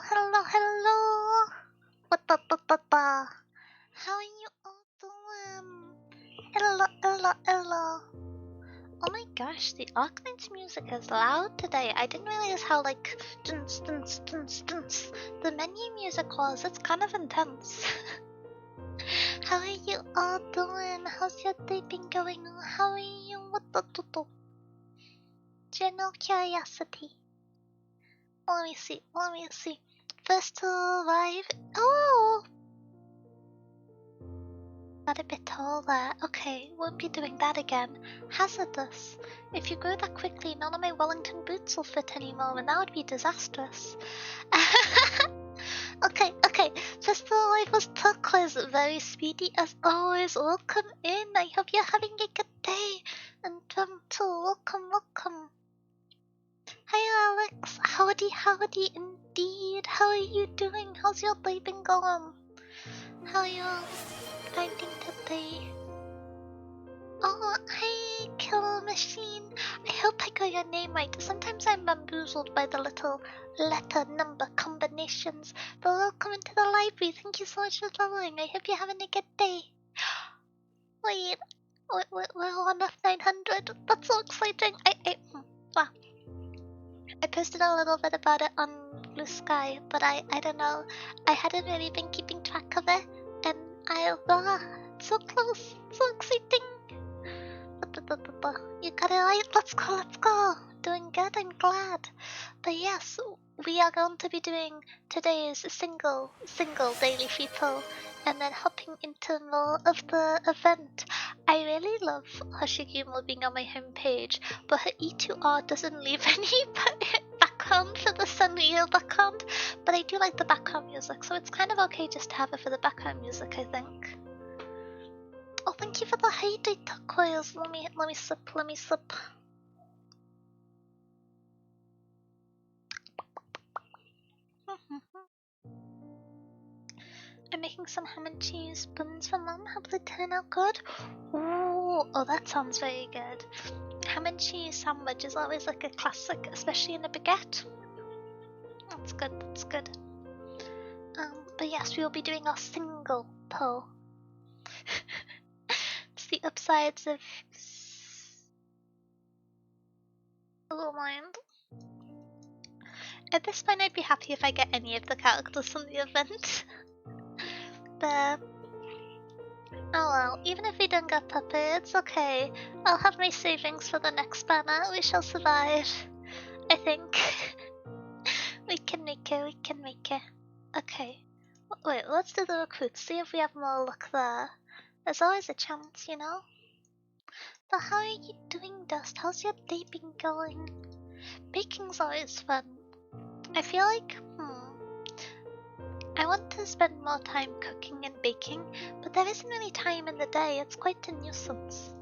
hello. What the? How are you all doing? Hello. Oh my gosh, the Arknight's music is loud today. I didn't realize how like duns the menu music was. It's kind of intense. How are you all doing? How's your day been going? How are you? What the? General curiosity. Let me see. First to arrive. Oh! Got a bit taller. Okay, won't be doing that again. Hazardous. If you grow that quickly, none of my Wellington boots will fit anymore, and that would be disastrous. Okay. First to arrive was turquoise. Very speedy as always. Welcome in. I hope you're having a good day. And too. Welcome. Hi Alex, howdy indeed. How are you doing? How's your day been going? How are you finding today? Oh, hi Killer Machine. I hope I got your name right. Sometimes I'm bamboozled by the little letter number combinations. But welcome into the library. Thank you so much for following. I hope you're having a good day. Wait, we're on F900. That's so exciting. Wow. I posted a little bit about it on Blue Sky, but I don't know. I hadn't really been keeping track of it, and so close, so exciting. You got it right. Let's go. Doing good. I'm glad. But yes, we are going to be doing today's single daily fetal, and then hopping into more of the event. I really love Hoshigumo being on my homepage, but her E2R doesn't leave any background for the Sunreal background. But I do like the background music, so it's kind of okay just to have it for the background music, I think. Oh, thank you for the hydrate coils. Let me sip. I'm making some ham and cheese buns for Mum. Hope they turn out good. Ooh, oh, that sounds very good. Ham and cheese sandwich is always like a classic, especially in a baguette. That's good. But yes, we will be doing our single pull. It's the upsides of mind. At this point, I'd be happy if I get any of the characters from the event. But oh well, even if we don't get Pepe, it's okay. I'll have my savings for the next banner. We shall survive. I think. We can make it. Okay. Wait, let's do the recruits. See if we have more luck there. There's always a chance, you know? But how are you doing, Dust? How's your day been going? Baking's always fun. I feel like, I want to spend more time cooking and baking, but there isn't really time in the day. It's quite a nuisance.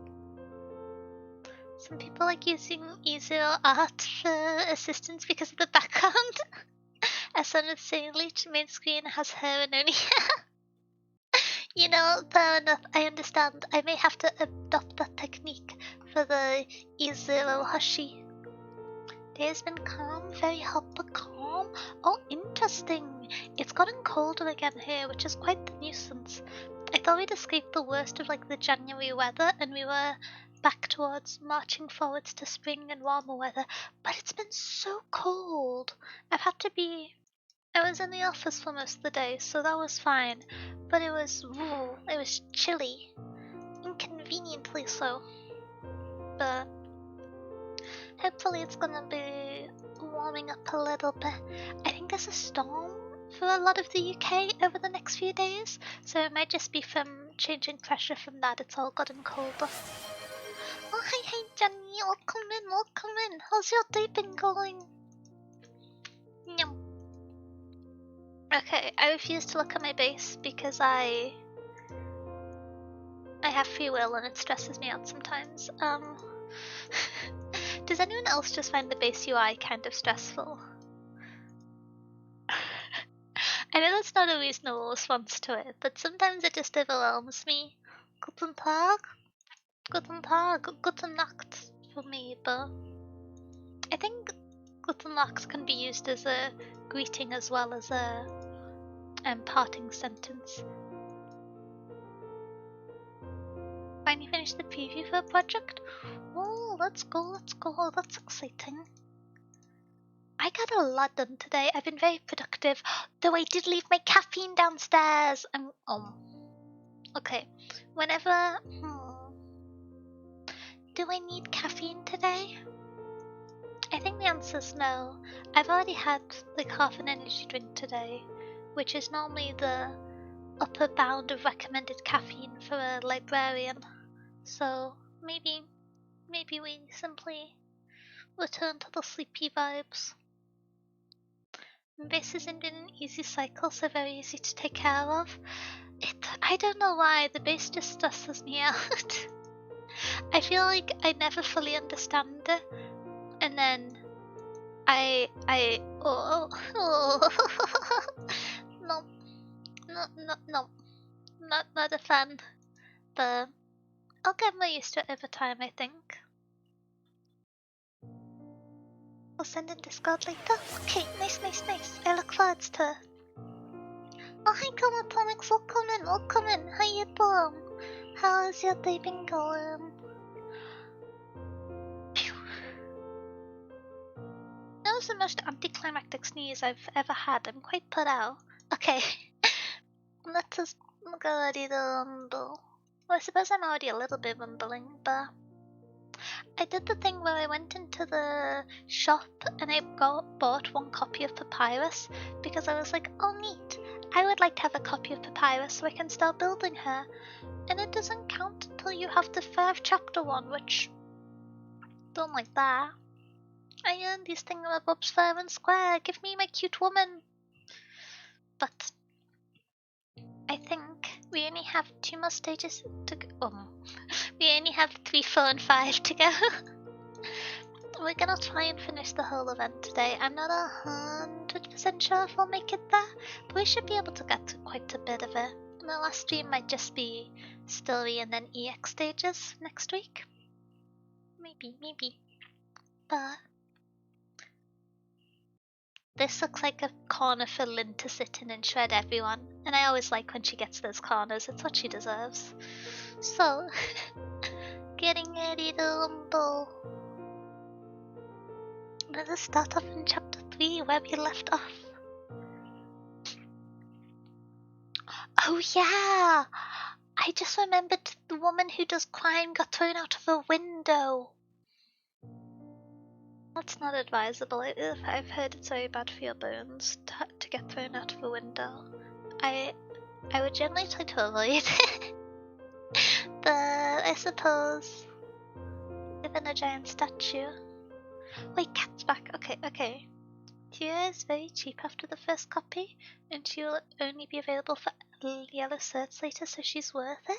Some people like using easier art for assistance because of the background. As soon as Sailor main screen has her and only you know, fair enough, I understand. I may have to adopt that technique for the E0 Hoshi. Day's been calm, very hot but calm. Oh, interesting. It's gotten colder again here, which is quite the nuisance. I thought we'd escaped the worst of like the January weather and we were back towards marching forwards to spring and warmer weather, but it's been so cold. I was in the office for most of the day, so that was fine. But it was chilly. Inconveniently so. But hopefully it's gonna be warming up a little bit. I think there's a storm for a lot of the UK over the next few days, so it might just be from changing pressure from that. It's all gotten colder. Oh, hi, Jenny. Welcome in. How's your day been going? Yum. Okay, I refuse to look at my base because I have free will and it stresses me out sometimes. Does anyone else just find the base UI kind of stressful? I know that's not a reasonable response to it, but sometimes it just overwhelms me. Guten Tag, guten Nacht for me, but I think Button locks can be used as a greeting as well as a parting sentence. Finally finished the preview for a project. Oh, let's go, that's exciting. I got a lot done today. I've been very productive, though I did leave my caffeine downstairs. Okay. Whenever... Do I need caffeine today? I think the answer's no. I've already had like half an energy drink today, which is normally the upper bound of recommended caffeine for a librarian. So maybe we simply return to the sleepy vibes. This hasn't been an easy cycle, so very easy to take care of. I don't know why, the base just stresses me out. I feel like I never fully understand it, and then no, not a fan, but I'll get more used to it over time, I think. I'll send in Discord later. Okay, nice. I look forward to it. Oh, hi, Comatonics, welcome in. How you doing? How has your day been going? Phew. That was the most anticlimactic sneeze I've ever had. I'm quite put out. Okay, let us go already rumble. Well, I suppose I'm already a little bit rumbling, but I did the thing where I went into the shop and I bought one copy of Papyrus because I was like, oh neat, I would like to have a copy of Papyrus so I can start building her. And it doesn't count until you have the 5th chapter one, which don't like that. I earned these thingamabobs fair and square. Give me my cute woman. But I think we only have 2 more stages to go. We only have 3, 4, and 5 to go. We're gonna try and finish the whole event today. I'm not 100% sure if we'll make it there, but we should be able to get to quite a bit of it. And the last stream might just be story and then EX stages next week. Maybe. But this looks like a corner for Lynn to sit in and shred everyone. And I always like when she gets those corners, it's what she deserves. So, getting ready to rumble. Let us start off in chapter 3 where we left off. Oh yeah! I just remembered the woman who does crime got thrown out of a window. That's not advisable. I've heard it's very bad for your bones to get thrown out of a window. I would generally try to avoid it. But I suppose, given a giant statue. Wait, cat's back. Okay. Tira is very cheap after the first copy, and she will only be available for yellow certs later, so she's worth it.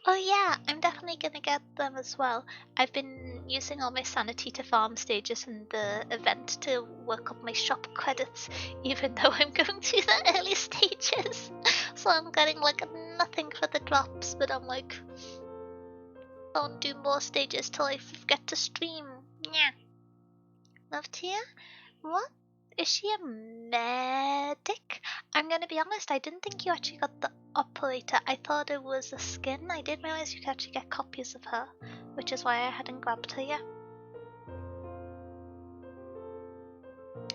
Oh yeah, I'm definitely gonna get them as well. I've been using all my sanity to farm stages in the event to work up my shop credits, even though I'm going through the early stages. So I'm getting like nothing for the drops, but I'm like, don't do more stages till I get to stream. Yeah. Love Tia? What? Is she a medic? I'm gonna be honest, I didn't think you actually got the operator. I thought it was a skin. I didn't realize you could actually get copies of her, which is why I hadn't grabbed her yet.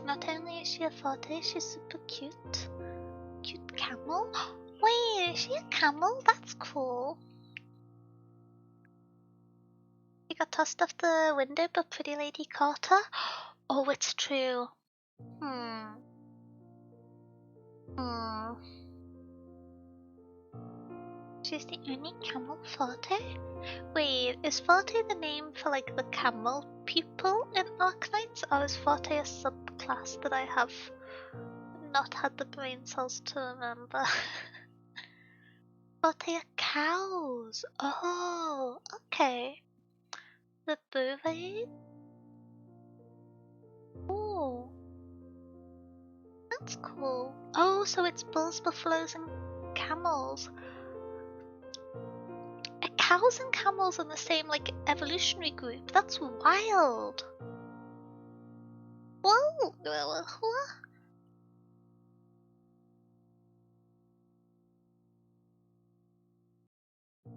Not only is she a forte, she's super cute. Cute camel? Wait, is she a camel? That's cool. She got tossed off the window, but Pretty Lady caught her. Oh, it's true. She's the only camel forte? Wait, is forte the name for like the camel people in Arknights, or is forte a subclass that I have not had the brain cells to remember? Forte are cows. Oh, okay. The bovine? Oh, that's cool. Oh, so it's bulls, buffaloes, and camels. Cows and camels in the same like evolutionary group. That's wild. Whoa!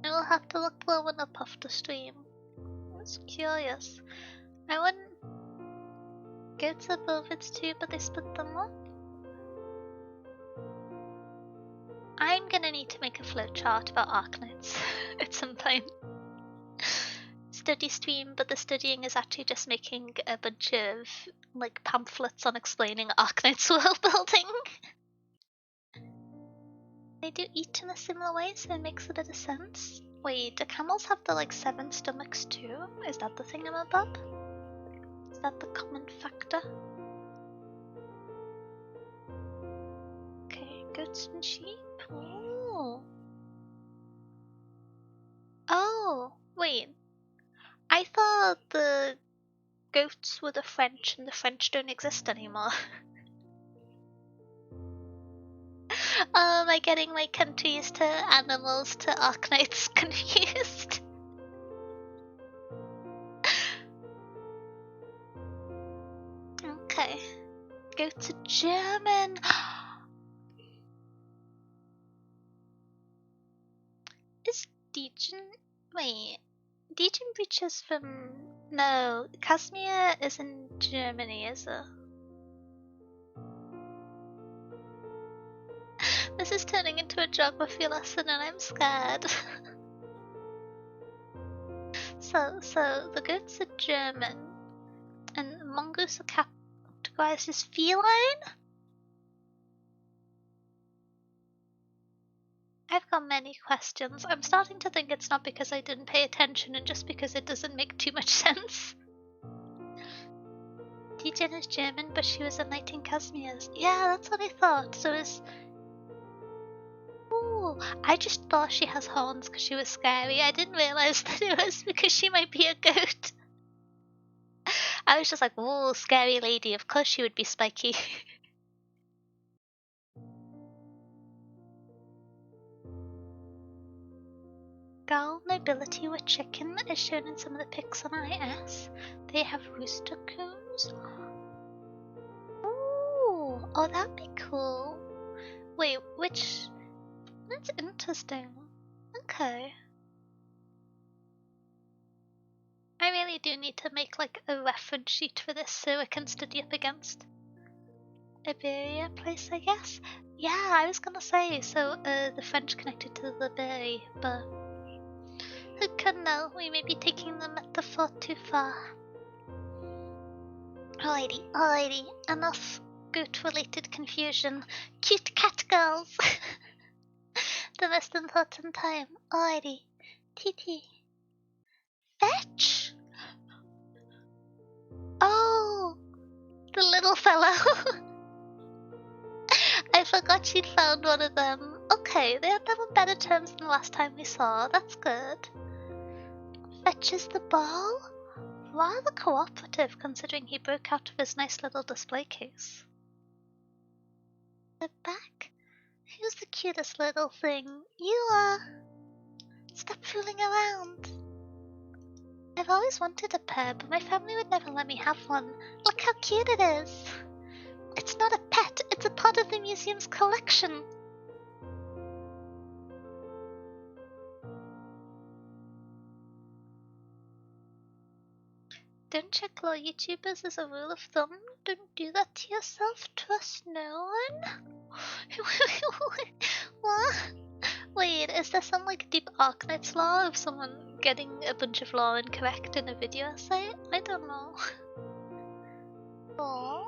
I will have to look that one up after stream. It's curious. I wouldn't go to Velvet's too, but they split them up. I'm gonna need to make a flowchart about Arknights at some point. Study stream, but the studying is actually just making a bunch of like pamphlets on explaining Arknight's world building. They do eat in a similar way, so it makes a bit of sense. Wait, do camels have the like 7 stomachs too? Is that the thingamabob? Is that the common factor? Okay, goats and sheep. Oh. Oh, wait. I thought the goats were the French and the French don't exist anymore. Am I getting my countries to animals to Arknights confused? Okay. Go to German. Is Dijon... Wait. Dijon reaches from... No, Casimir is in Germany, is it? This is turning into a geography lesson and I'm scared. So the goats are German, and mongoose are categorized as feline? I've got many questions. I'm starting to think it's not because I didn't pay attention and just because it doesn't make too much sense. Dijon is German, but she was a knight in Casimir's. Yeah, that's what I thought. So is... Ooh, I just thought she has horns because she was scary. I didn't realize that it was because she might be a goat. I was just like, ooh, scary lady. Of course she would be spiky. Gaul nobility with chicken is shown in some of the pics on IS. They have rooster coos. Ooh, oh, that'd be cool. Wait, which... That's interesting. Okay. I really do need to make like a reference sheet for this so I can study up against. Iberia place, I guess? Yeah, I was gonna say, so the French connected to the Iberia, but who can know? We may be taking the metaphor too far. Alrighty, enough goat-related confusion. Cute cat girls! The most important time. Alrighty. TT. Fetch! Oh! The little fellow! I forgot she'd found one of them. Okay, they had them on better terms than the last time we saw. That's good. Fetches the ball? Rather cooperative considering he broke out of his nice little display case. The back? Who's the cutest little thing? You are! Stop fooling around! I've always wanted a pair, but my family would never let me have one. Look how cute it is! It's not a pet, it's a part of the museum's collection! Don't check low YouTubers as a rule of thumb. Don't do that to yourself. Trust no one. What? Wait, is there some like deep Arknight's law of someone getting a bunch of law incorrect in a video essay? I don't know. Aww.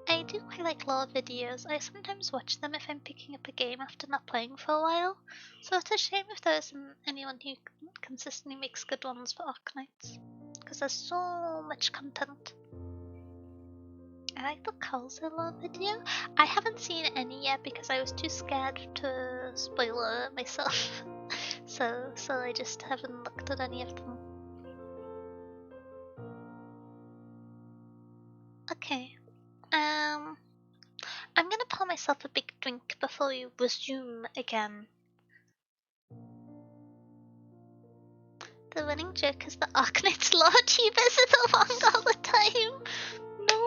I do quite like lore videos. I sometimes watch them if I'm picking up a game after not playing for a while. So it's a shame if there isn't anyone who consistently makes good ones for Arknights. Because there's so much content. I like the Kalsa lore video. I haven't seen any yet because I was too scared to spoiler it myself. so I just haven't looked at any of them. Okay. I'm gonna pour myself a big drink before we resume again. The running joke is the Arknight's law tubers are along all the time. No,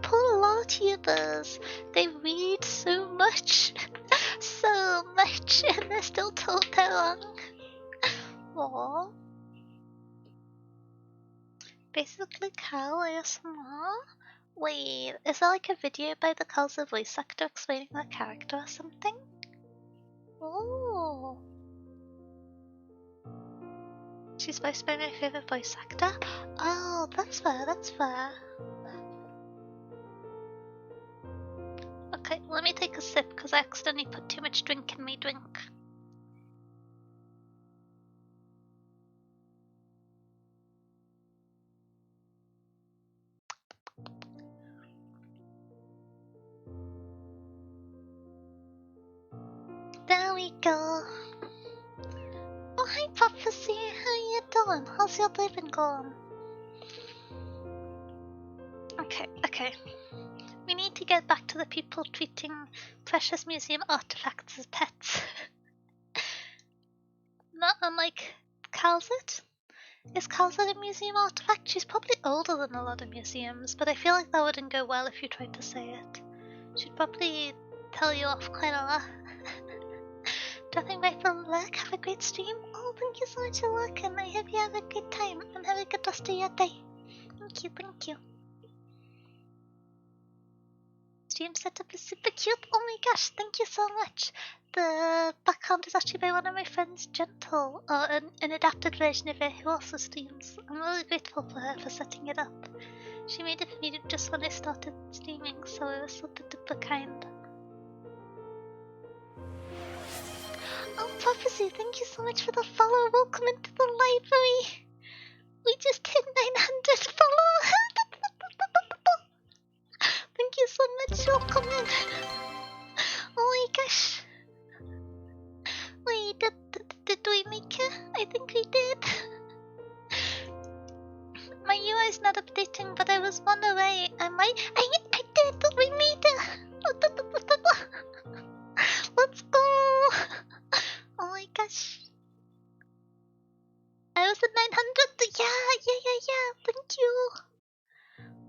poor law tubers. They read so much. So much, and they're still told they're wrong. Aww. Basically, Cal ASMR? Wait, is there like a video by the Cal's voice actor explaining the character or something? Oh. She's voiced by my favorite voice actor? Oh, that's fair, that's fair. Okay, let me take a sip because I accidentally put too much drink in my drink. There we go. Oh, hi, Prophecy. How you doing? How's your day been going? Okay. We need to get back to the people treating precious museum artifacts as pets. Not unlike Calzit. Is Calzit a museum artifact? She's probably older than a lot of museums, but I feel like that wouldn't go well if you tried to say it. She'd probably tell you off quite a lot. Nothing right from luck. Have a great stream. Oh, thank you so much for working. I hope you have a good time and have a good rest of your day. Thank you. Stream setup is super cute. Oh my gosh, thank you so much. The background is actually by one of my friends, Gentle, or an adapted version of it who also streams. I'm really grateful for her for setting it up. She made it for me just when I started streaming, so I was sort of super kind. Oh, Prophecy, thank you so much for the follow. Welcome into the library. We just hit 900 followers. Thank you so much. Welcome in. Oh my gosh. Wait, did we make it? I think we did. My UI is not updating, but I was one away. I did. We made it. Let's go. Oh my gosh. I was at 900. Yeah. Thank you.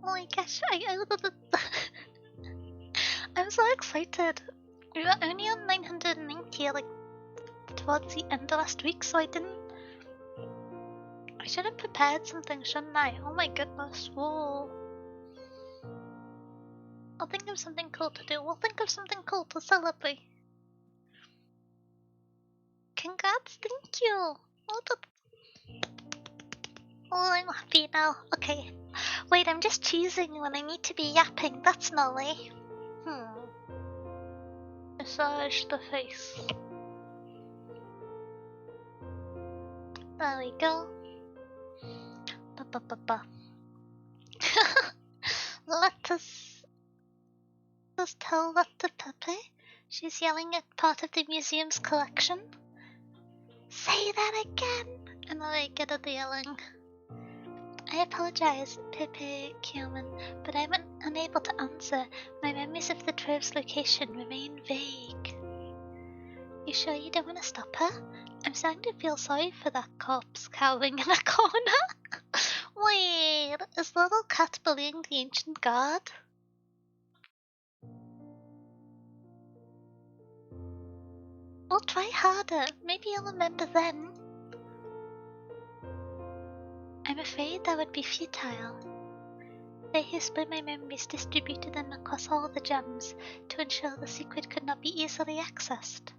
Oh my gosh. I'm so excited. We were only on 990 like towards the end of last week, so I should have prepared something, shouldn't I? Oh my goodness. Whoa. I'll think of something cool to do. We'll think of something cool to celebrate. Congrats, thank you. Oh, I'm happy now. Okay. Wait, I'm just choosing when I need to be yapping. That's no way. Massage the face. There we go. Let us tell that to Pepe. She's yelling at part of the museum's collection. Say that again! And then I get at the yelling. I apologize, Pepe Cumin, but I'm unable to answer. My memories of the trove's location remain vague. You sure you don't want to stop her? I'm starting to feel sorry for that corpse cowering in the corner. Wait, is the little cat bullying the ancient guard? We'll try harder. Maybe you'll remember then. I'm afraid that would be futile. They who split my memories distributed them across all the gems to ensure the secret could not be easily accessed.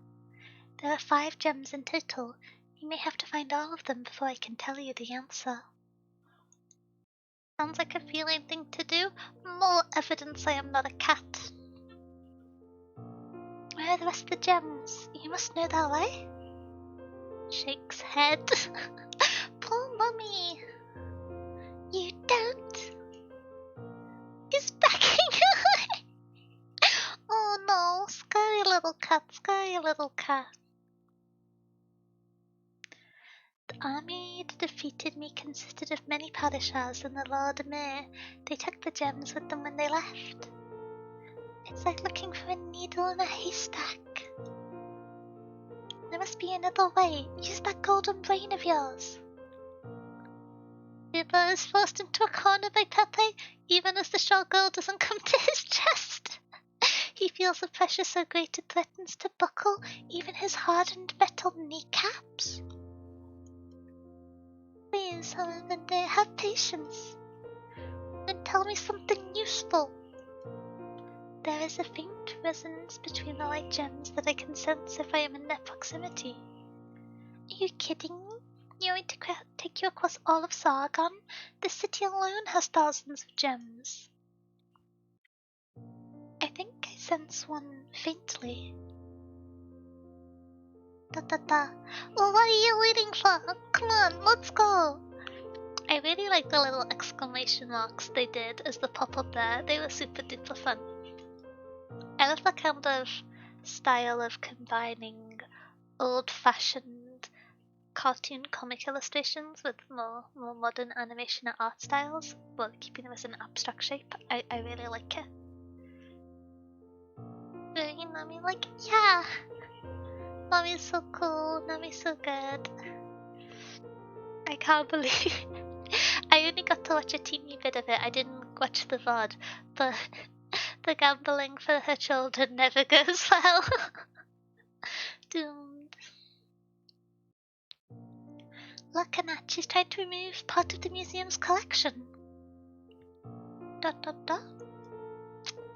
There are 5 gems in total. You may have to find all of them before I can tell you the answer. Sounds like a feline thing to do. More evidence I am not a cat. Where are the rest of the gems? You must know that, right? Shakes head. Poor mummy. You don't. He's backing away. Oh no, scary little cat. The army that defeated me consisted of many padishahs and the Lord Emir. They took the gems with them when they left. It's like looking for a needle in a haystack. There must be another way. Use that golden brain of yours. Ziba is forced into a corner by Pepe, even as the short girl doesn't come to his chest. He feels the pressure so great it threatens to buckle even his hardened metal kneecaps. Please, Helen, have patience. And tell me something useful. There is a faint resonance between the light gems that I can sense if I am in their proximity. Are you kidding me? You want me to take you across all of Sargon? The city alone has thousands of gems. I think I sense one faintly. Well, what are you waiting for? Come on, let's go! I really like the little exclamation marks they did as the pop up there. They were super duper fun. I love that kind of style of combining old-fashioned cartoon comic illustrations with more modern animation and art styles, but keeping them as an abstract shape. I really like it. Nami, like, yeah! Nami's so cool, Nami's so good. I can't believe I only got to watch a teeny bit of it. I didn't watch the VOD, but the gambling for her children never goes well. Doomed. Look, Annette, she's trying to remove part of the museum's collection.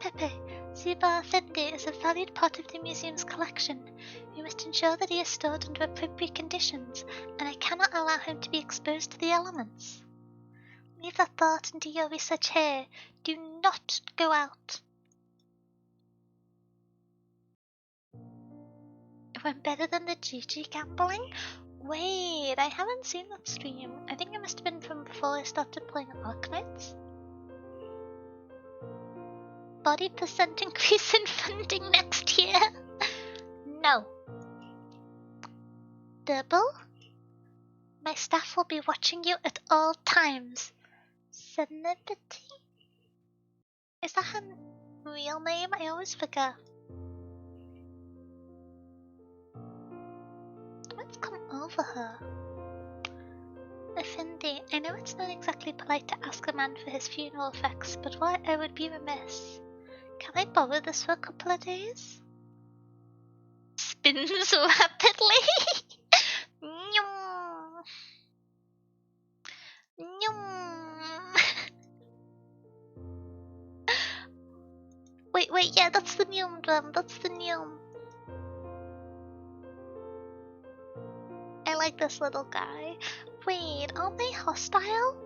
Pepe, Ziba Effendi is a valued part of the museum's collection. We must ensure that he is stored under appropriate conditions, and I cannot allow him to be exposed to the elements. Leave that thought and do your research here. Do not go out. It went better than the GG gambling? Wait, I haven't seen that stream. I think it must have been from before I started playing Arknights. Body % increase in funding next year? No. Double? My staff will be watching you at all times. Celebrity? Is that her real name? I always forget. Let's come over her. Effendi, I know it's not exactly polite to ask a man for his funeral effects, but what I would be remiss. Can I borrow this for a couple of days? Spins rapidly. Nyum. Nyum. Wait, yeah, that's the Nyum drum. That's the Nyum. I like this little guy. Wait, aren't they hostile?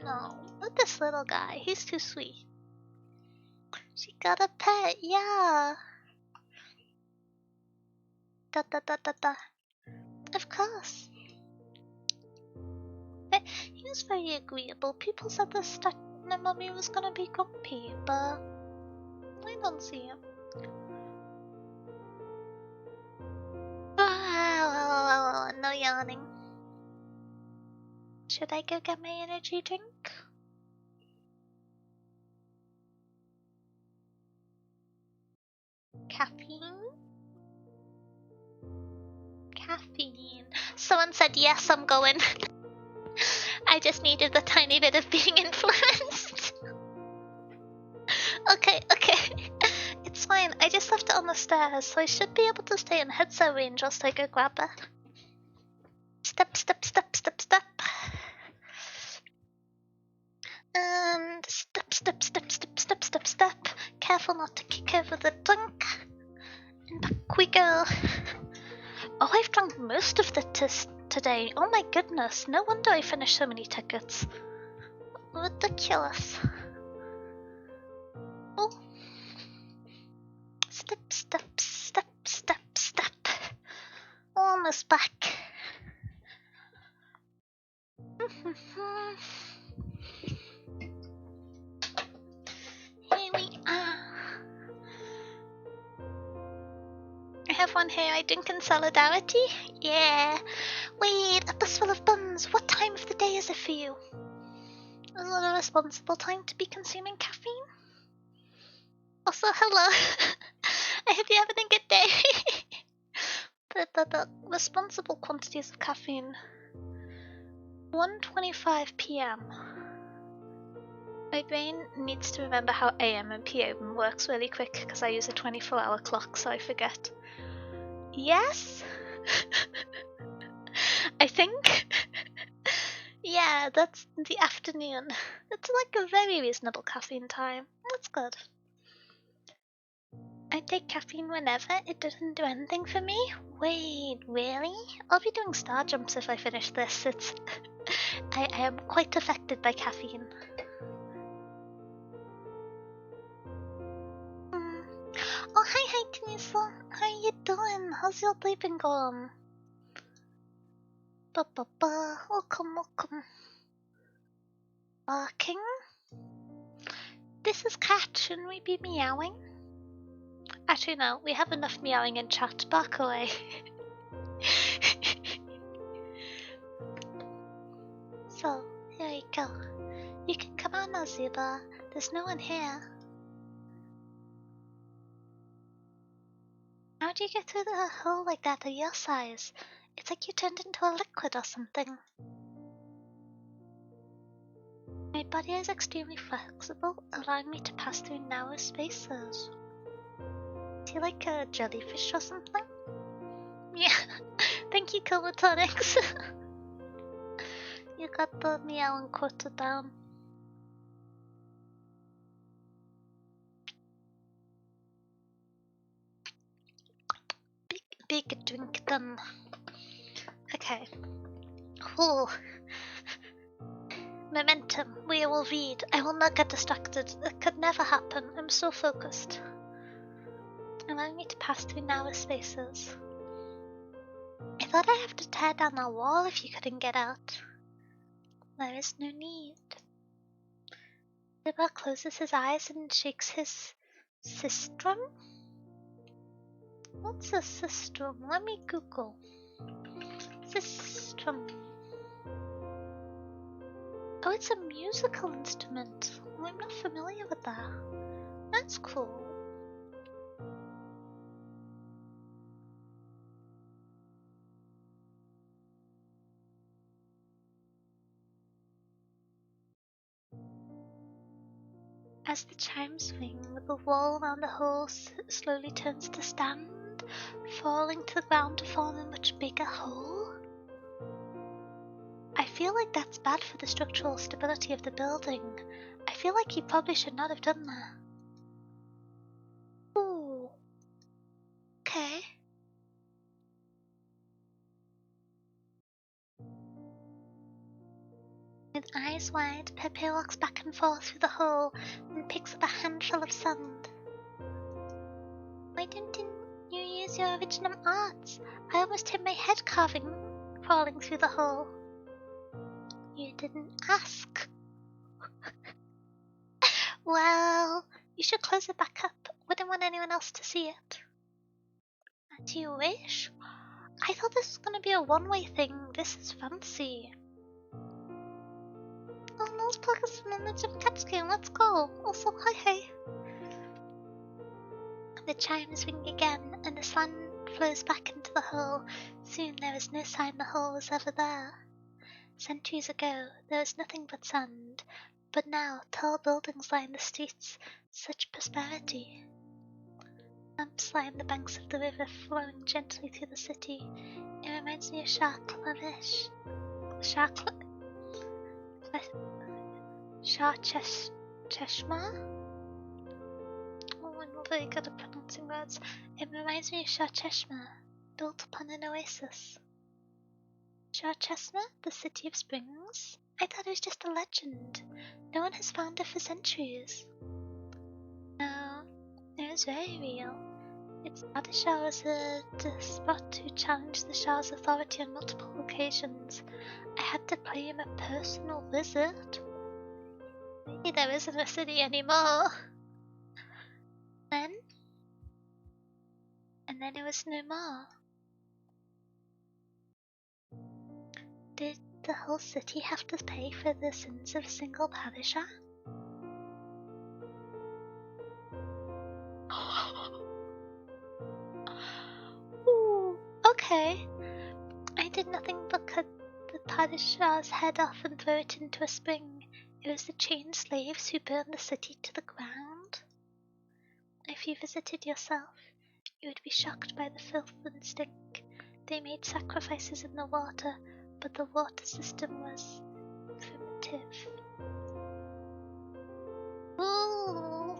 No, not this little guy. He's too sweet. She got a pet, yeah. Da. Of course. He was very agreeable. People said the mummy was gonna be grumpy, but I don't see him. No yawning. Should I go get my energy drink? Caffeine. Someone said yes, I'm going. I just needed the tiny bit of being influenced. Okay. It's fine. I just left it on the stairs, so I should be able to stay in headset range whilst I go grab it. Step. And step. Careful not to kick over the drink. And back we go. Oh, I've drunk most of the today. Oh my goodness. No wonder I finished so many tickets. Ridiculous. Oh. Step. Almost back. Here we are. I have one here. I drink in solidarity. Yeah. Wait, a bus full of buns. What time of the day is it for you? Is it a responsible time to be consuming caffeine? Also, hello. I hope you're having a good day. The responsible quantities of caffeine 1:25 p.m. My brain needs to remember how AM and PM works really quick because I use a 24-hour clock, so I forget. Yes? I think. Yeah, that's the afternoon. It's like a very reasonable caffeine time. That's good. I take caffeine whenever. It doesn't do anything for me. Wait, really? I'll be doing star jumps if I finish this. I am quite affected by caffeine. Oh, hi, Tanisha. How you doing? How's your day been going? Welcome. Barking? This is Cat. Shouldn't we be meowing? Actually, no. We have enough meowing in chat. Bark away. So, here you go. You can come on now, Zuba. There's no one here. How'd you get through the hole like that at your size? It's like you turned into a liquid or something. My body is extremely flexible, allowing me to pass through narrow spaces. Is he like a jellyfish or something? Yeah. Thank you, Comatonics. You got the meowing quota down. Big drink done. Okay. Cool. Momentum. We will read. I will not get distracted. It could never happen. I'm so focused. Allowing me to pass through narrow spaces. I thought I'd have to tear down a wall if you couldn't get out. There is no need. Ziba closes his eyes and shakes his sistrum? What's a sistrum? Let me Google. Sistrum. Oh, it's a musical instrument. Oh, I'm not familiar with that. That's cool. As the chimes ring, the wall around the hole slowly turns to stand, falling to the ground to form a much bigger hole. I feel like that's bad for the structural stability of the building. I feel like he probably should not have done that. Ooh. Okay. With eyes wide, Pepe walks back and forth through the hole and picks up a handful of sand. Why didn't you use your original arts? I almost hit my head crawling through the hole. You didn't ask. Well, you should close it back up. Wouldn't want anyone else to see it. Do you wish? I thought this was gonna be a one-way thing. This is fancy. Oh, no, let's plug us in the Jim Catch game. Let's go. Also, hi. The chimes ring again, and the sand flows back into the hole. Soon there is no sign the hole was ever there. Centuries ago, there was nothing but sand, but now tall buildings line the streets. Such prosperity. Lamps line the banks of the river, flowing gently through the city. It reminds me of Cheshma? Oh, I'm not very good at pronouncing words. It reminds me of Shah Cheshma, built upon an oasis. Shah Cheshma, the city of springs? I thought it was just a legend. No one has found it for centuries. No, it was very real. Its Adishah was a despot who challenged the Shah's authority on multiple occasions. I had to pay him a personal visit. Maybe there isn't a city anymore. And then it was no more. Did the whole city have to pay for the sins of a single Padishah? Ooh, okay. I did nothing but cut the Padishah's head off and throw it into a spring. It was the chained slaves who burned the city to the ground. If you visited yourself, you would be shocked by the filth and stink. They made sacrifices in the water, but the water system was primitive. Ooh,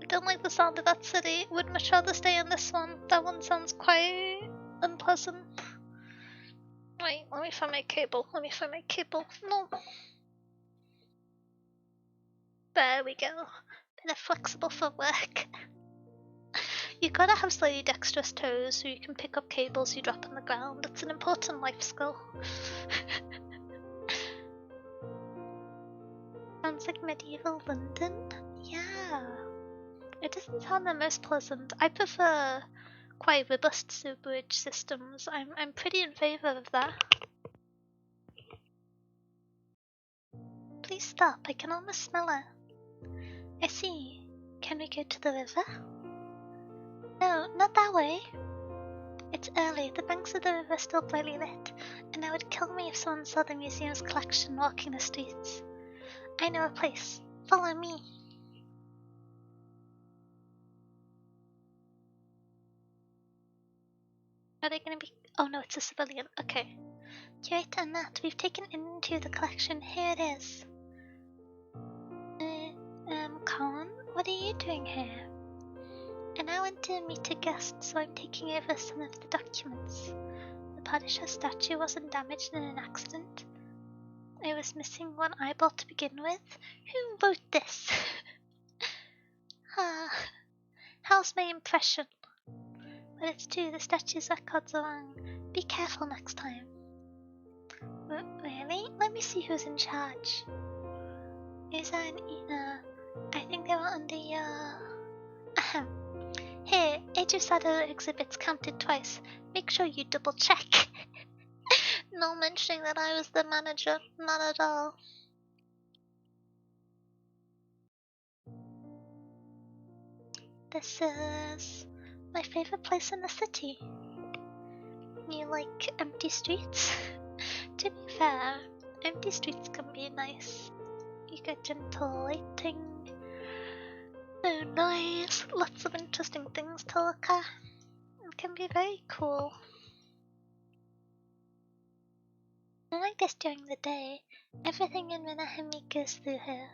I don't like the sound of that city. Would much rather stay in this one. That one sounds quite unpleasant. Wait, let me find my cable. No. There we go. Bit of flexible footwork. You gotta have slightly dexterous toes so you can pick up cables you drop on the ground. It's an important life skill. Sounds like medieval London. Yeah. It doesn't sound the most pleasant. I prefer quite robust sewerage systems. I'm pretty in favor of that. Please stop, I can almost smell it. I see. Can we go to the river? No, not that way. It's early, the banks of the river are still brightly lit, and it would kill me if someone saw the museum's collection walking the streets. I know a place. Follow me. Are they gonna be... Oh no, it's a civilian. Okay. Curator Nat, we've taken into the collection. Here it is. Colin, what are you doing here? And I went to meet a guest, so I'm taking over some of the documents. The Padishah statue wasn't damaged in an accident. I was missing one eyeball to begin with. Who wrote this? How's my impression? But it's true, the statue's records are wrong. Be careful next time. Really? Let me see who's in charge. Is that an I think they were under your... Ahem. Here, Age of Shadow exhibits counted twice. Make sure you double check. No mentioning that I was the manager. Not at all. This is my favorite place in the city. You like empty streets? To be fair, empty streets can be nice. You get gentle lighting, no noise, lots of interesting things to look at. It can be very cool. Unlike this during the day, everything in Minahemi goes through here.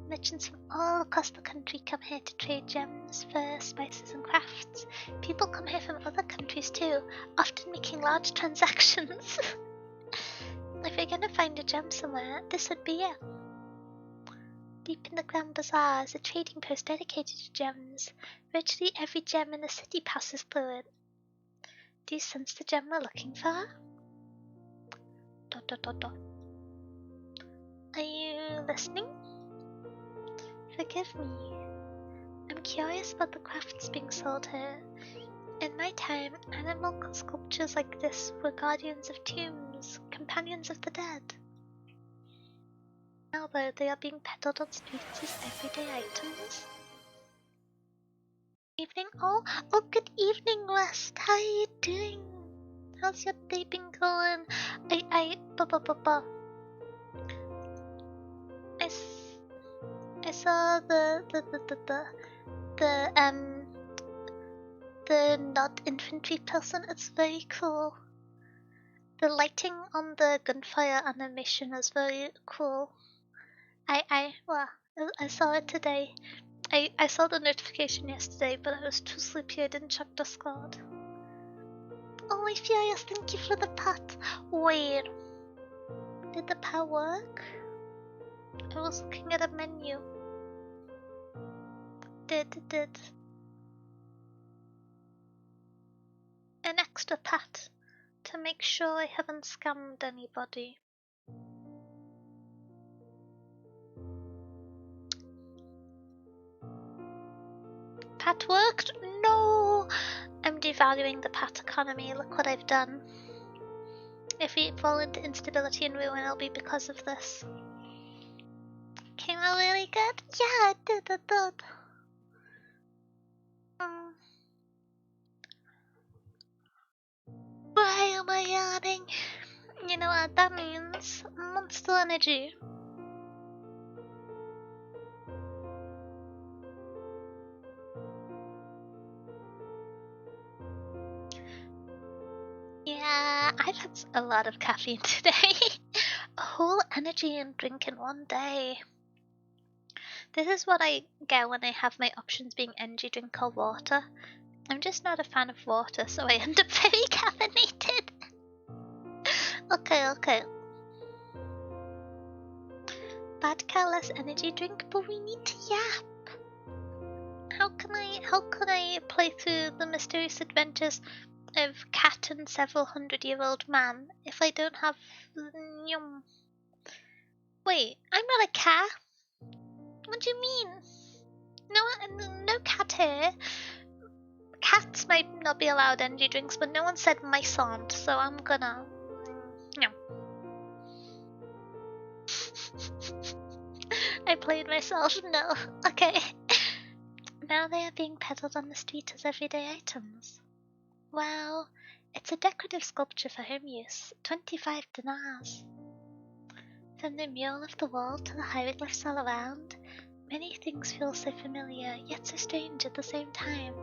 Merchants from all across the country come here to trade gems, fur, spices and crafts. People come here from other countries too, often making large transactions. If you're gonna find a gem somewhere, this would be it. Deep in the Grand Bazaar is a trading post dedicated to gems. Virtually every gem in the city passes through it. Do you sense the gem we're looking for? ... Are you listening? Forgive me. I'm curious about the crafts being sold here. In my time, animal sculptures like this were guardians of tombs, companions of the dead. Now though, they are being peddled on streets as everyday items. Evening all? Oh, good evening, West. How are you doing? How's your day been going? I saw the not infantry person. It's very cool. The lighting on the gunfire animation is very cool. I saw it today. I saw the notification yesterday, but I was too sleepy. I didn't check Discord. Oh, my furious! Thank you for the pat. Wait, did the pat work? I was looking at a menu. Did an extra pat to make sure I haven't scammed anybody. Pat worked? No! I'm devaluing the pat economy. Look what I've done. If we fall into instability and ruin, it'll be because of this. Came out really good? Yeah, it did. Why am I yawning? You know what that means? Monster energy. Yeah, I've had a lot of caffeine today. A whole energy and drink in one day. This is what I get when I have my options being energy drink or water. I'm just not a fan of water, so I end up very caffeinated. Okay. Bad careless energy drink, but we need to yap. How can I play through the mysterious adventures of cat and several 100-year-old man if I don't have Wait, I'm not a cat. What do you mean? No cat here. Cats might not be allowed energy drinks, but no one said mice aren't, so I'm gonna no. I played myself, no. Okay. Now they are being peddled on the street as everyday items. Well, it's a decorative sculpture for home use. 25 dinars. From the mural of the wall to the hieroglyphs all around, many things feel so familiar, yet so strange at the same time.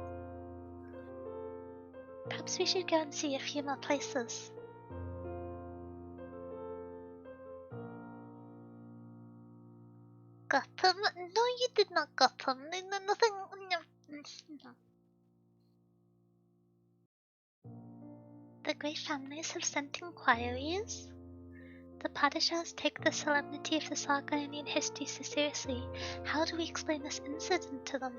Perhaps we should go and see a few more places. Gotham? No, you did not Gotham. Nothing. No. The great families have sent inquiries. The Padishahs take the solemnity of the Sargonian history so seriously. How do we explain this incident to them?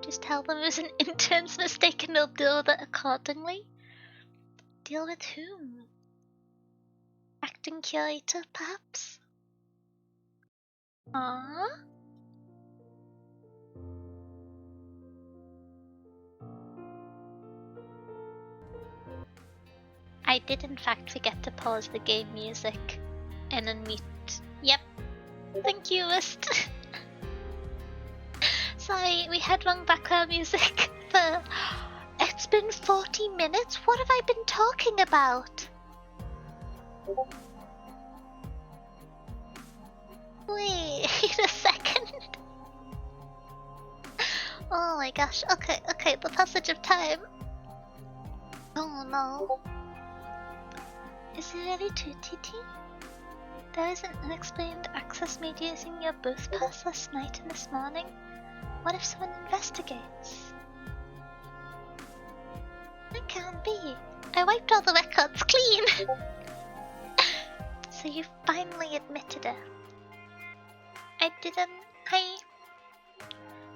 Just tell them it was an intern's mistake and they'll deal with it accordingly? Deal with whom? Acting curator, perhaps? Aww? I did in fact forget to pause the game music and unmute. Yep. Thank you, Wist. Sorry, we had wrong background music for... It's been 40 minutes? What have I been talking about? Wait a second. Oh my gosh, okay, the passage of time. Oh no. Is it really true, TT? There is an unexplained access made using your booth pass last night and this morning. What if someone investigates? It can't be. I wiped all the records clean. So you finally admitted it. I didn't.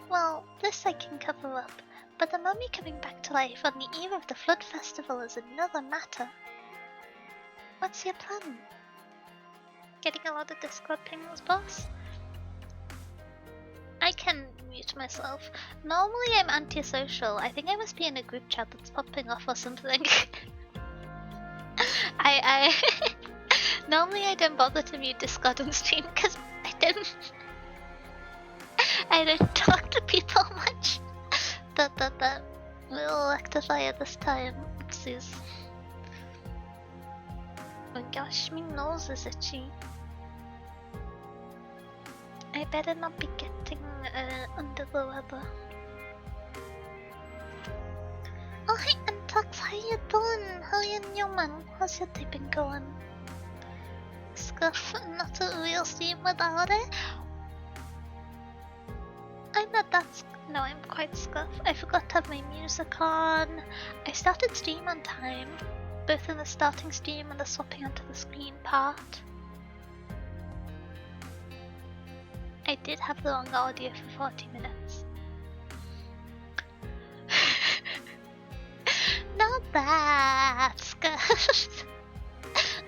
Well, this I can cover up, but the mummy coming back to life on the eve of the Flood Festival is another matter. What's your plan? Getting a lot of Discord pings, boss? I can mute myself. Normally I'm antisocial. I think I must be in a group chat that's popping off or something. I normally I don't bother to mute Discord and stream because I don't talk to people much. That will rectify it this time. Oopsies. Oh gosh, my nose is itchy. I better not be getting under the weather. Oh hey Antox, how you doing? How you Newman? How's your day been going? Scuff, not a real stream without it. I'm not that no, I'm quite scuff. I forgot to have my music on. I started stream on time, both in the starting stream and the swapping onto the screen part. I did have the wrong audio for 40 minutes. Not that scuff.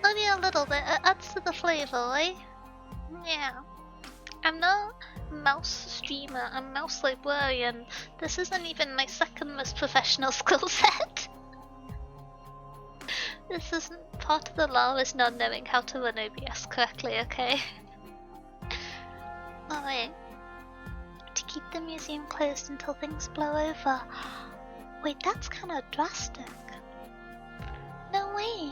Only a little bit. It adds to the flavor, right? Yeah. I'm not a mouse streamer, I'm mouse librarian. This isn't even my second most professional skill set. This isn't part of the law is not knowing how to run OBS correctly, okay? Alright. To keep the museum closed until things blow over. Wait, that's kind of drastic. No way.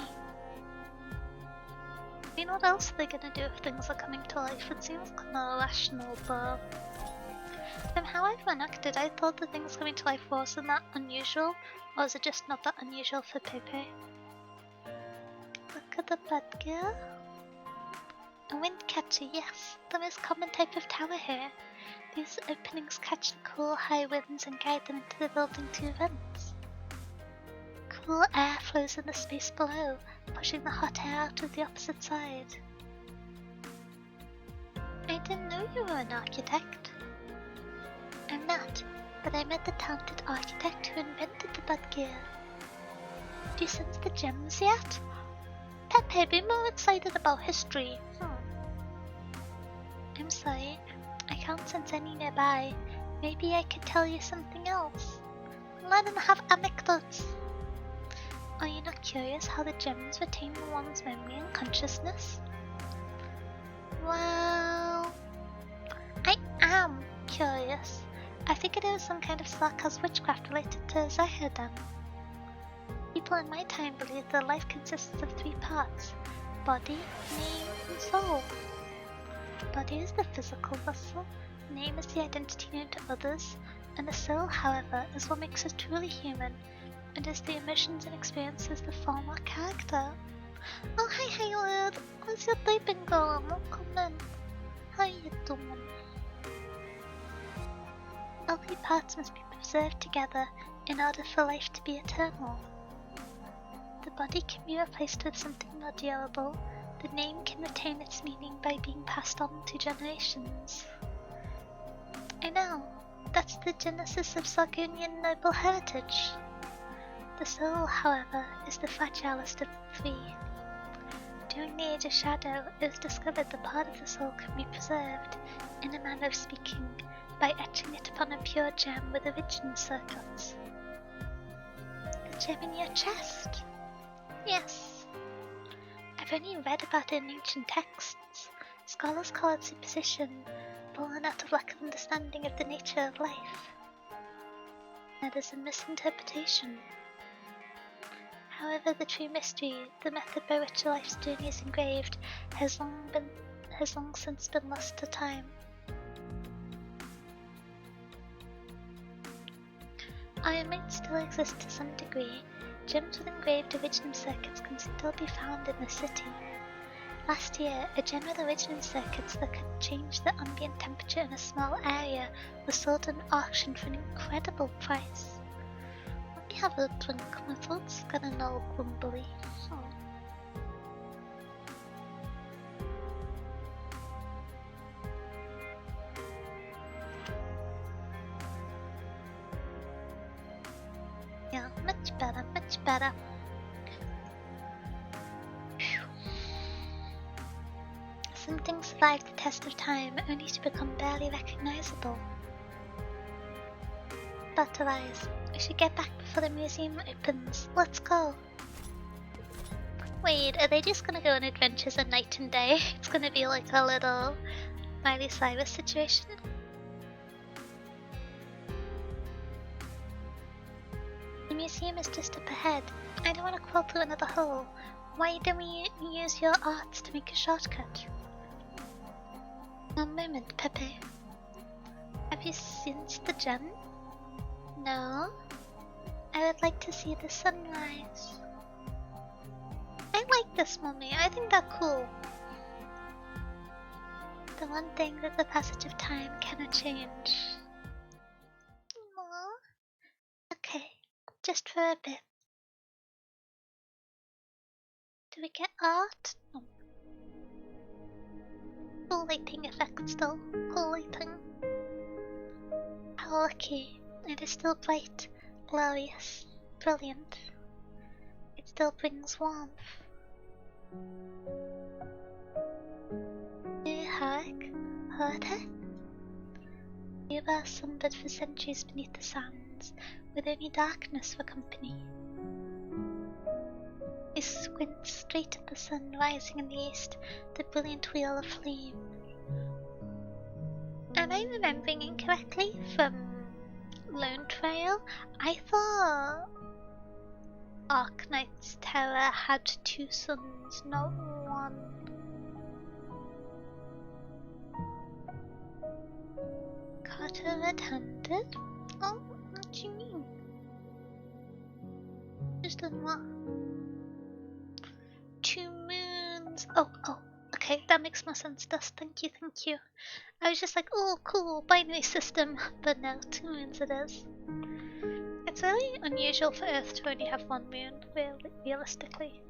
I mean, what else are they gonna do if things are coming to life? It seems kind of irrational, but from how everyone acted, I thought the things coming to life wasn't that unusual, or is it just not that unusual for Pepe? Look at the bed gear. A wind catcher, yes, the most common type of tower here. These openings catch the cool high winds and guide them into the building to vents. Cool air flows in the space below, pushing the hot air out of the opposite side. I didn't know you were an architect. I'm not, but I met the talented architect who invented the bud gear. Do you sense the gems yet? Pepe, be more excited about history. I'm sorry, I can't sense any nearby. Maybe I could tell you something else. Let him have anecdotes. Are you not curious how the gems retain one's memory and consciousness? Well, I am curious. I figured it was some kind of sarcasm witchcraft related to Zahirdan. People in my time believed that life consists of 3 parts: body, name, and soul. Body is the physical vessel, name is the identity known to others, and the soul, however, is what makes us truly human, and is the emotions and experiences that form our character. Oh, hi Hayward! How's your day been going? Welcome in. How you doing? All 3 parts must be preserved together in order for life to be eternal. The body can be replaced with something more durable. The name can retain its meaning by being passed on to generations. I know, that's the genesis of Sargonian noble heritage. The soul, however, is the fragilest of the 3. During the Age of Shadow, it was discovered that part of the soul can be preserved, in a manner of speaking, by etching it upon a pure gem with origin circuits. The gem in your chest? Yes. I've only read about it in ancient texts. Scholars call it superstition, born out of lack of understanding of the nature of life. That is a misinterpretation. However, the true mystery, the method by which a life's journey is engraved, has long since been lost to time. Or it might still exist to some degree. Gems with engraved origin circuits can still be found in the city. Last year, a gem with origin circuits that could change the ambient temperature in a small area was sold at an auction for an incredible price. Let me have a drink, my throat's getting all grumbly. Yeah, much better, much better. Phew. Some things survive the test of time, only to become barely recognizable. But arise, we should get back before the museum opens. Let's go. Wait, are they just gonna go on adventures at night and day? It's gonna be like a little Miley Cyrus situation? The museum is just up ahead. I don't want to crawl through another hole. Why don't we use your arts to make a shortcut? One moment, Pepe. Have you seen the gem? No. I would like to see the sunrise. I like this mummy. I think they're cool. The one thing that the passage of time cannot change. Aww. Okay. Just for a bit. Do we get art? No. Cool lighting effect still. Cool lighting. How lucky. It is still bright, glorious, brilliant. It still brings warmth. Heard it? You were slumbered for centuries beneath the sands, with only darkness for company. You squint straight at the sun rising in the east, the brilliant wheel of flame. Am I remembering incorrectly from Lone Trail? I thought Arknight's Terror had 2 suns, not 1. Carter red-handed? Oh, what do you mean? Just done what? 2 moons. Oh, okay, that makes more sense, Dust. Thank you, thank you. I was just like, oh, cool, binary system. But no, 2 moons it is. It's really unusual for Earth to only have 1 moon, realistically.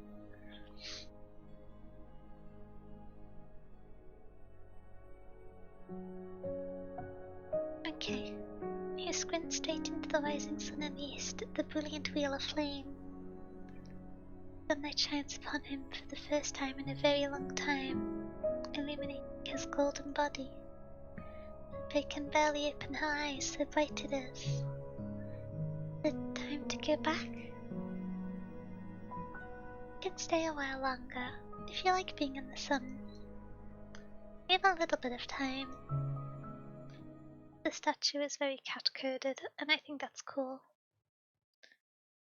Okay. You squint straight into the rising sun in the east, the brilliant wheel of flame. Sunlight shines upon him for the first time in a very long time, illuminating his golden body. They can barely open her eyes, so bright it is. Is it time to go back? You can stay a while longer, if you like being in the sun. We have a little bit of time. The statue is very cat-coded, and I think that's cool.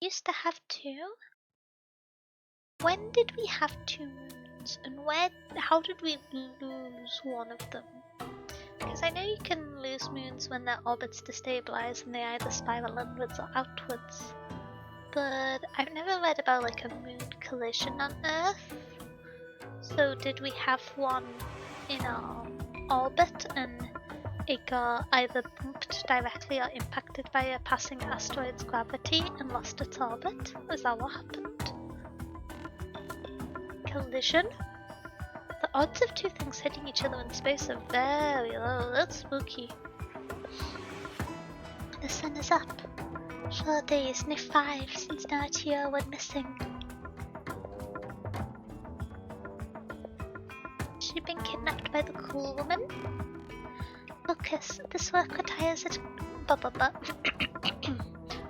Used to have 2? When did we have 2 moons, and how did we lose one of them? Because I know you can lose moons when their orbits destabilize and they either spiral inwards or outwards. But I've never read about like a moon collision on Earth. So did we have one in our orbit and it got either bumped directly or impacted by a passing asteroid's gravity and lost its orbit? Is that what happened? Collision? The odds of 2 things hitting each other in space are very low. That's spooky. The sun is up. 4 days, no 5, since Naruto went missing. She'd been kidnapped by the cool woman? Focus, this work requires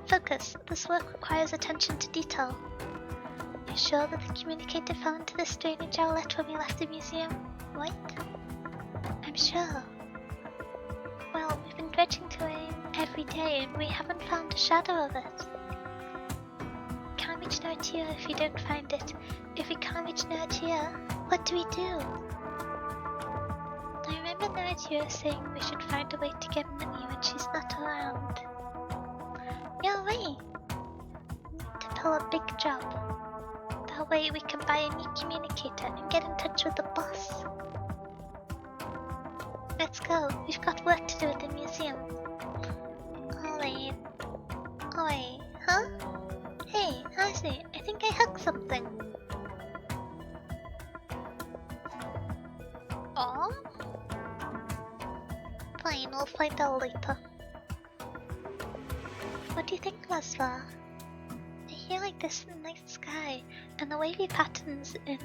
Focus, this work requires attention to detail. You're sure that the communicator fell into the strange outlet when we left the museum? Right? I'm sure. Well, we've been dredging through it every day and we haven't found a shadow of it. Can't reach Naruto if you don't find it. If we can't reach Naruto, what do we do? I remember Naruto saying we should find a way to get money when she's not around. You're right. We need to pull a big job. That way we can buy a new communicator and get in touch with the boss. Let's go. We've got work to do at the museum. Alright. Alright, huh? Hey, Ozzy, I think I hugged something. Oh? Fine, we'll find out later. What do you think, Laszlo? I hear like this night sky and the wavy patterns in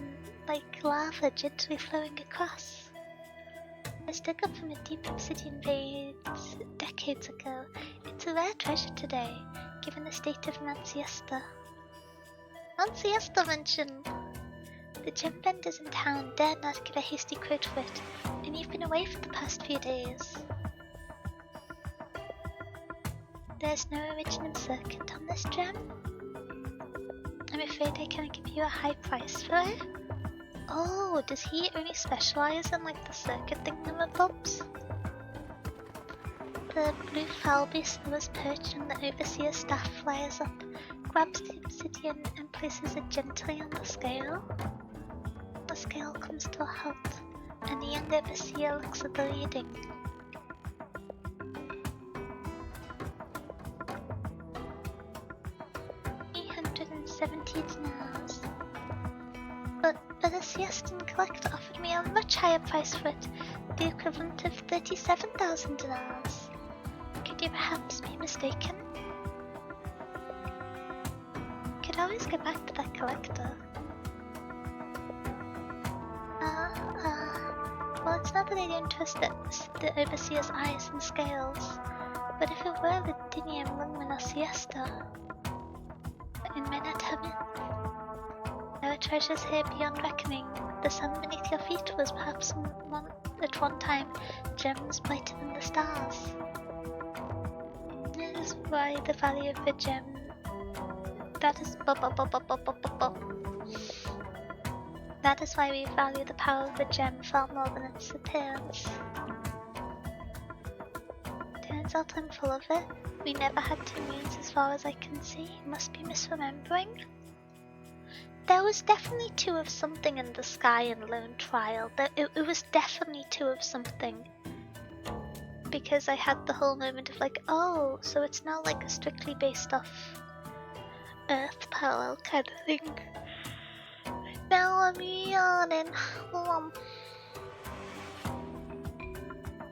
like lava gently flowing across. It was dug up from a deep obsidian veins decades ago. It's a rare treasure today, given the state of Mount Siesta. Mount Siesta mentioned! The gem vendors in town dared not give a hasty quote for it, and you've been away for the past few days. There's no original circuit on this gem? I'm afraid I can't give you a high price for it. Oh, does he only specialize in like the circuit thingamabobs? The blue falbeast that was perched on the overseer's staff flies up, grabs the obsidian and places it gently on the scale. The scale comes to a halt, and the young overseer looks at the reading. $370. But the siestan collector offered me a much higher price for it, the equivalent of $37,000. Could you perhaps be mistaken? Could always go back to that collector. Well, it's not that I don't trust the overseer's eyes and scales, but if it were the Dinium Lungman or Siesta, it may not have it. There are treasures here beyond reckoning. The sun beneath your feet was perhaps at one time gems brighter than the stars. is why the value of a gem. That is That is why we value the power of a gem far more than its appearance. Turns out I'm full of it. We never had 2 moons as far as I can see. Must be misremembering. There was definitely 2 of something in the sky in Lone Trial. It was definitely 2 of something. Because I had the whole moment of like, oh, so it's not like a strictly based off Earth parallel kind of thing. Now I'm yawning.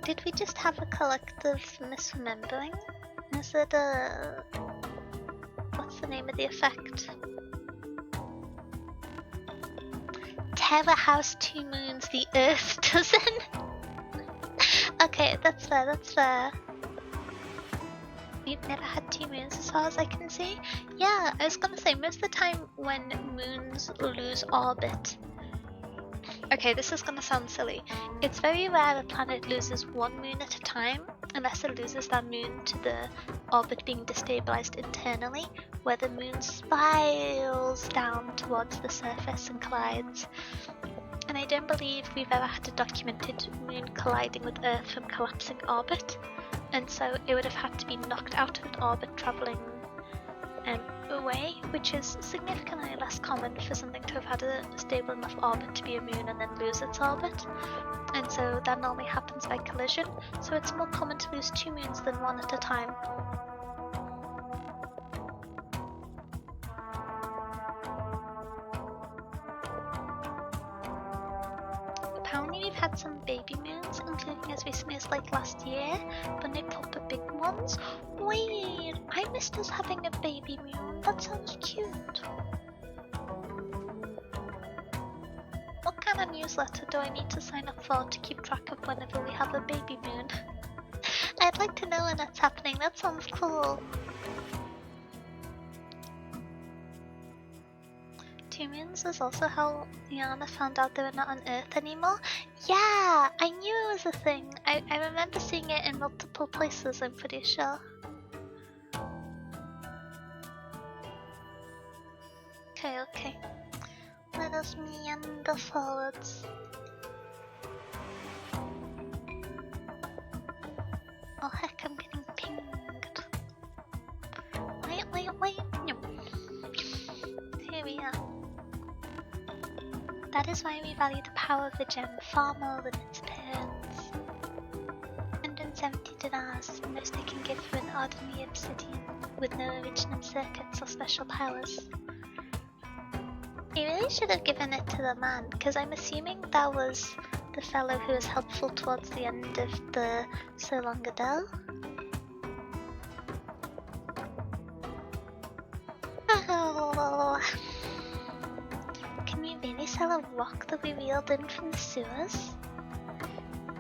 Did we just have a collective misremembering? Is it a... What's the name of the effect? Terra has 2 moons, the Earth doesn't. Okay, that's fair. We've never had 2 moons as far as I can see. Yeah, I was gonna say, most of the time when moons lose orbit... Okay, this is gonna sound silly. It's very rare a planet loses 1 moon at a time, unless it loses that moon to the orbit being destabilized internally, where the moon spirals down towards the surface and collides. And I don't believe we've ever had a documented moon colliding with Earth from collapsing orbit, and so it would have had to be knocked out of orbit travelling away, which is significantly less common for something to have had a stable enough orbit to be a moon and then lose its orbit. And so that normally happens by collision, so it's more common to lose 2 moons than 1 at a time. Apparently we've had some baby moons, including as recently as like last year, but no proper big ones. Wait, I missed us having a baby moon. That sounds cute. What kind of newsletter do I need to sign up for to keep track of whenever we have a baby moon? I'd like to know when that's happening. That sounds cool. 2 moons is also how Yana found out they were not on Earth anymore. Yeah, I knew it was a thing. I remember seeing it in multiple places, I'm pretty sure. Okay. Let us meander forwards. Oh heck, I'm getting pinged. Wait. Here we are. That is why we value the power of the gem far more than its appearance. 170 dinars is the most I can give for an ordinary obsidian, with no original circuits or special powers. You really should have given it to the man, because I'm assuming that was the fellow who was helpful towards the end of the So Long Adele. Oh. Can you really sell a rock that we wheeled in from the sewers?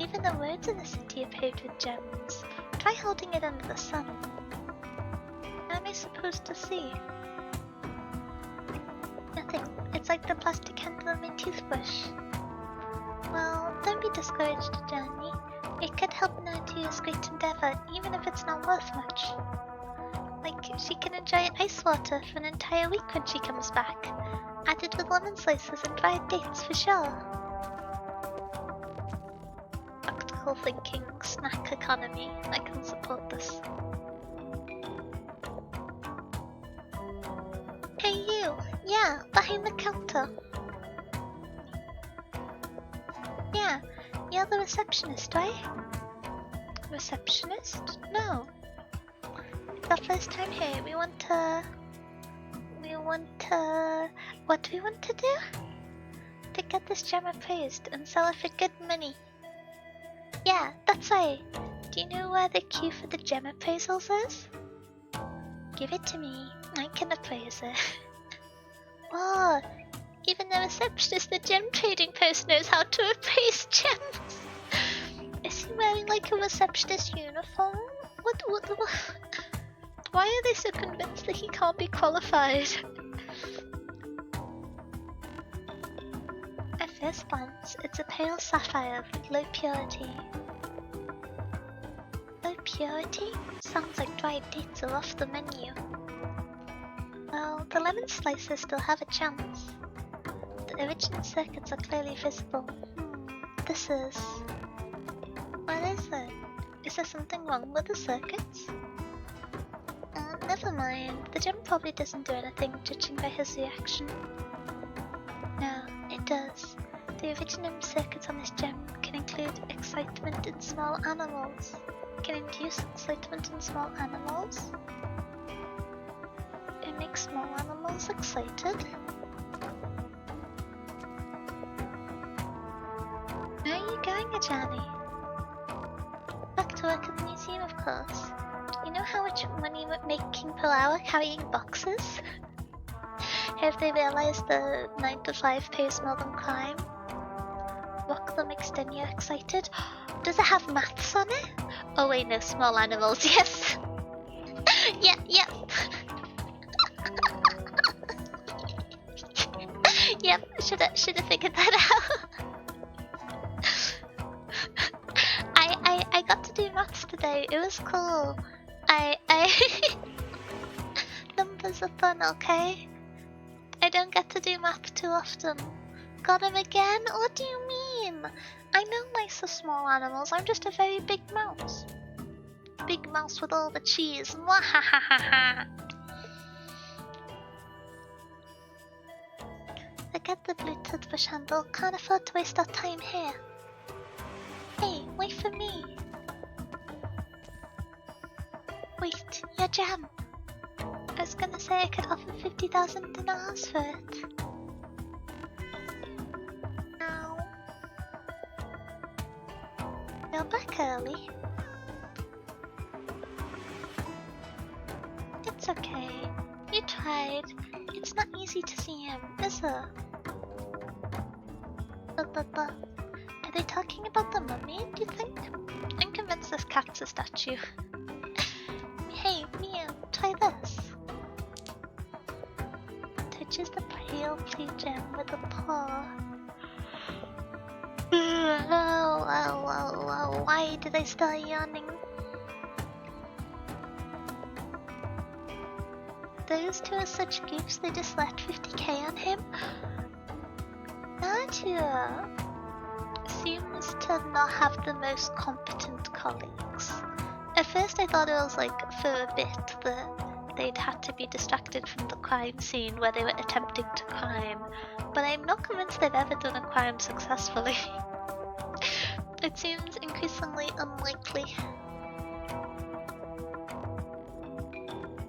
Even the roads in the city are paved with gems. Try holding it under the sun. What am I supposed to see? Nothing. It's like the plastic handle on my toothbrush. Well, don't be discouraged, Johnny. It could help Notia's great endeavor, even if it's not worth much. Like, she can enjoy ice water for an entire week when she comes back. Added with lemon slices and dried dates for sure. Practical thinking, snack economy. I can support this. Hey you! Yeah, behind the counter. Yeah, you're the receptionist, right? Receptionist? No. It's our first time here. What do we want to do? To get this gem appraised and sell it for good money. Yeah, that's right. Do you know where the queue for the gem appraisals is? Give it to me. I can appraise it. Whoa! Even the receptionist, the gem trading post, knows how to appraise gems. Is he wearing like a receptionist uniform? What? Why are they so convinced that he can't be qualified? At first glance, it's a pale sapphire with low purity. Low purity. purity? Sounds like dried dates are off the menu. Well, the lemon slices still have a chance. The original circuits are clearly visible. This is... What is it? Is there something wrong with the circuits? Never mind. The gem probably doesn't do anything, judging by his reaction. No, it does. The original circuits on this gem can include excitement in small animals. Can induce excitement in small animals? It makes small animals excited? Where are you going, Ajani? Back to work at the museum, of course. You know how much money we're making per hour carrying boxes? Have they realized the 9 to 5 pays more than crime? Rock them extenia excited? Does it have maths on it? Oh wait, no, small animals, yes. Yep. Yep, shoulda figured that out. I got to do maths today, it was cool. Numbers are fun, okay? I don't get to do math too often. Got him again? What do you mean? I know mice are small animals, I'm just a very big mouse. Big mouse with all the cheese. Mwahahaha. Forget the blue toothbrush handle, can't afford to waste our time here. Hey, wait for me. Wait, your gem. I was gonna say I could offer 50,000 dinars for it. Ow. You're back early. It's okay. You tried. It's not easy to see him, is it? Are they talking about the mummy, do you think? I'm convinced this cat's a statue. Hey, Mia, try this. Touches the pale blue gem with a paw. Why did I start yawning? Those two are such goofs, they just left 50k on him? Nadia seems to not have the most competent colleagues. At first I thought it was like for a bit that they'd had to be distracted from the crime scene where they were attempting to crime, but I'm not convinced they've ever done a crime successfully. It seems increasingly unlikely.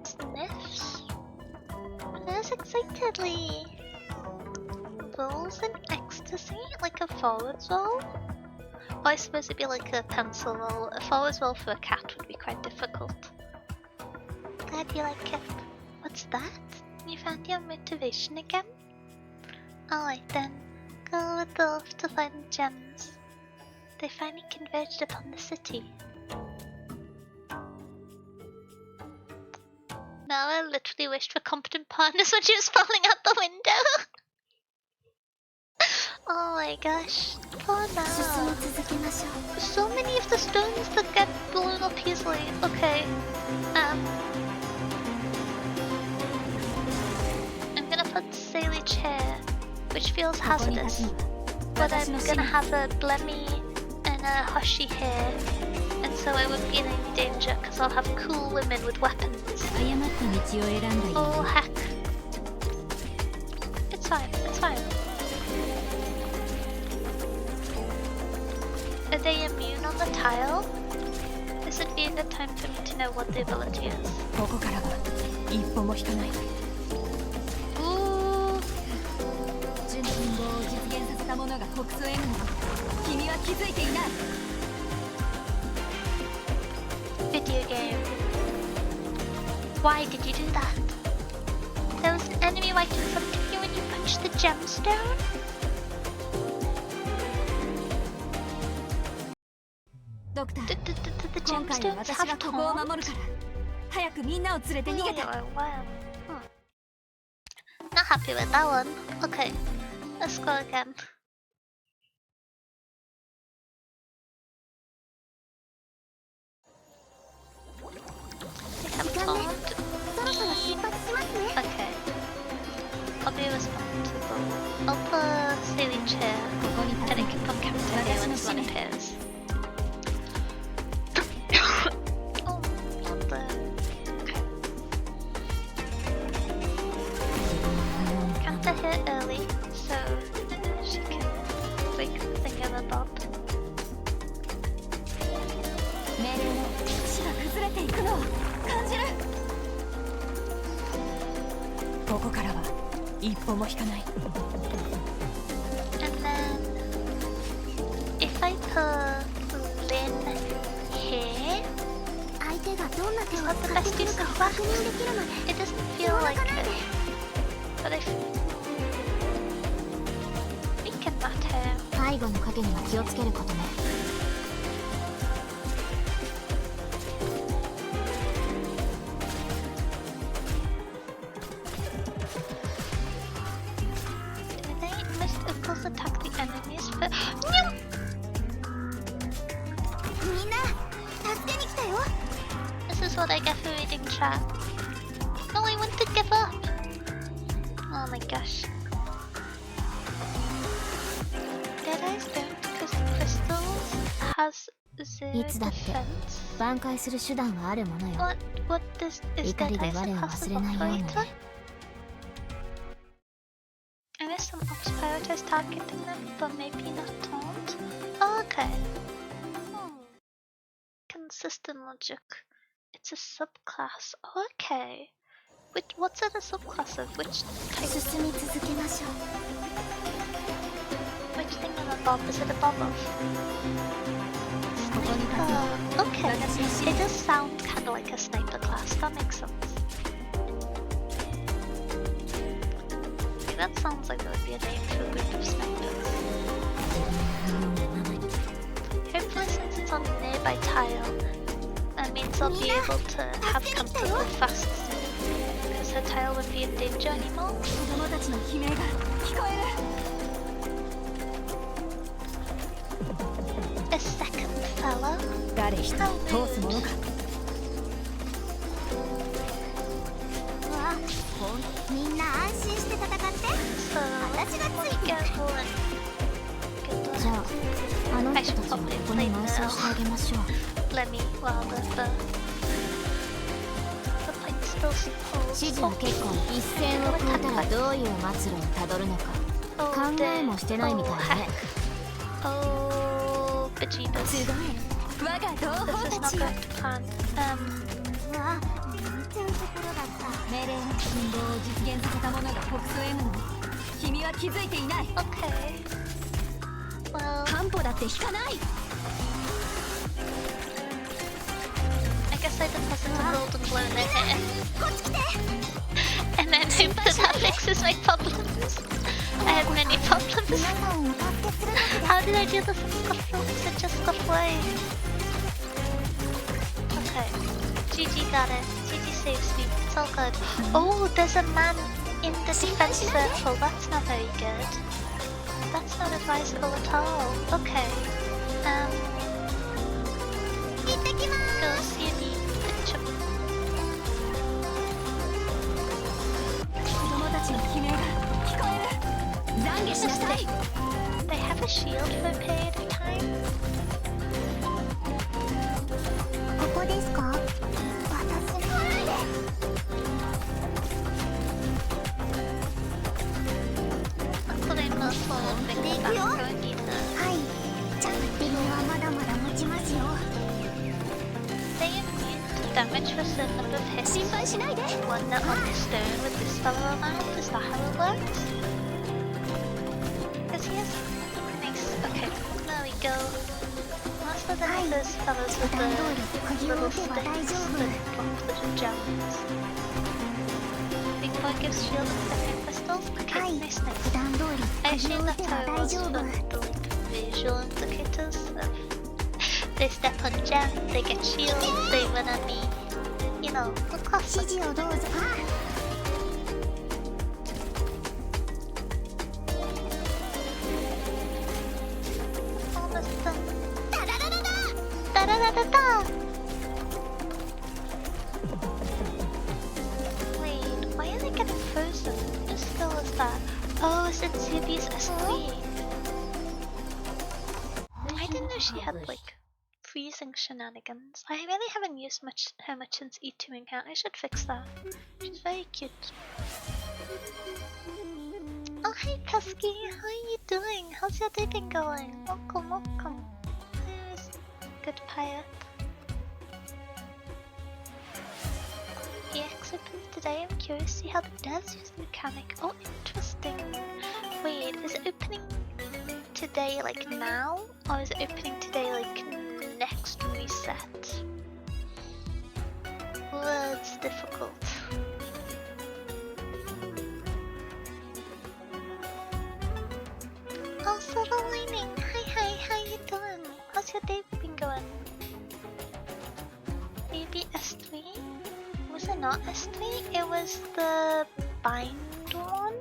Sniffs? Where's excitedly? Rolls in ecstasy? Like a forwards roll? Oh, I suppose it'd be like a pencil roll. A forwards roll for a cat would be quite difficult. Glad you like it. What's that? You found your motivation again? Alright then, go with the elf to find the gems. They finally converged upon the city. Now I literally wished for competent partners when she was falling out the window. Oh my gosh, poor now. So many of the stones that get blown up easily. Okay, I'm gonna put Sailage here, which feels hazardous. But I'm gonna have a Blemmy and a Hoshi here, and so I won't be in any danger because I'll have cool women with weapons. Oh heck. It's fine, it's fine. Are they immune on the tile? This would be a good time for me to know what the ability is. Ooh. Video game. Why did you do that? There was an enemy right in front of you when you punched the gemstone? The gemstones have taunt? Not happy with that one. Okay, let's go again. it early so she can break the thingamabob. 命令の基地が崩れていくのを感じる。ここからは一歩も引かない。 And then if I put Lin here, 相手がどんな手を is that the 使って best くる use か of 確 that? 認できるので It doesn't feel like it. But if we can mat him. 背後の影には気をつけることね。 They must of course attack the enemies, but no! みんな助けに来たよ。 This is what I get for reading chat. No, I want to give up. Oh my gosh. Deadeye's don't because crystals has 0いつだって defense. 挽回する手段はあるものよ。 What is 怒りで Deadeye's 我 a を忘 passive れないように operator? ね。 I guess some ops prioritize targeting them, but maybe not taunt. Oh, okay. Consistent logic. It's a subclass. Oh, okay. What's it a subclass of? Which type? 進み続けましょう。 Which thing of a bob? Is it a bob of? Sniper. Okay. It does sound kind of like a sniper class. That makes sense. That sounds like there would be a name for a group of snipers. Hopefully since it's on a nearby tile, that means I'll be able to have comfortable fast soon. Because her tile won't be in danger anymore. 子供たちの悲鳴が聞こえる。 A second fella? 誰一人通すものか。わあ、みんな安心して戦って。 So, 私がつ let's いて get る。 going. Get じゃ going. あ、あの人たちをここに埋葬してあげましょう。 Let me, while the plane still holds. 指示は結構一線を越えたらどういう末路をたどるのか考えもしてないみたいね。 Oh, bejeebus. すごい。我が同胞 This is た not ち going to plan. うわ、見ちゃうところだった。命令の陰謀を実現させた者が北総 M の君は気づいていない。 Okay. Well, 半歩だって引かない。 I guess I deposit a golden balloon in here. こっち来て。 And then hope that that fixes my problems. I have many problems. 皆さんをお助けするので How did I do this in scuffle? Because it just got away. Okay. GG got it. GG saves me. It's all good. Oh, there's a man in the defense circle. That's not very good. That's not advisable at all. Okay. 行ってきま Go see me. Picture. 子供たちの悲鳴が聞こえる。懺悔しなさい。 They have a shield for a period of time. ここですか。私の前で。 Luckily, most will make it back from either. はい。じゃあリンはまだまだ持ちますよ。 They immune to damage for a certain number of hits. 心配しないで。 One that on the stone with this fellow around. Is that how it works? Because he has nice. Okay, there we go. Most of them are those fellows with the little sticks that drop little gems. Big boy gives shield and second crystals. Okay, nice, 普 nice. 段通り I 鍵 assume を打 that's て how ば it 大 was 丈 for 夫。 the visual indicators of they step on gem, they get shield, they run at me. You know, the 指 classic. 示をどうぞ。Almost done. ダララララ。 Da-da-da-da-da! Wait, why are they getting frozen? What skill is that? Oh, is it Zubi's S3? I didn't know she had, like, freezing shenanigans. I really haven't used her much since E2 account. I should fix that. She's very cute. Hi Pesky, how are you doing? How's your day been going? Welcome, welcome. There's good pirate. EX opens today. I'm curious to see how the devs use the mechanic. Oh, interesting. Wait, is it opening today like now? Or is it opening today like next reset? Words difficult. Oh, Silver Lining! Hi, how you doing? How's your day been going? Maybe S3? Was it not S3? It was the bind one?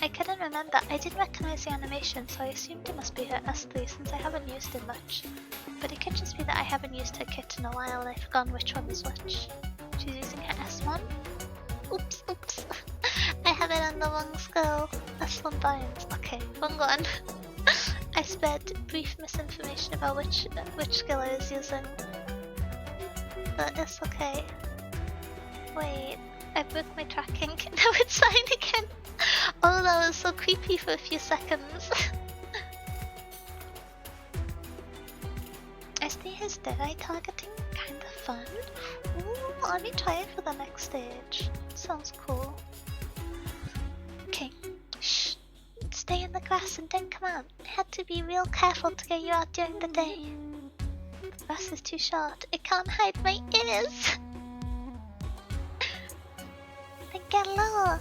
I couldn't remember. I didn't recognize the animation, so I assumed it must be her S3 since I haven't used it much. But it could just be that I haven't used her kit in a while and I've forgotten which one is which. She's using her S1? Oops. I have it on the wrong skill. S1 binds. Okay, wrong one. I spread brief misinformation about which skill I was using. But it's okay. Wait, I broke my tracking. Now it's fine again. Oh, that was so creepy for a few seconds. I see his Deadeye targeting kinda fun. Ooh, let me try it for the next stage. Sounds cool. Okay, shh. Stay in the grass and don't come out. I had to be real careful to get you out during the day. The grass is too short. It can't hide my ears. Then get lower.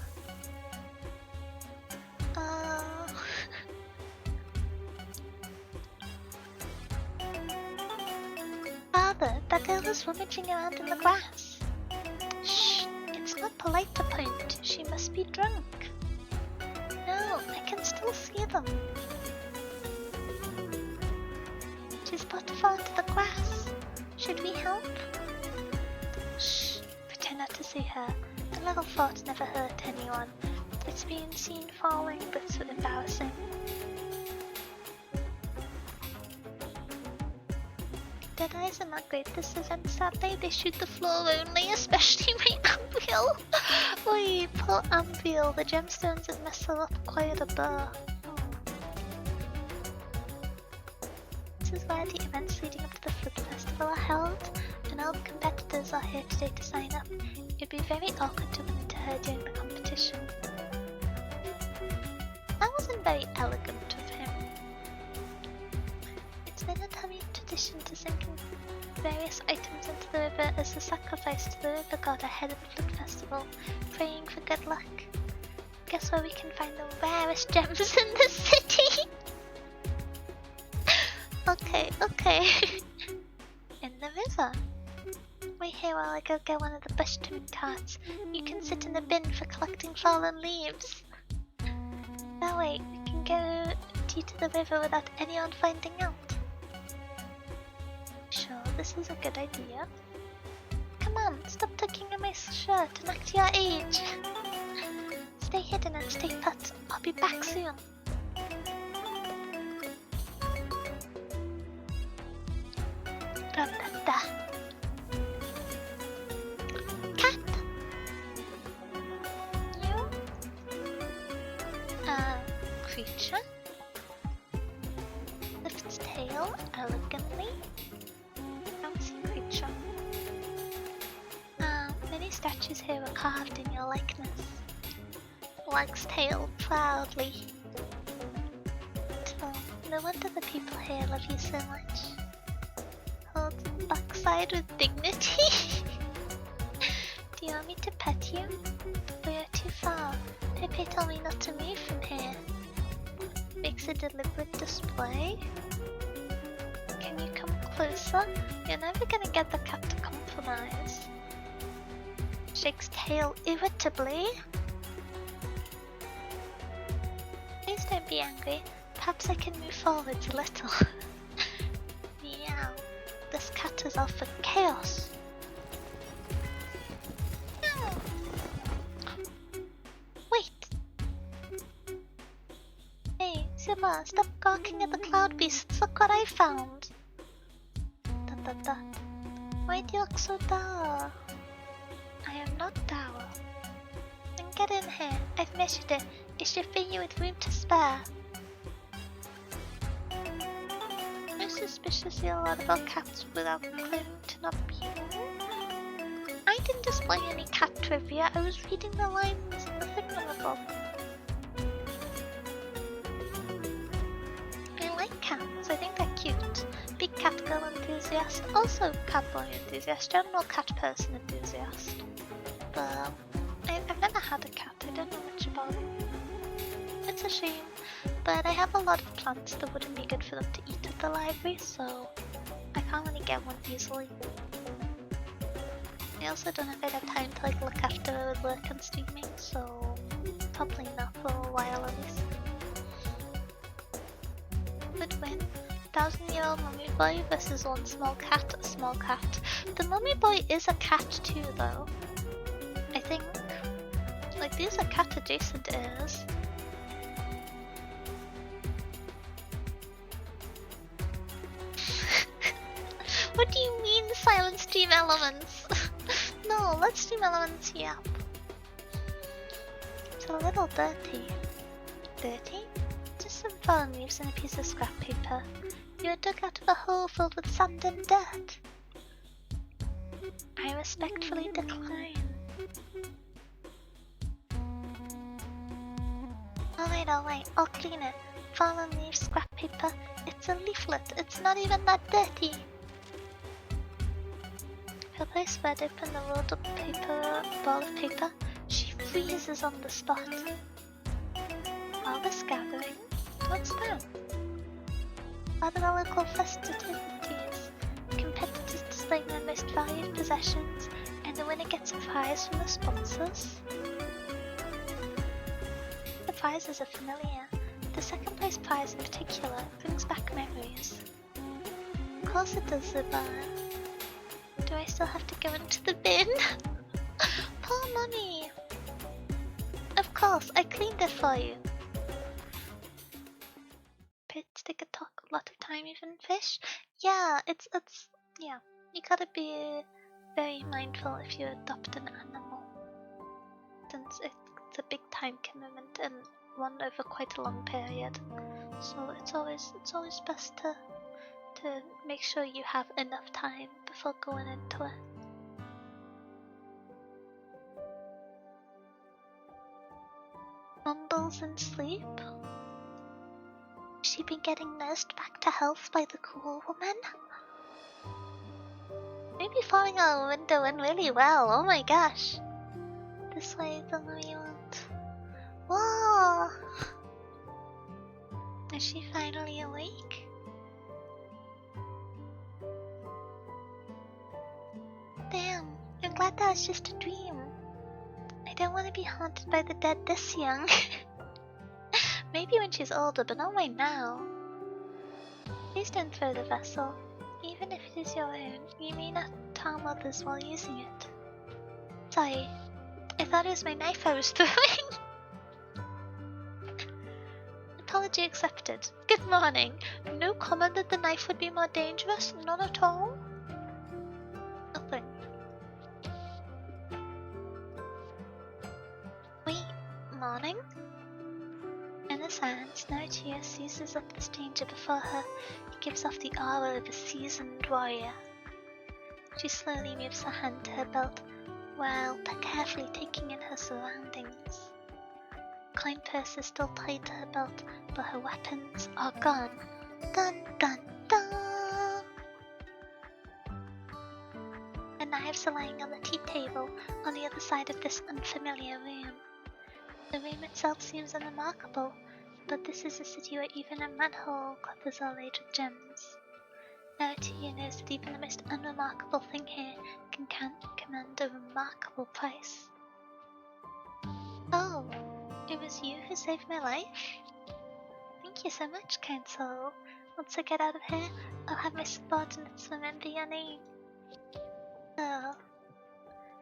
Father, that girl is rummaging around in the grass. Shh, it's not polite to point. She must be drunk. No, I can still see them. She's about to fall into the grass. Should we help? Shh, pretend not to see her. The little thoughts never hurt anyone. It's being seen falling that's so embarrassing. Deadeyes are not great this season, sadly. They shoot the floor only, especially my Anvil. Wait, poor Anvil. The gemstones have messed her up quite a bit. This is where the events leading up to the Flip Festival are held, and all the competitors are here today to sign up. It'd be very awkward to run into her during the competition. That wasn't very elegant of him. It's been a tummy tradition to sink various items into the river as a sacrifice to the river god ahead of the Flip Festival, praying for good luck. Guess where we can find the rarest gems in the city? Okay. In the river. Wait here while I go get one of the bush trimming carts. You can sit in the bin for collecting fallen leaves. That way, we can go to the river without anyone finding out. Sure, this is a good idea. Come on, stop tugging at my shirt and act your age. Stay hidden and stay put. I'll be back soon. Da-da-da. Cat! You? Creature? Lifts tail elegantly. Fancy creature. Many statues here are carved in your likeness. Wags tail proudly. So, no wonder the people here love you so much. Holds backside with dignity. Do you want me to pet you? We are too far. Pepe told me not to move from here. Makes a deliberate display. Can you come closer? You're never gonna get the cat to compromise. Shakes tail irritably. Please don't be angry. Perhaps I can move forwards a little. Meow. This cat is out for chaos. Wait. Hey, Simba, stop gawking at the cloud beasts. Look what I found. Da. Why do you look so dull? I am not dour. Then get in here. I've measured it. It should fill you with room to spare. I'm suspiciously a lot about cats without claiming to not be one. I didn't display any cat trivia, I was reading the lines in the thingamabob. I like cats, I think they're cute. Big cat girl enthusiast, also cat boy enthusiast, general cat person enthusiast. But I've never had a cat, I don't know much about it. It's a shame, but I have a lot of plants that wouldn't be good for them to eat at the library, so I can't really get one easily. I also don't have enough time to look after her with work and streaming, so probably not for a while at least. Good win. 1,000-year-old mummy boy versus one small cat, a small cat. The mummy boy is a cat too, though. I think. These are cat adjacent ears. What do you mean silent stream elements? No, let's stream elements here. It's a little dirty. Dirty? Just some fallen leaves and a piece of scrap paper. You were dug out of a hole filled with sand and dirt. I respectfully decline. Alright, I'll clean it. Fallen leaves, scrap paper. It's a leaflet, it's not even that dirty. Her place spread open the rolled up ball of paper. She freezes on the spot. All this gathering? What's that? Other local festivities. Competitors displaying their most valued possessions, and the winner gets a prize from the sponsors. The prizes are familiar. The second place prize in particular brings back memories. Of course it does, Zuba. Do I still have to go into the bin? Poor mummy! Of course, I cleaned it for you. Pits take a lot of time, even fish. Yeah, it's yeah. You gotta be very mindful if you adopt an animal, since it's a big time commitment and one over quite a long period. So it's always best to make sure you have enough time before going into it. Mumbles in sleep? She been getting nursed back to health by the cool woman? Maybe falling out a window went really well, oh my gosh. This way the mummy won't. Whoa! Is she finally awake? Damn, I'm glad that was just a dream. I don't want to be haunted by the dead this young. Maybe when she's older, but not right now. Please don't throw the vessel. Even if it is your own, you may not harm others while using it. Sorry, I thought it was my knife I was throwing. Apology accepted. Good morning. No comment that the knife would be more dangerous? None at all? Nothing. Wait, morning? In his hands, Naruto seizes up the stranger before her. He gives off the aura of a seasoned warrior. She slowly moves her hand to her belt, while carefully taking in her surroundings. Coin purse is still tied to her belt, but her weapons are gone. Dun dun dun! The knives are lying on the tea table on the other side of this unfamiliar room. The room itself seems unremarkable, but this is a city where even a manhole covers are laid with gems. Naruto knows that even the most unremarkable thing here can command a remarkable price. Oh, it was you who saved my life? Thank you so much, kind soul. Once I get out of here, I'll have my subordinates remember your name. So,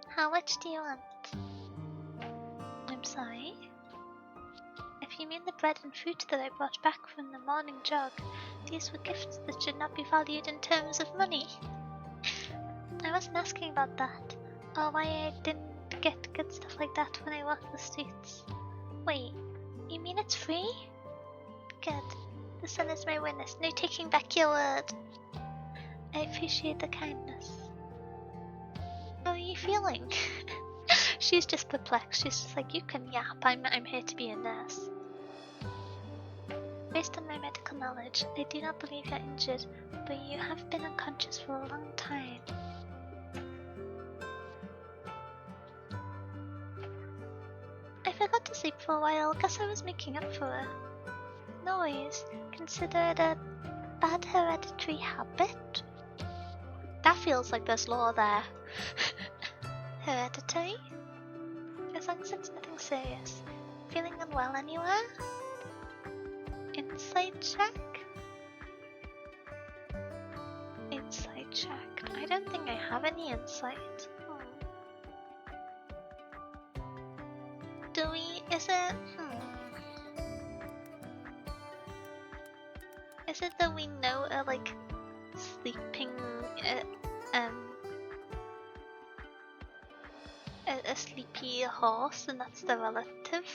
how much do you want? I'm sorry? If you mean the bread and fruit that I brought back from the morning jog, these were gifts that should not be valued in terms of money. I wasn't asking about that, or why I didn't get good stuff like that when I walked the streets. Wait, You mean it's free? Good. The sun is my witness. No taking back your word. I appreciate the kindness. How are you feeling? She's just perplexed. She's just like, you can yap. I'm here to be a nurse. Based on my medical knowledge, I do not believe you're injured, but you have been unconscious for a long time. I forgot to sleep for a while. Guess I was making up for it. No worries. Consider it a bad hereditary habit. That feels like there's law there. Hereditary? As long as it's nothing serious. Feeling unwell anywhere? Insight check? Insight check. I don't think I have any insight. Do we? Is it? Is it that we know a like sleeping a sleepy horse, and that's the relative?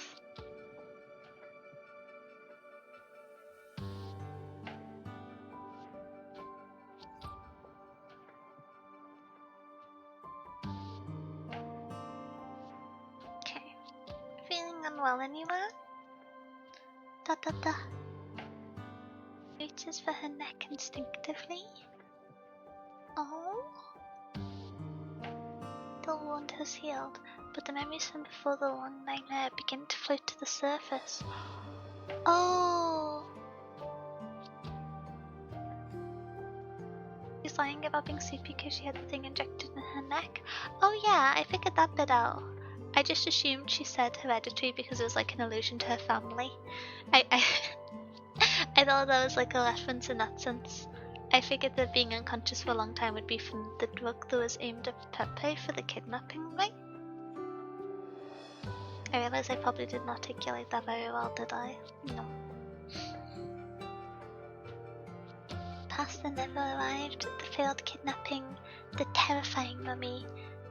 Okay. Feeling unwell anywhere? Da da da. Reaches for her neck instinctively. Oh. The wound has healed, but the memories from before the long nightmare begin to float to the surface. Oh! She's lying about being sleepy because she had the thing injected in her neck. Oh yeah, I figured that bit out. I just assumed she said hereditary because it was like an allusion to her family. I thought that was like a reference in that sense. I figured that being unconscious for a long time would be from the drug that was aimed at Pepe for the kidnapping, right? I realize I probably didn't articulate that very well, did I? No. Past that never arrived, the failed kidnapping, the terrifying mummy,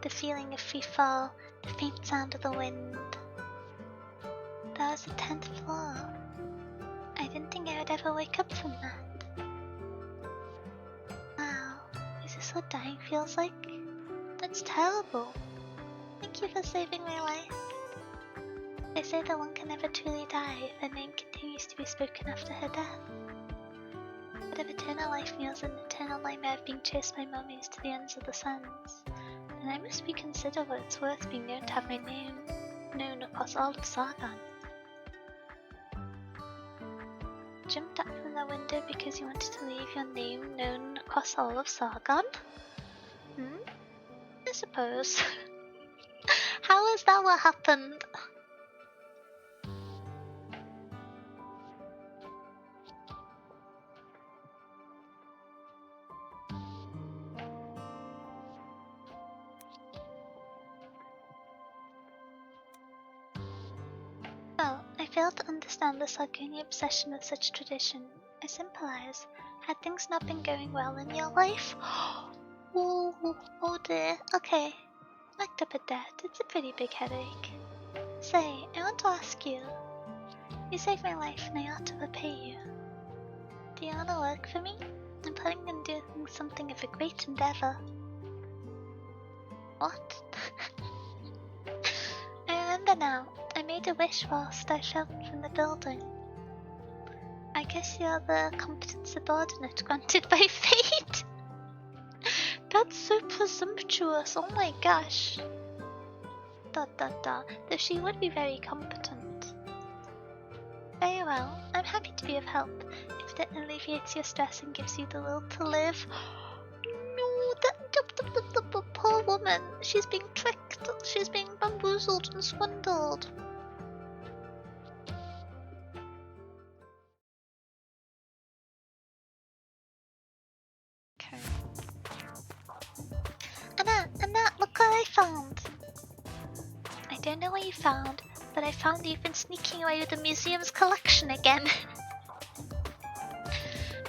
the feeling of free fall, the faint sound of the wind. That was the 10th floor. I didn't think I would ever wake up from that. Wow, is this what dying feels like? That's terrible. Thank you for saving my life. They say that one can never truly die if their name continues to be spoken after her death. But if eternal life means an eternal nightmare of being chased by mummies to the ends of the sands, then I must reconsider what it's worth being known to have my name known across all of Sargon. Jumped up from the window because you wanted to leave your name known across all of Sargon? I suppose. How is that what happened? Well, I fail to understand the Sargonian obsession with such tradition. I sympathize. Had things not been going well in your life? Oh dear. Okay. Knocked up a debt. It's a pretty big headache. Say, I want to ask you. You saved my life and I ought to repay you. Do you want to work for me? I'm planning on doing something of a great endeavor. What? I remember now. I made a wish whilst I fell from the building. I guess you're the competent subordinate granted by fate. That's so presumptuous, oh my gosh. Though she would be very competent. Very well, I'm happy to be of help, if that alleviates your stress and gives you the will to live. No, the poor woman, she's being tricked, she's being bamboozled and swindled. Okay. Anna, look what I found! I don't know what you found, but I found you've been sneaking away with the museum's collection again.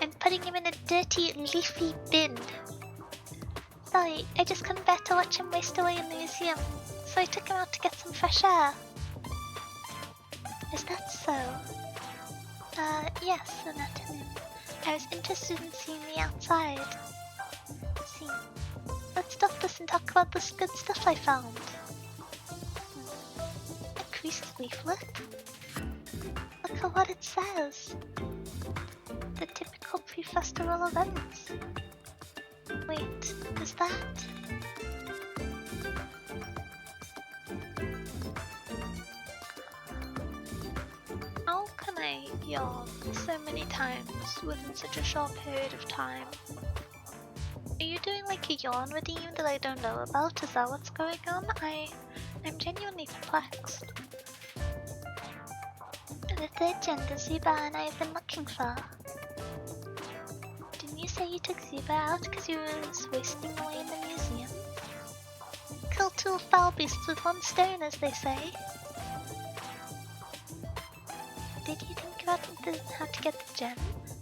And putting him in a dirty, leafy bin. Sorry, I just couldn't bear to watch him waste away in the museum, so I took him out to get some fresh air. Is that so? Yes, Anatomy. I was interested in seeing the outside. See, let's stop this and talk about this good stuff I found. A creased leaflet? Look at what it says. The typical pre-festival events. Wait, is that? How can I yawn so many times within such a short period of time? Are you doing like a yawn redeem that I don't know about? Is that what's going on? I'm genuinely perplexed. The third gender Zuba and I have been looking for. Didn't you say you took Zuba out because you was wasting away in the museum? Kill two foul beasts with one stone, as they say. Did you think about how to get the gem?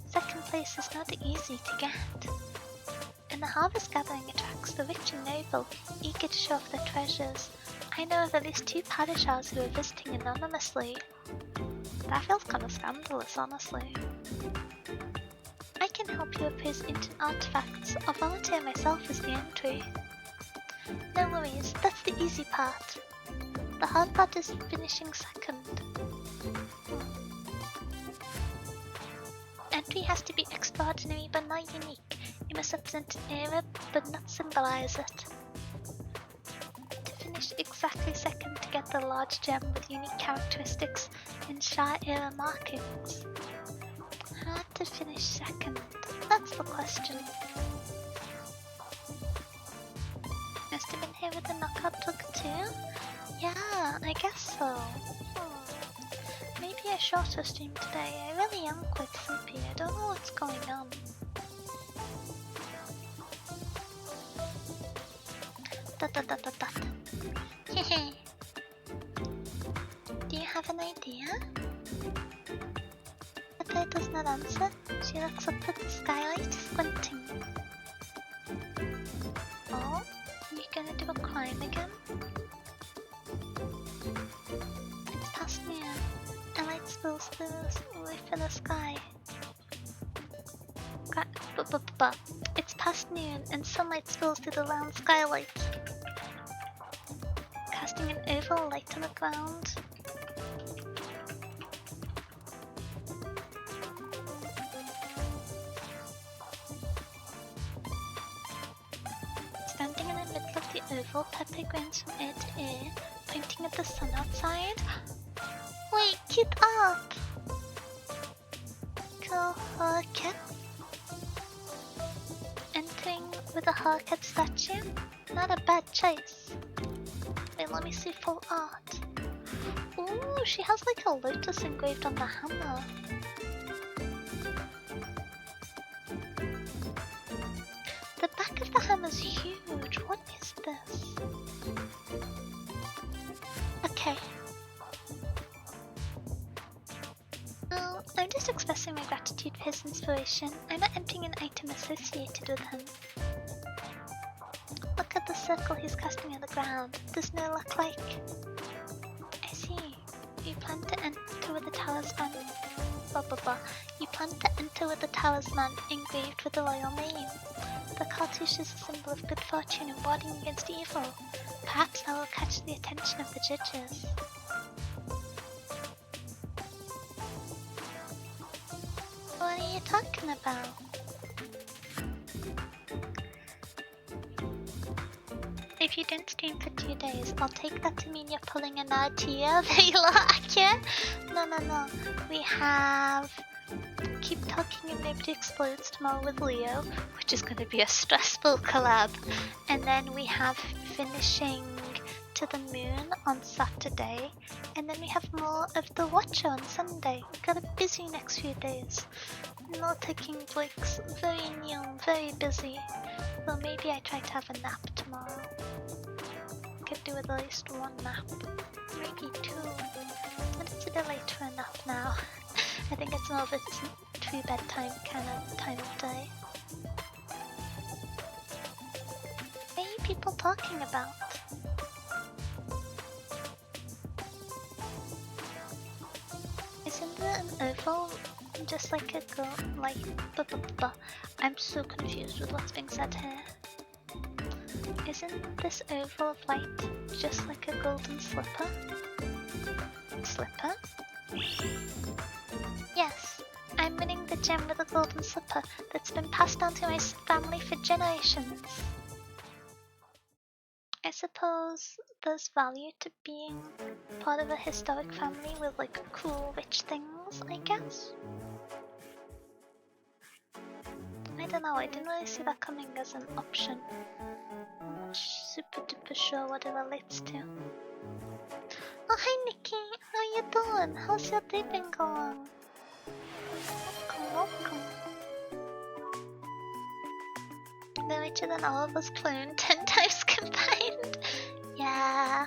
Second place is not easy to get. And the harvest gathering attracts the rich and noble, eager to show off their treasures. I know of at least 2 padishahs who are visiting anonymously. That feels kind of scandalous, honestly. I can help you appraise ancient artifacts. I'll volunteer myself as the entry. No worries, that's the easy part. The hard part is finishing second. Entry has to be extraordinary but not unique. It must represent an era but not symbolize it. To finish exactly second to get the large gem with unique characteristics and Shah era markings. How to finish second? That's the question. Must have been here with the knockout took too? Yeah, I guess so. Maybe a shorter stream today. I really am quite sleepy. I don't know what's going on. Hehe. Do you have an idea? Pepe does not answer. She looks up at the skylight, squinting. Oh, you gonna do a climb again? It's past noon, and light spills through the roof in the sky. It's past noon, and sunlight spills through the round skylight, casting an oval light on the ground. Standing in the middle of the oval, Pepe grins from ear to ear, pointing at the sun outside. Wait, get up! Kill Hurricane? Entering with a Hurricane statue? Not a bad choice. Wait, let me see full art. Ooh, she has like a lotus engraved on the hammer. The back of the hammer's huge. What is this? Okay. Well, I'm just expressing my gratitude for his inspiration. I'm not entering an item associated with him. Look at the circle he's casting on the ground. There's no luck like. I see. You plan to enter with the talisman. You plan to enter with the talisman engraved with the royal name. The cartouche is a symbol of good fortune and warding against evil. Perhaps that will catch the attention of the judges. What are you talking about? If you don't stream for 2 days, I'll take that to mean you're pulling an idea that you're accurate. No. We have Keep Talking and Nobody Explodes tomorrow with Leo, which is going to be a stressful collab. And then we have Finishing to the Moon on Saturday. And then we have more of The Watcher on Sunday. We've got a busy next few days. Not taking breaks, very new, very busy. Well, maybe I try to have a nap tomorrow. Could do with at least 1 nap. Maybe 2. But it's a bit late for a nap now. I think it's more of a true bedtime kind of time of day. What are you people talking about? Isn't there an oval just like a gold, like, I'm so confused with what's being said here. Isn't this oval of light just like a golden slipper? Slipper? Yes, I'm winning the gem with a golden slipper that's been passed down to my family for generations. I suppose there's value to being part of a historic family with like cool rich things, I guess. I don't know, I didn't really see that coming as an option. I'm not super duper sure what it relates to. Oh hi Nikki, how you doing? How's your day been going? Welcome. They're richer than all of us cloned 10 times combined. Yeah.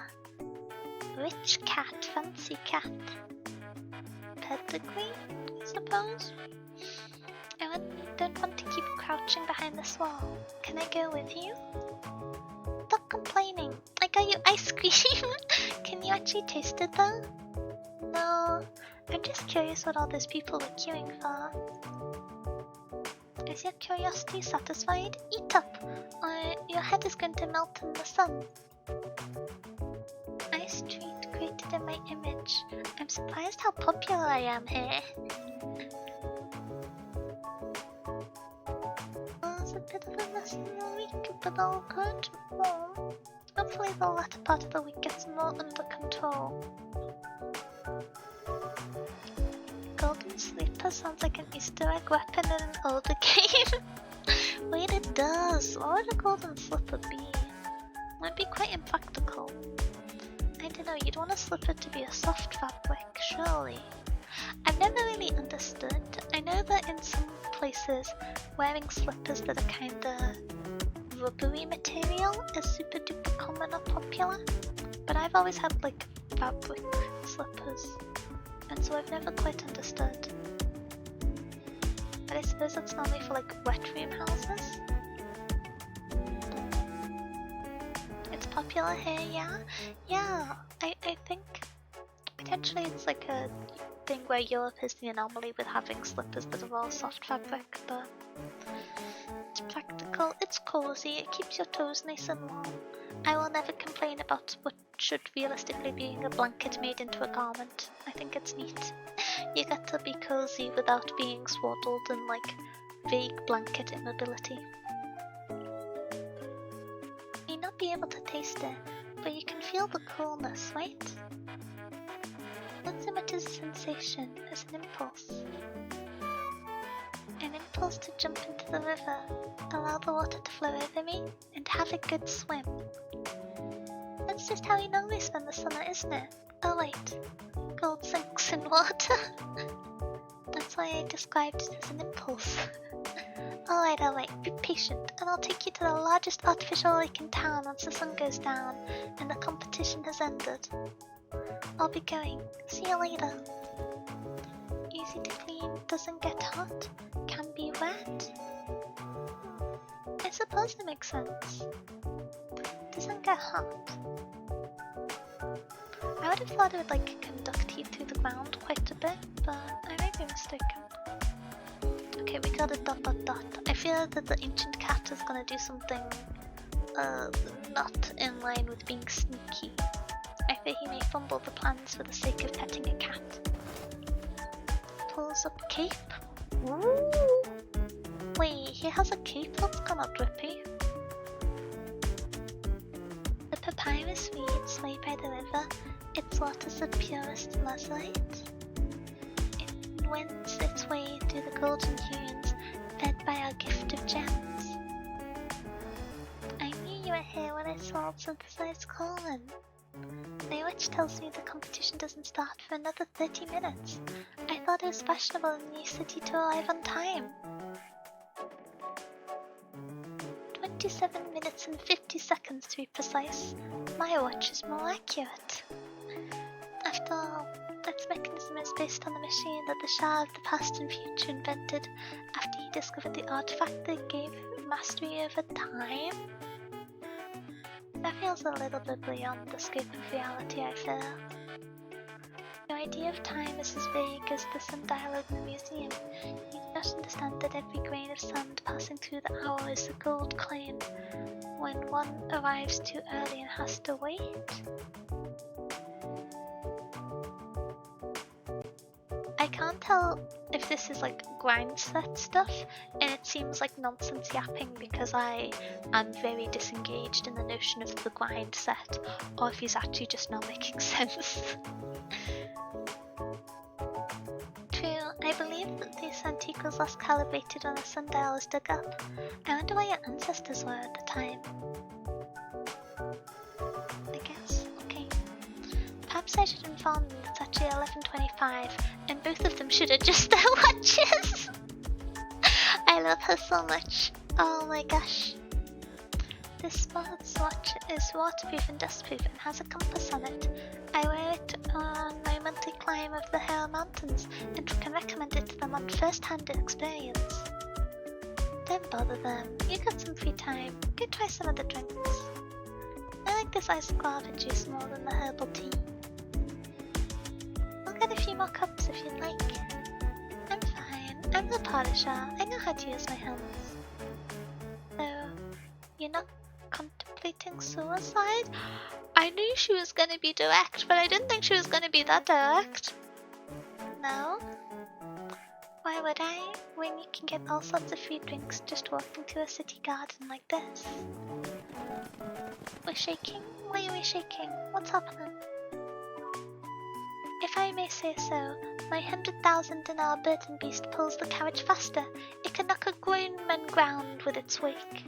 Rich cat, fancy cat. Pedigree, I suppose? I don't want to keep crouching behind this wall. Can I go with you? Stop complaining. I got you ice cream. Can you actually taste it though? No. I'm just curious what all those people were queuing for. Is your curiosity satisfied? Eat up, or your head is going to melt in the sun. Ice treat created in my image. I'm surprised how popular I am here. Well, it's a bit of a mess in the week, but all good. Oh, hopefully the latter part of the week gets more under control. Golden Sleeper sounds like an Easter egg weapon in an older game. Wait, it does. What would a golden slipper be? It would be quite impractical. I don't know, you'd want a slipper to be a soft fabric, surely. I've never really understood. I know that in some places, wearing slippers that are kinda rubbery material is super duper common or popular. But I've always had like fabric slippers. And so I've never quite understood. But I suppose that's normally for like wet room houses. It's popular here, yeah? Yeah, I think potentially it's like a thing where Europe is the anomaly with having slippers that are all soft fabric, but it's practical, it's cozy, it keeps your toes nice and warm. I will never complain about what should realistically be a blanket made into a garment. I think it's neat. You get to be cozy without being swaddled in like vague blanket immobility. You may not be able to taste it, but you can feel the coolness, right? Not so much as a sensation as an impulse. An impulse to jump into the river, allow the water to flow over me, and have a good swim. That's just how we normally spend the summer, isn't it? Oh wait, gold sinks in water. That's why I described it as an impulse. Alright, be patient, and I'll take you to the largest artificial lake in town once the sun goes down and the competition has ended. I'll be going. See you later. Easy to clean, doesn't get hot, can be wet. I suppose it makes sense. Doesn't get hot. I would have thought it would like conduct heat through the ground quite a bit, but I may be mistaken. Okay, we got a ... I fear that the ancient cat is gonna do something not in line with being sneaky. I fear he may fumble the plans for the sake of petting a cat. Pulls up cape. Ooh. Wait, he has a cape that's gonna drippy. The papyrus reeds lay by the river. Its waters the purest lazurite. It wends its way through the golden dunes, fed by our gift of gems. I knew you were here when I saw synthesized colon. My watch tells me the competition doesn't start for another 30 minutes. I thought it was fashionable in the new city to arrive on time. 27 minutes and 50 seconds to be precise. My watch is more accurate. After all, its mechanism is based on the machine that the Shah of the past and future invented after he discovered the artifact that gave mastery over time. That feels a little bit beyond the scope of reality, I fear. Your idea of time is as vague as the sundial in the museum. You do not understand that every grain of sand passing through the hour is a gold coin when one arrives too early and has to wait? I can't tell if this is like grind set stuff, and it seems like nonsense yapping because I am very disengaged in the notion of the grind set, or if he's actually just not making sense. True, I believe that this antique was last calibrated when the sundial was dug up. I wonder where your ancestors were at the time. I guess, okay. Perhaps I should inform them it's actually 11:25, and both of them should adjust their watches. I love her so much. Oh my gosh. This sports watch is waterproof and dustproof and has a compass on it. I wear it on my monthly climb of the Hare Mountains and can recommend it to them on first-hand experience. Don't bother them. You got some free time. Go try some of the drinks. I like this iced guava juice more than the herbal tea. I'll get a few more cups if you'd like. I'm fine. I'm the polisher. I know how to use my hands. So, you're not contemplating suicide? I knew she was gonna be direct, but I didn't think she was gonna be that direct. No? Why would I, when you can get all sorts of free drinks just walking through a city garden like this? We're shaking? Why are we shaking? What's happening? If I may say so, my 100,000 dinar burden beast pulls the carriage faster. It can knock a grown man ground with its wake.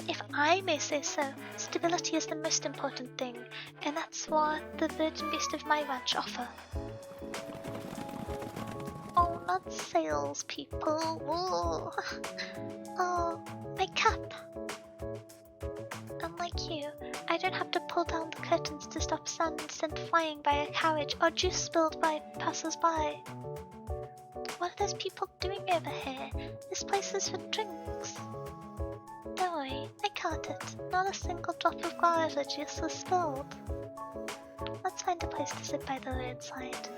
If I may say so, stability is the most important thing, and that's what the virgin beast of my ranch offer. Oh, not salespeople. Whoa. Oh, my cap. Unlike you, I don't have to pull down the curtains to stop sand sent flying by a carriage or juice spilled by passers-by. What are those people doing over here? This place is for drinks. Don't worry, I caught it. Not a single drop of guava juice was spilled. Let's find a place to sit by the roadside.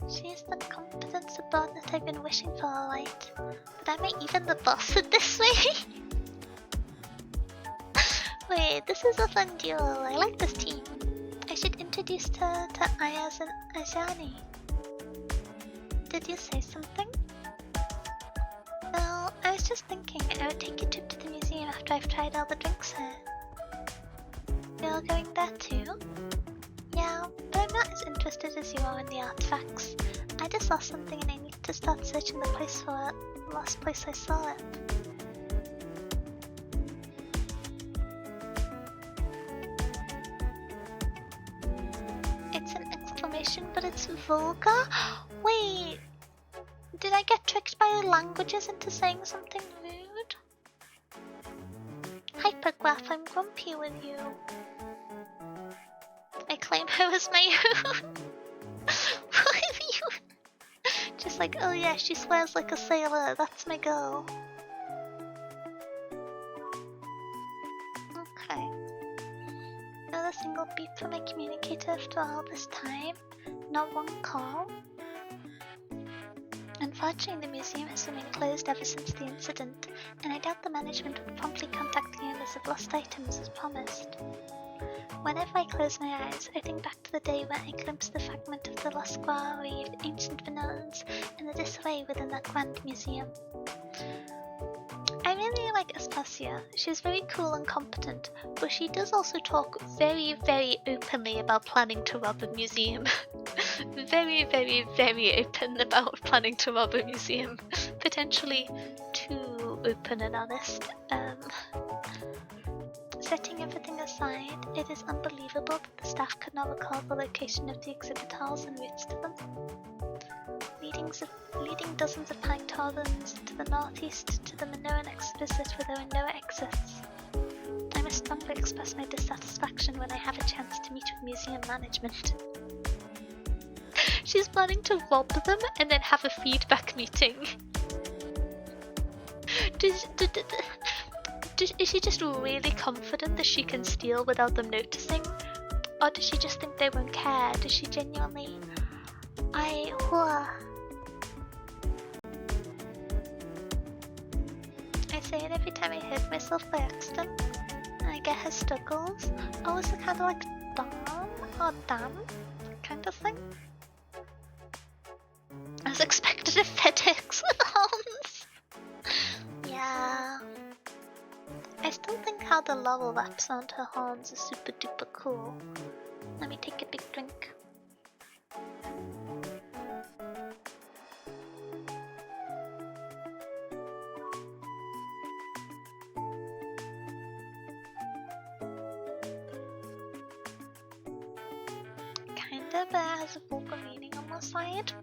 She's the competent subordinate I've been wishing for, alright. But am I even the boss in this way? Wait, this is a fun duel. I like this team. I should introduce her to Ayaz and Ajani. Did you say something? Well, I was just thinking I would take a trip to the museum after I've tried all the drinks here. You're going there too? Yeah, but I'm not as interested as you are in the artifacts. I just lost something and I need to start searching the place for it. The last place I saw it. It's an exclamation, but it's vulgar? Wait, did I get tricked by your languages into saying something rude? Hypergraph, I'm grumpy with you. I claim her as my own. Just like, oh yeah, she swears like a sailor, that's my girl. Okay. Another single beep for my communicator after all this time. Not one call. Unfortunately, the museum has remained closed ever since the incident, and I doubt the management would promptly contact the owners of lost items as promised. Whenever I close my eyes, I think back to the day when I glimpsed the fragment of the lasguari of ancient Venons and the disarray within that grand museum. I really like Aspasia. She's very cool and competent, but she does also talk very, very openly about planning to rob a museum. Very, very, very open about planning to rob a museum. Potentially too open and honest. Setting everything aside, it is unbelievable that the staff could not recall the location of the exhibit halls and routes to them. Leading dozens of pine taverns to the northeast to the Minoan exquisite where there were no exits. I must strongly express my dissatisfaction when I have a chance to meet with museum management. She's planning to rob them and then have a feedback meeting. Is she just really confident that she can steal without them noticing? Or does she just think they won't care? Does she genuinely... I say it every time I hurt myself by accident. And I get her struggles. Oh, is it kind of like Dom or Dan kind of thing? I was expecting a FedEx with horns. Yeah. I still think how the laurel wraps onto her horns is super duper cool. Let me take a big drink. Kinda, but it has a vulgar meaning on the side.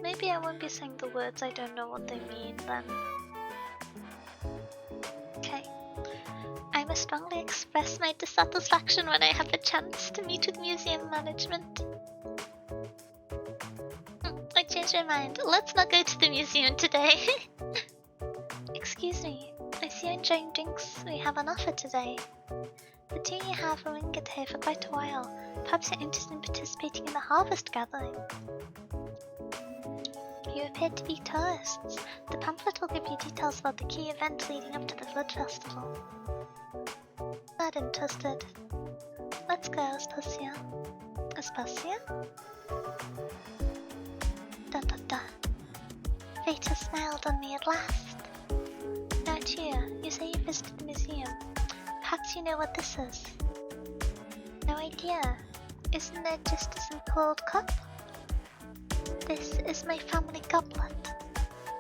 Maybe I won't be saying the words I don't know what they mean then. Okay. I must strongly express my dissatisfaction when I have a chance to meet with museum management. I changed my mind. Let's not go to the museum today. Excuse me. I see you're enjoying drinks. We have an offer today. The two you have are ringgit here for quite a while. Perhaps you're interested in participating in the harvest gathering. You appear to be tourists. The pamphlet will give you details about the key events leading up to the Flood Festival. Not interested. Let's go, Aspasia. Aspasia? Da da da. Fate has smiled on me at last. Now, Chia, you say you visited the museum. Perhaps you know what this is? No idea. Isn't there just a simple cup? This is my family goblet.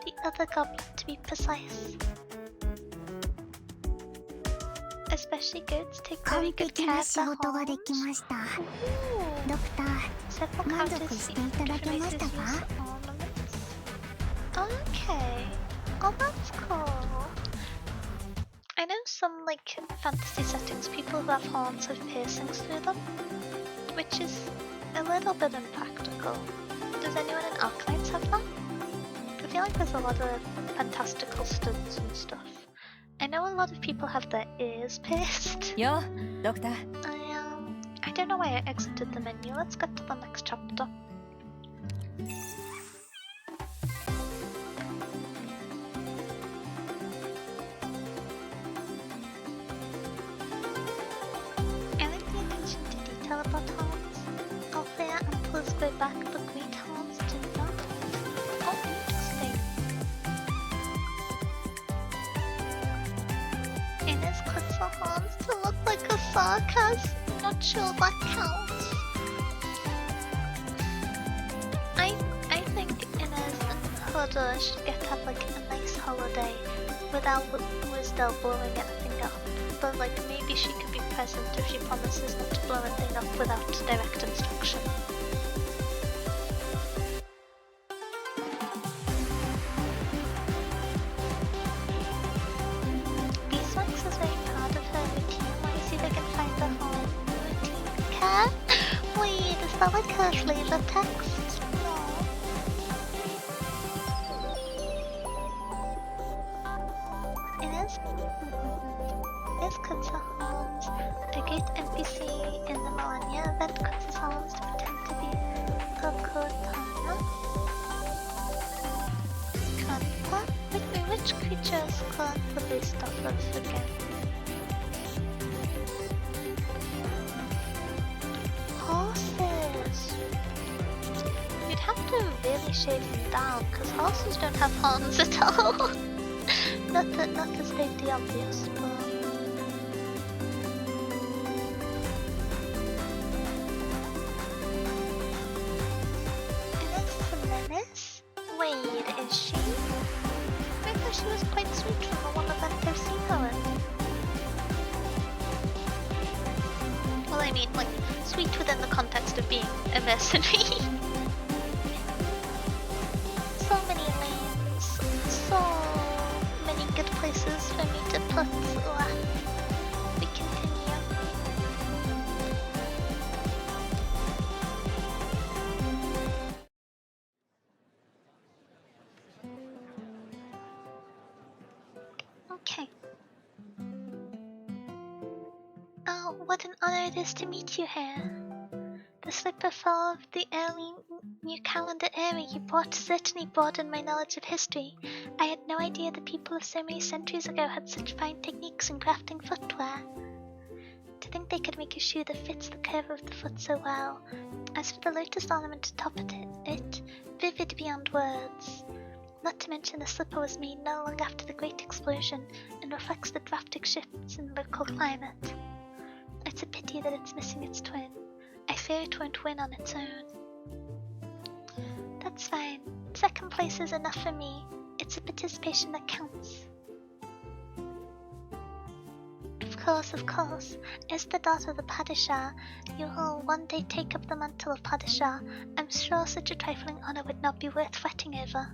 The other goblet, to be precise. Especially goats take very good care of their horns. Several characters see different ways to use ornaments. Okay. Oh, that's cool. I know some like fantasy settings, people who have horns have piercings through them, which is a little bit impractical. Does anyone in Arclights have that? I feel like there's a lot of fantastical studs and stuff. I know a lot of people have their ears pierced. Yo, Doctor. I don't know why I exited the menu. Let's get to the next chapter. I like the attention to detail about horns. All their antlers go back, but great horns do not. Oh, interesting. Ines cuts her horns to look like a circus. Not sure that counts. I think Ines and Hodo should get to have like a nice holiday without Wisdell blowing anything up. But like maybe she could be present if she promises not to blow anything up without direct instruction. Beeswax is very proud of her routine. Let me see if I can find the whole routine. Cat? Wait, is that like her flavor text? No. It cuts her horns. A great NPC in the Millennia event cuts his horns to pretend to be a Cortana. Kanta? Wait, which creature is Kanta based off of again? Horses! You'd have to really shave them down, because horses don't have horns at all. not to state the obvious, but... Menace? Wait, is she? I thought she was quite sweet from the one event I've seen her in. Well, I mean, like, sweet within the context of being a mercenary. So many lanes, so many good places for me to put. We continue. Okay. Oh, what an honor it is to meet you here. The slipper fall of the early new calendar era you brought certainly broadened my knowledge of history. I had no idea the people of so many centuries ago had such fine techniques in crafting footwear. To think they could make a shoe that fits the curve of the foot so well. As for the lotus ornament atop it, vivid beyond words. Not to mention the slipper was made not long after the Great Explosion and reflects the drastic shifts in local climate. It's a pity that it's missing its twin. I fear it won't win on its own. That's fine. Second place is enough for me. It's the participation that counts. Of course. As the daughter of the Padishah, you will one day take up the mantle of Padishah. I'm sure such a trifling honor would not be worth fretting over.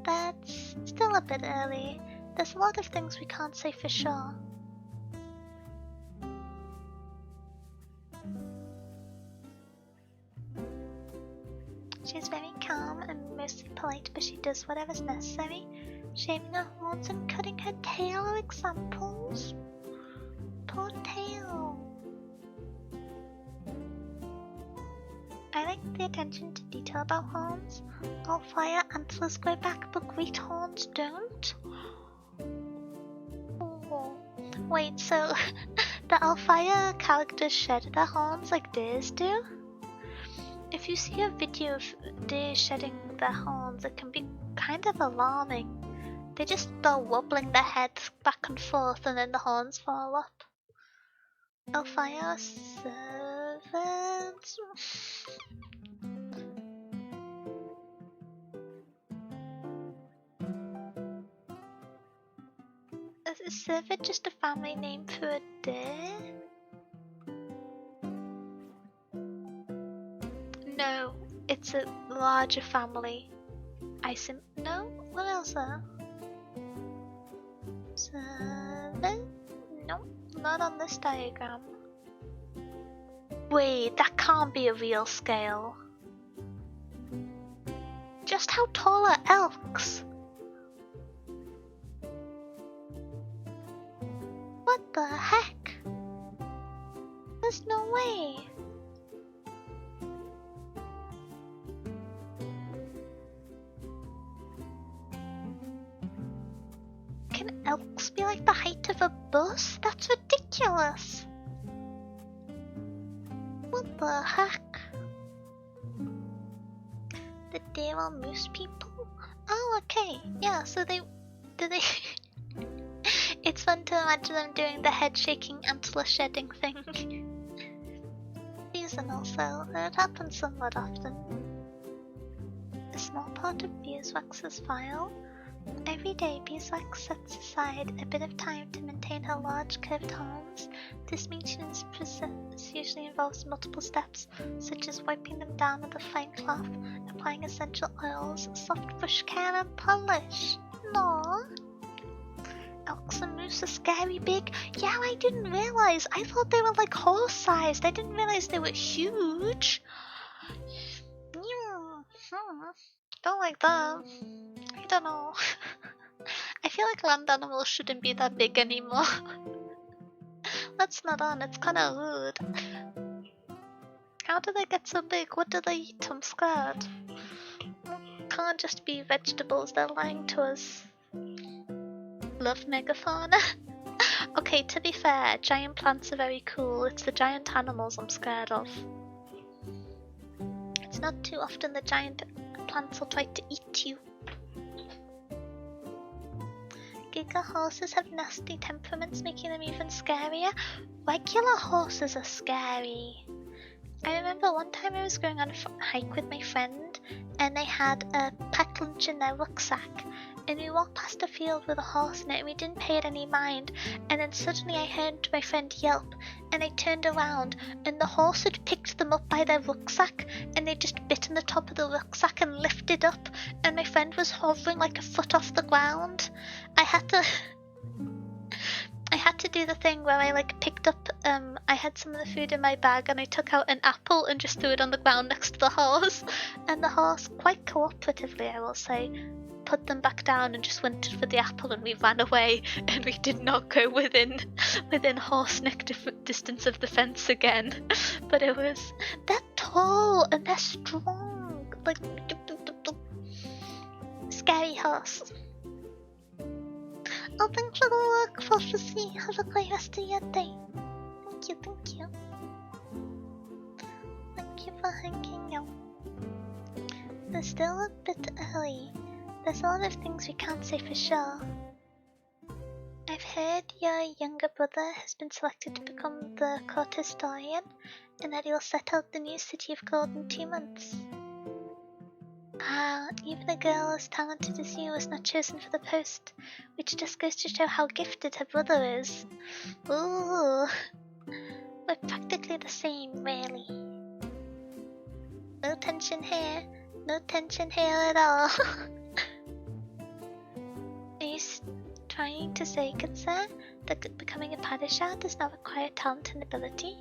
That's still a bit early. There's a lot of things we can't say for sure. She's very calm and mostly polite, but she does whatever's necessary. Shaving her horns and cutting her tail are examples. Poor tail. I like the attention to detail about horns. All fire antlers grow back, but great horns don't. Oh. Wait, so the Alfire characters shed their horns like deers do? If you see a video of deer shedding their horns, it can be kind of alarming. They just start wobbling their heads back and forth and then the horns fall up. Alfire servants. Is servant just a family name for a deer? No, it's a larger family. No? What else are? Servant? No, not on this diagram. Wait, that can't be a real scale. Just how tall are elks? What the heck? There's no way. Can elks be like the height of a bus? That's ridiculous. What the heck? The deer are moose people? Oh, okay. Yeah, so do they... It's fun to imagine them doing the head shaking antler shedding thing. Seasonal, so it happens somewhat often. A small part of beeswax's file. Every day, beeswax sets aside a bit of time to maintain her large curved horns. This maintenance process usually involves multiple steps, such as wiping them down with a fine cloth, applying essential oils, soft brush care, and polish. Aww. Elks and moose are scary big. Yeah, I didn't realize. I thought they were like horse-sized. I didn't realize they were huge. Don't like that. I don't know. I feel like land animals shouldn't be that big anymore. That's not on. It's kind of rude. How do they get so big? What do they eat? I'm scared. Can't just be vegetables. They're lying to us. Love megafauna. Okay, to be fair, giant plants are very cool. It's the giant animals I'm scared of. It's not too often the giant plants will try to eat you. Giga horses have nasty temperaments, making them even scarier. Regular horses are scary. I remember one time I was going on a hike with my friend, and they had a packed lunch in their rucksack. And we walked past a field with a horse in it and we didn't pay it any mind, and then suddenly I heard my friend yelp, and I turned around and the horse had picked them up by their rucksack and they just bit on the top of the rucksack and lifted up, and my friend was hovering like a foot off the ground. I had to do the thing where I like picked up, I had some of the food in my bag and I took out an apple and just threw it on the ground next to the horse, and the horse, quite cooperatively I will say, put them back down and just went for the apple, and we ran away, and we did not go within horse neck distance of the fence again. But they're tall and they're strong, like scary horse. Oh, thanks for the work, Prophecy. Have a great rest of your day. Thank you, thank you. Thank you for hanging out. It's still a bit early. There's a lot of things we can't say for sure. I've heard your younger brother has been selected to become the court historian, and that he'll set out the new city of gold in 2 months. Even a girl as talented as you was not chosen for the post, which just goes to show how gifted her brother is. Ooh, we're practically the same, really. No tension here. No tension here at all. Are you trying to say, good sir, that becoming a padishah does not require talent and ability?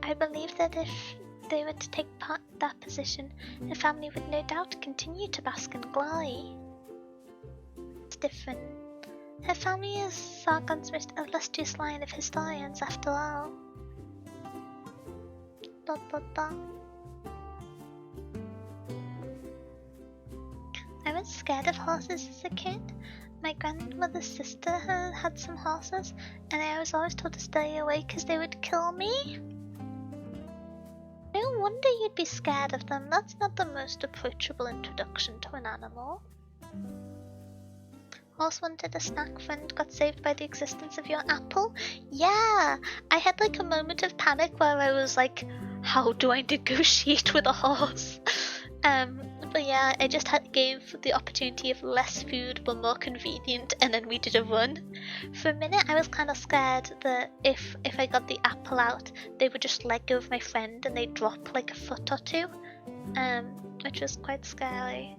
I believe that if they were to take part in that position, the family would no doubt continue to bask in glory. It's different. Her family is Sargon's most illustrious line of historians, after all. I was scared of horses as a kid. My grandmother's sister had some horses, and I was always told to stay away because they would kill me. No wonder you'd be scared of them. That's not the most approachable introduction to an animal. Horse wanted a snack, friend got saved by the existence of your apple. Yeah, I had like a moment of panic where I was like, how do I negotiate with a horse? But yeah, I just gave the opportunity of less food but more convenient, and then we did a run. For a minute I was kind of scared that if I got the apple out, they would just let go of my friend and they'd drop like a foot or two, which was quite scary.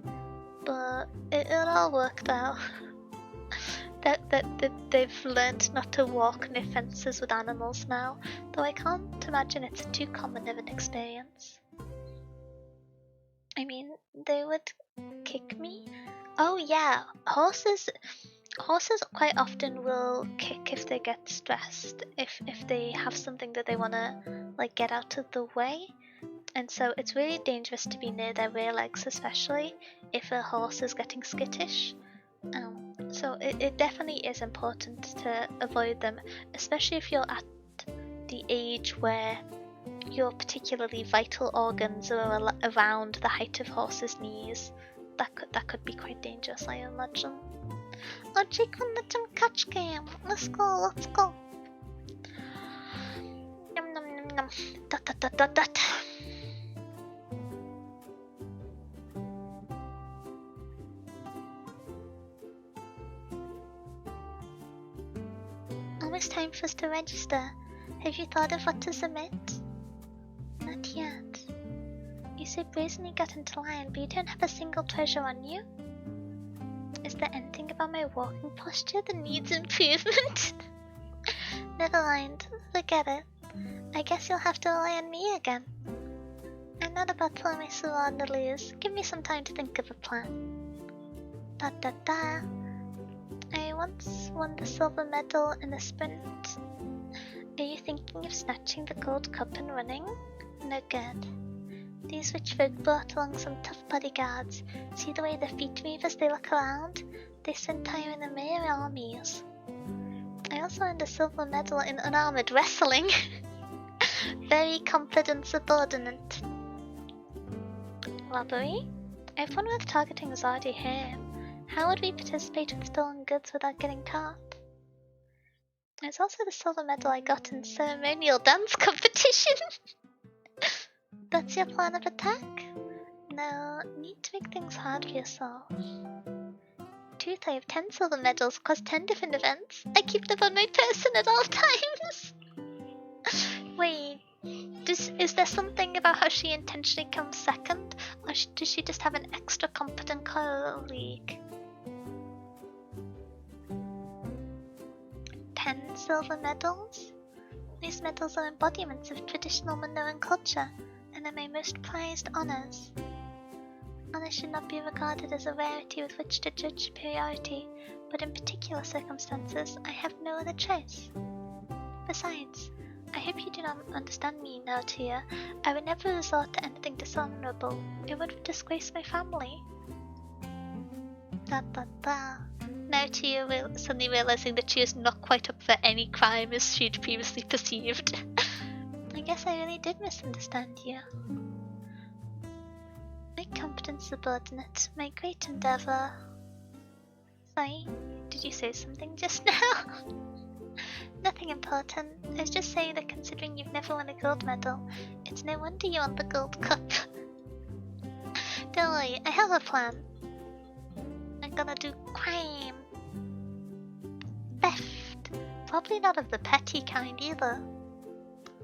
But it all worked out. that they've learned not to walk near fences with animals now, though I can't imagine it's too common of an experience. I mean, they would kick me. Oh yeah, horses quite often will kick if they get stressed, if they have something that they want to like get out of the way. And so it's really dangerous to be near their rear legs, especially if a horse is getting skittish. So it definitely is important to avoid them, especially if you're at the age where your particularly vital organs are around the height of horses' knees. That could be quite dangerous, I imagine. Oh, Jake on the Jump Catch game. Let's go. Nom nom nom nom. Dot. Almost time for us to register. Have you thought of what to submit? Not yet. You so brazenly got into line, but you don't have a single treasure on you? Is there anything about my walking posture that needs improvement? Never mind, forget it. I guess you'll have to rely on me again. I'm not about to let my surrender lose. Give me some time to think of a plan. I once won the silver medal in a sprint. Are you thinking of snatching the gold cup and running? No good. These rich folk brought along some tough bodyguards. See the way their feet move as they look around? They sent time in the mere armies. I also earned a silver medal in unarmored wrestling. Very confident subordinate. Robbery? If one worth targeting was already here, how would we participate with stolen goods without getting caught? There's also the silver medal I got in ceremonial dance competition. That's your plan of attack? No, need to make things hard for yourself. Truth, I have 10 silver medals across 10 different events. I keep them on my person at all times. Wait, is there something about how she intentionally comes second? Or does she just have an extra competent colleague? 10 silver medals? These medals are embodiments of traditional Minoan culture, and are my most prized honors. Honor should not be regarded as a rarity with which to judge superiority, but in particular circumstances, I have no other choice. Besides, I hope you do not understand me now, Tia. I would never resort to anything dishonorable. It would disgrace my family. Da da da. Now Tia suddenly realizing that she is not quite up for any crime as she'd previously perceived. I guess I really did misunderstand you. My competent subordinate, my great endeavor. Sorry, did you say something just now? Nothing important. I was just saying that considering you've never won a gold medal, it's no wonder you won the gold cup. Don't worry, I have a plan. I'm gonna do crime. Theft. Probably not of the petty kind either.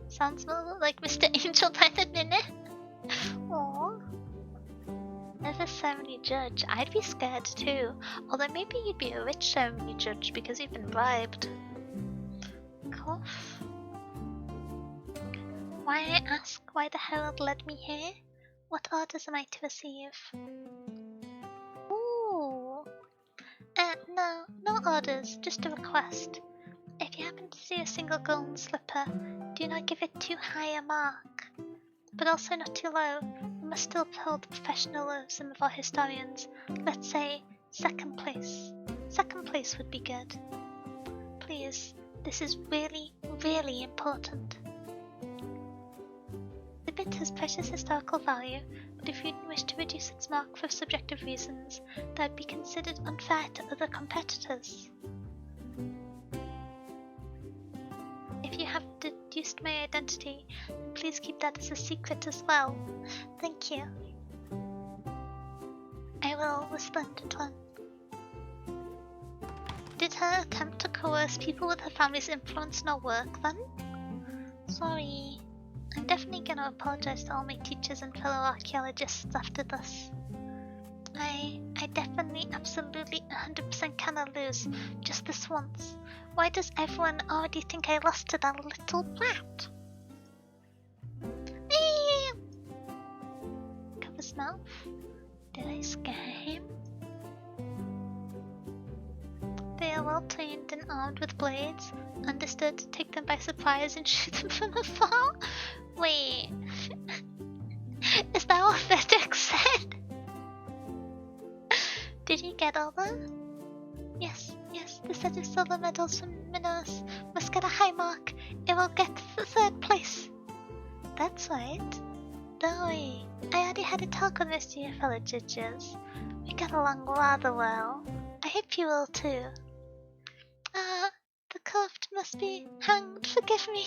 Sounds more like Mr. Angel by the minute. Aww. As a ceremony judge, I'd be scared too. Although maybe you'd be a rich ceremony judge because you've been bribed. Cough. Why I ask why the herald led me here? What orders am I to receive? Ooh. No orders, just a request. If you happen to see a single golden slipper, do not give it too high a mark. But also not too low. We must still uphold the professionalism of our historians. Let's say second place. Second place would be good. Please, this is really, really important. The bit has precious historical value, but if you wish to reduce its mark for subjective reasons, that would be considered unfair to other competitors. If you have deduced my identity, then please keep that as a secret as well. Thank you. I will, resplendent one. Did her attempt to coerce people with her family's influence not work then? Sorry. I'm definitely gonna apologize to all my teachers and fellow archaeologists after this. I definitely, absolutely, 100% cannot lose, just this once. Why does everyone already think I lost to that little brat? Cover his mouth. Did I scare him? They are well trained and armed with blades. Understood to take them by surprise and shoot them from afar? Wait. Is that what FedEx said? Did you get all that? Yes, the set of silver medals from Minos must get a high mark. It will get the third place. That's right. Don't worry, I already had a talk with most of your fellow judges. We got along rather well. I hope you will too. The curved must be hanged, forgive me.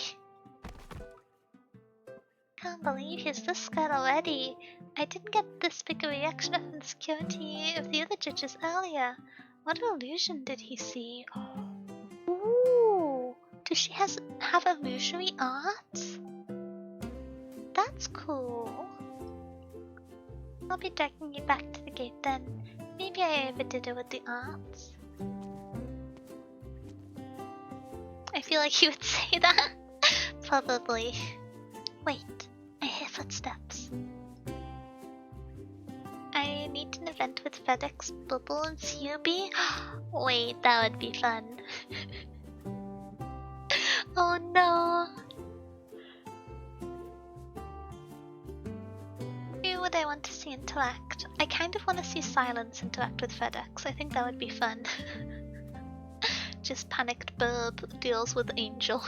Can't believe he's this scared already. I didn't get this big a reaction from the security of the other judges earlier. What illusion did he see? Ooh, does she have illusory arts? That's cool. I'll be dragging you back to the gate then. Maybe I overdid it with the arts. I feel like he would say that. Probably. Wait, I hear footsteps. I need an event with FedEx, Bubble, and CUB. Wait, that would be fun. Oh no. Who would I want to see interact? I kind of want to see Silence interact with FedEx. I think that would be fun. Just panicked Burb deals with Angel.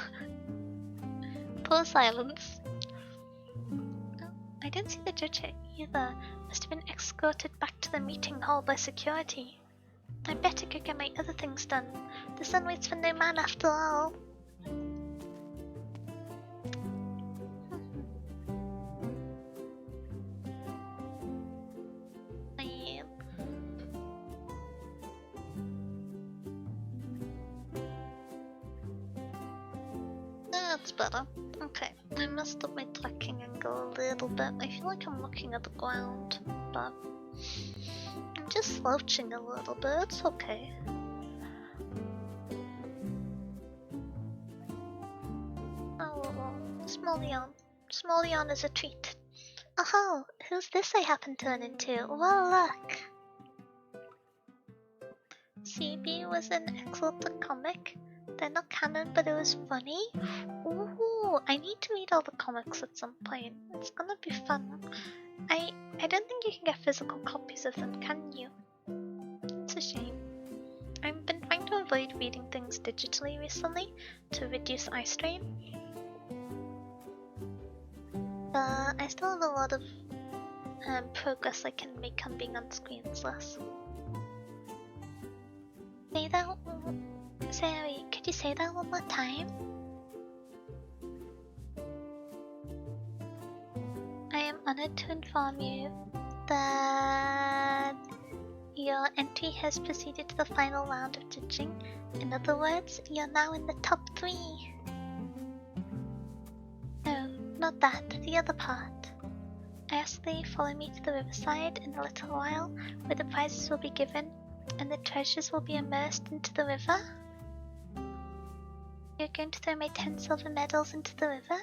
Poor Silence. Oh, I didn't see the judge either. Must have been escorted back to the meeting hall by security. I better go get my other things done. The sun waits for no man after all. That's better. Okay, I messed up my tracking angle a little bit. I feel like I'm looking at the ground, but I'm just slouching a little bit. It's okay. Oh, small yawn. Small yawn is a treat. Oh, who's this I happen to run into? Well, look. CB was an excellent comic. They're not canon, but it was funny. Ooh, I need to read all the comics at some point. It's gonna be fun. I don't think you can get physical copies of them, can you? It's a shame. I've been trying to avoid reading things digitally recently to reduce eye strain. But I still have a lot of progress I can make on being on screens less. Say that. Sorry, could you say that one more time? I am honored to inform you that your entry has proceeded to the final round of judging. In other words, you're now in the top 3. No, not that, the other part. I ask that you follow me to the riverside in a little while, where the prizes will be given, and the treasures will be immersed into the river. You're going to throw my 10 silver medals into the river?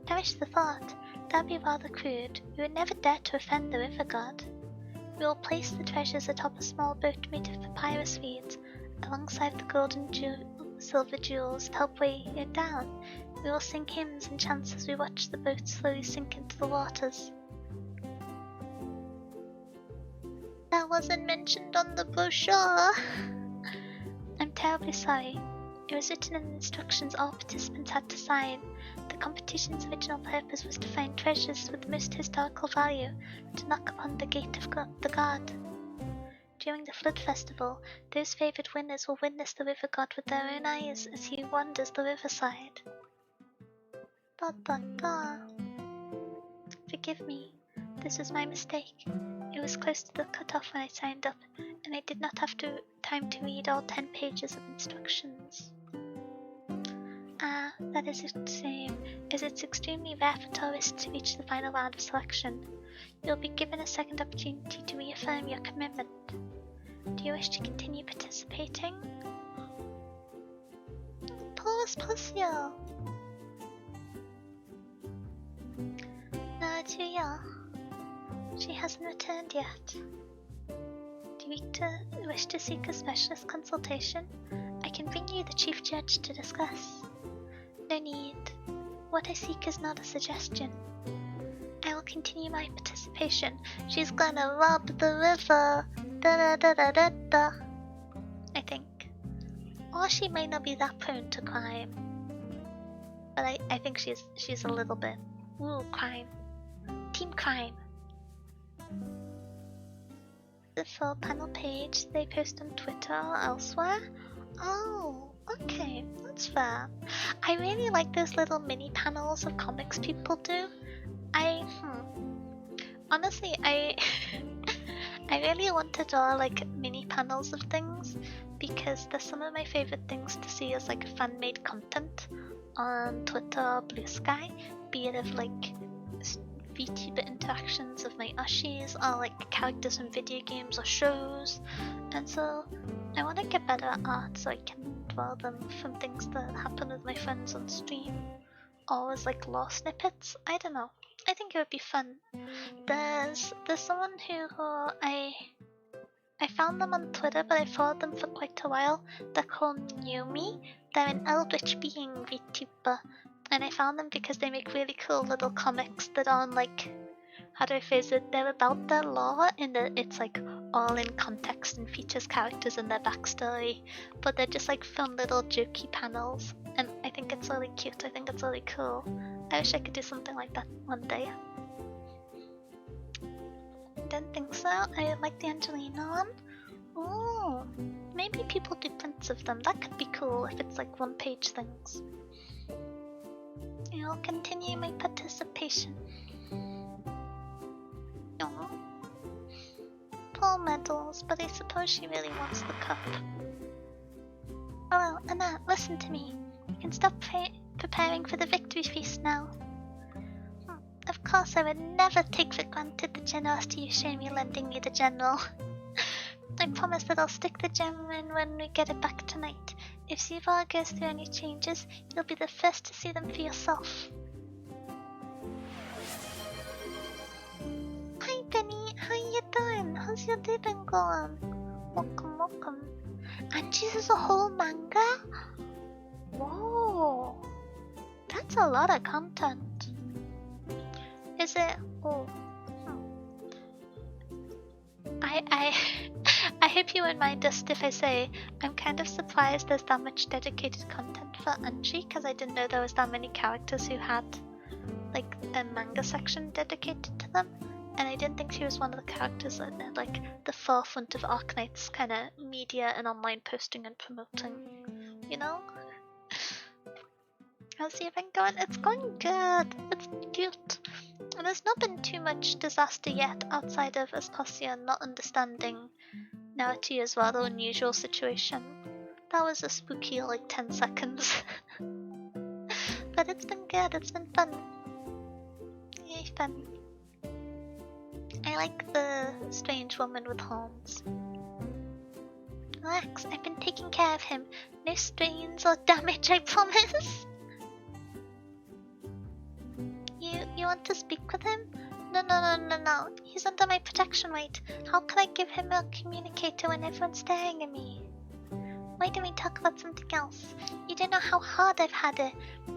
Perish the thought. That'd be rather crude. We would never dare to offend the river god. We will place the treasures atop a small boat made of papyrus reeds, alongside the golden silver jewels to help weigh it down. We will sing hymns and chants as we watch the boat slowly sink into the waters. That wasn't mentioned on the brochure. I'm terribly sorry. It was written in the instructions all participants had to sign. The competition's original purpose was to find treasures with the most historical value, to knock upon the gate of the god. During the Flood Festival, those favored winners will witness the river god with their own eyes as he wanders the riverside. Forgive me. This was my mistake. It was close to the cutoff when I signed up, and I did not have time to read all 10 pages of instructions. That is a shame, as it's extremely rare for tourists to reach the final round of selection. You'll be given a second opportunity to reaffirm your commitment. Do you wish to continue participating? Poor Sposio! No, it's Uriel. She hasn't returned yet. Do you wish to seek a specialist consultation? I can bring you the chief judge to discuss. No need. What I seek is not a suggestion. I will continue my participation. She's gonna rob the river. Da-da-da-da-da-da. I think. Or she may not be that prone to crime. But I think she's a little bit. Ooh, crime. Team crime. The full panel page they post on Twitter or elsewhere. Oh, okay, that's fair. I really like those little mini panels of comics people do. Honestly, I really want to draw like mini panels of things because they're some of my favorite things to see as like fan-made content on Twitter or Blue Sky, be it of like VTuber interactions of my ushis or like characters from video games or shows, and so I want to get better at art so I can draw them from things that happen with my friends on stream, or as like lore snippets. I don't know. I think it would be fun. There's someone who I found them on Twitter, but I followed them for quite a while. They're called Yumi. They're an eldritch being VTuber, and I found them because they make really cool little comics that are like, how do I phrase it? They're about their lore in that it's like all in context and features characters and their backstory, but they're just like fun little jokey panels, and I think it's really cute. I think it's really cool. I wish I could do something like that one day. Don't think so. I like the Angelina one. Oh, maybe people do prints of them. That could be cool if it's like one-page things. I'll continue my participation. Oh, poor medals, but I suppose she really wants the cup. Oh well, Anna, listen to me. You can stop preparing for the victory feast now. Of course, I would never take for granted the generosity you show me lending me the general. I promise that I'll stick the gem in when we get it back tonight. If Zivar goes through any changes, you'll be the first to see them for yourself. your day been going? Welcome, welcome. And this is a whole manga? Whoa. That's a lot of content. Is it? Oh. I hope you won't mind us if I say I'm kind of surprised there's that much dedicated content for Anji, because I didn't know there was that many characters who had like a manga section dedicated to them, and I didn't think she was one of the characters that at like the forefront of Arknight's kind of media and online posting and promoting, you know? How's the event going? It's going good. It's cute. And there's not been too much disaster yet outside of Aspasia not understanding Naoto's rather unusual situation. That was a spooky like 10 seconds. But it's been good, it's been fun. Yay, fun. I like the strange woman with horns. Relax, I've been taking care of him. No strains or damage, I promise. You want to speak with him? No. He's under my protection, right? How can I give him a communicator when everyone's staring at me? Why don't we talk about something else? You don't know how hard I've had it.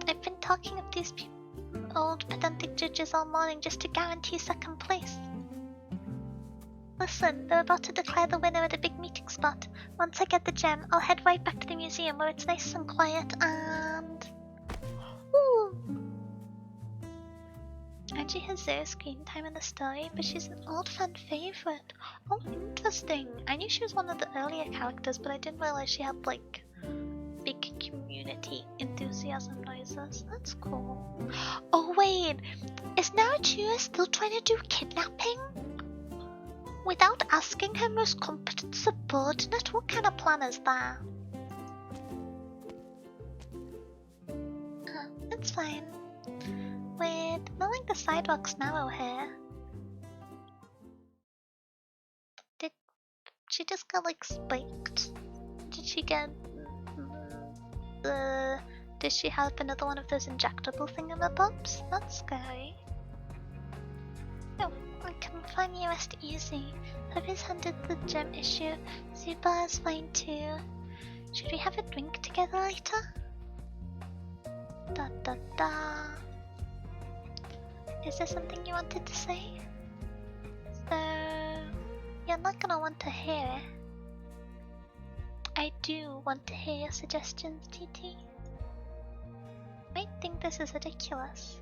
I've been talking with these old pedantic judges all morning just to guarantee second place. Listen, they're about to declare the winner at a big meeting spot. Once I get the gem, I'll head right back to the museum where it's nice and quiet and... Ooh! Angie has zero screen time in the story, but she's an old fan favorite. Oh, interesting. I knew she was one of the earlier characters, but I didn't realize she had like big community enthusiasm noises. That's cool. Oh wait, is Naruto still trying to do kidnapping? Without asking her most competent subordinate? What kind of plan is that? It's fine. Wait, not like the sidewalk's narrow here. Did she just get like spiked? Did she get did she have another one of those injectable thingamabobs? That's scary. No, I can find the rest easy. Hubby's handed the gem issue. Zuba is fine too. Should we have a drink together later? Da da da. Is there something you wanted to say? So, you're not gonna want to hear it. I do want to hear your suggestions, TT. Might think this is ridiculous,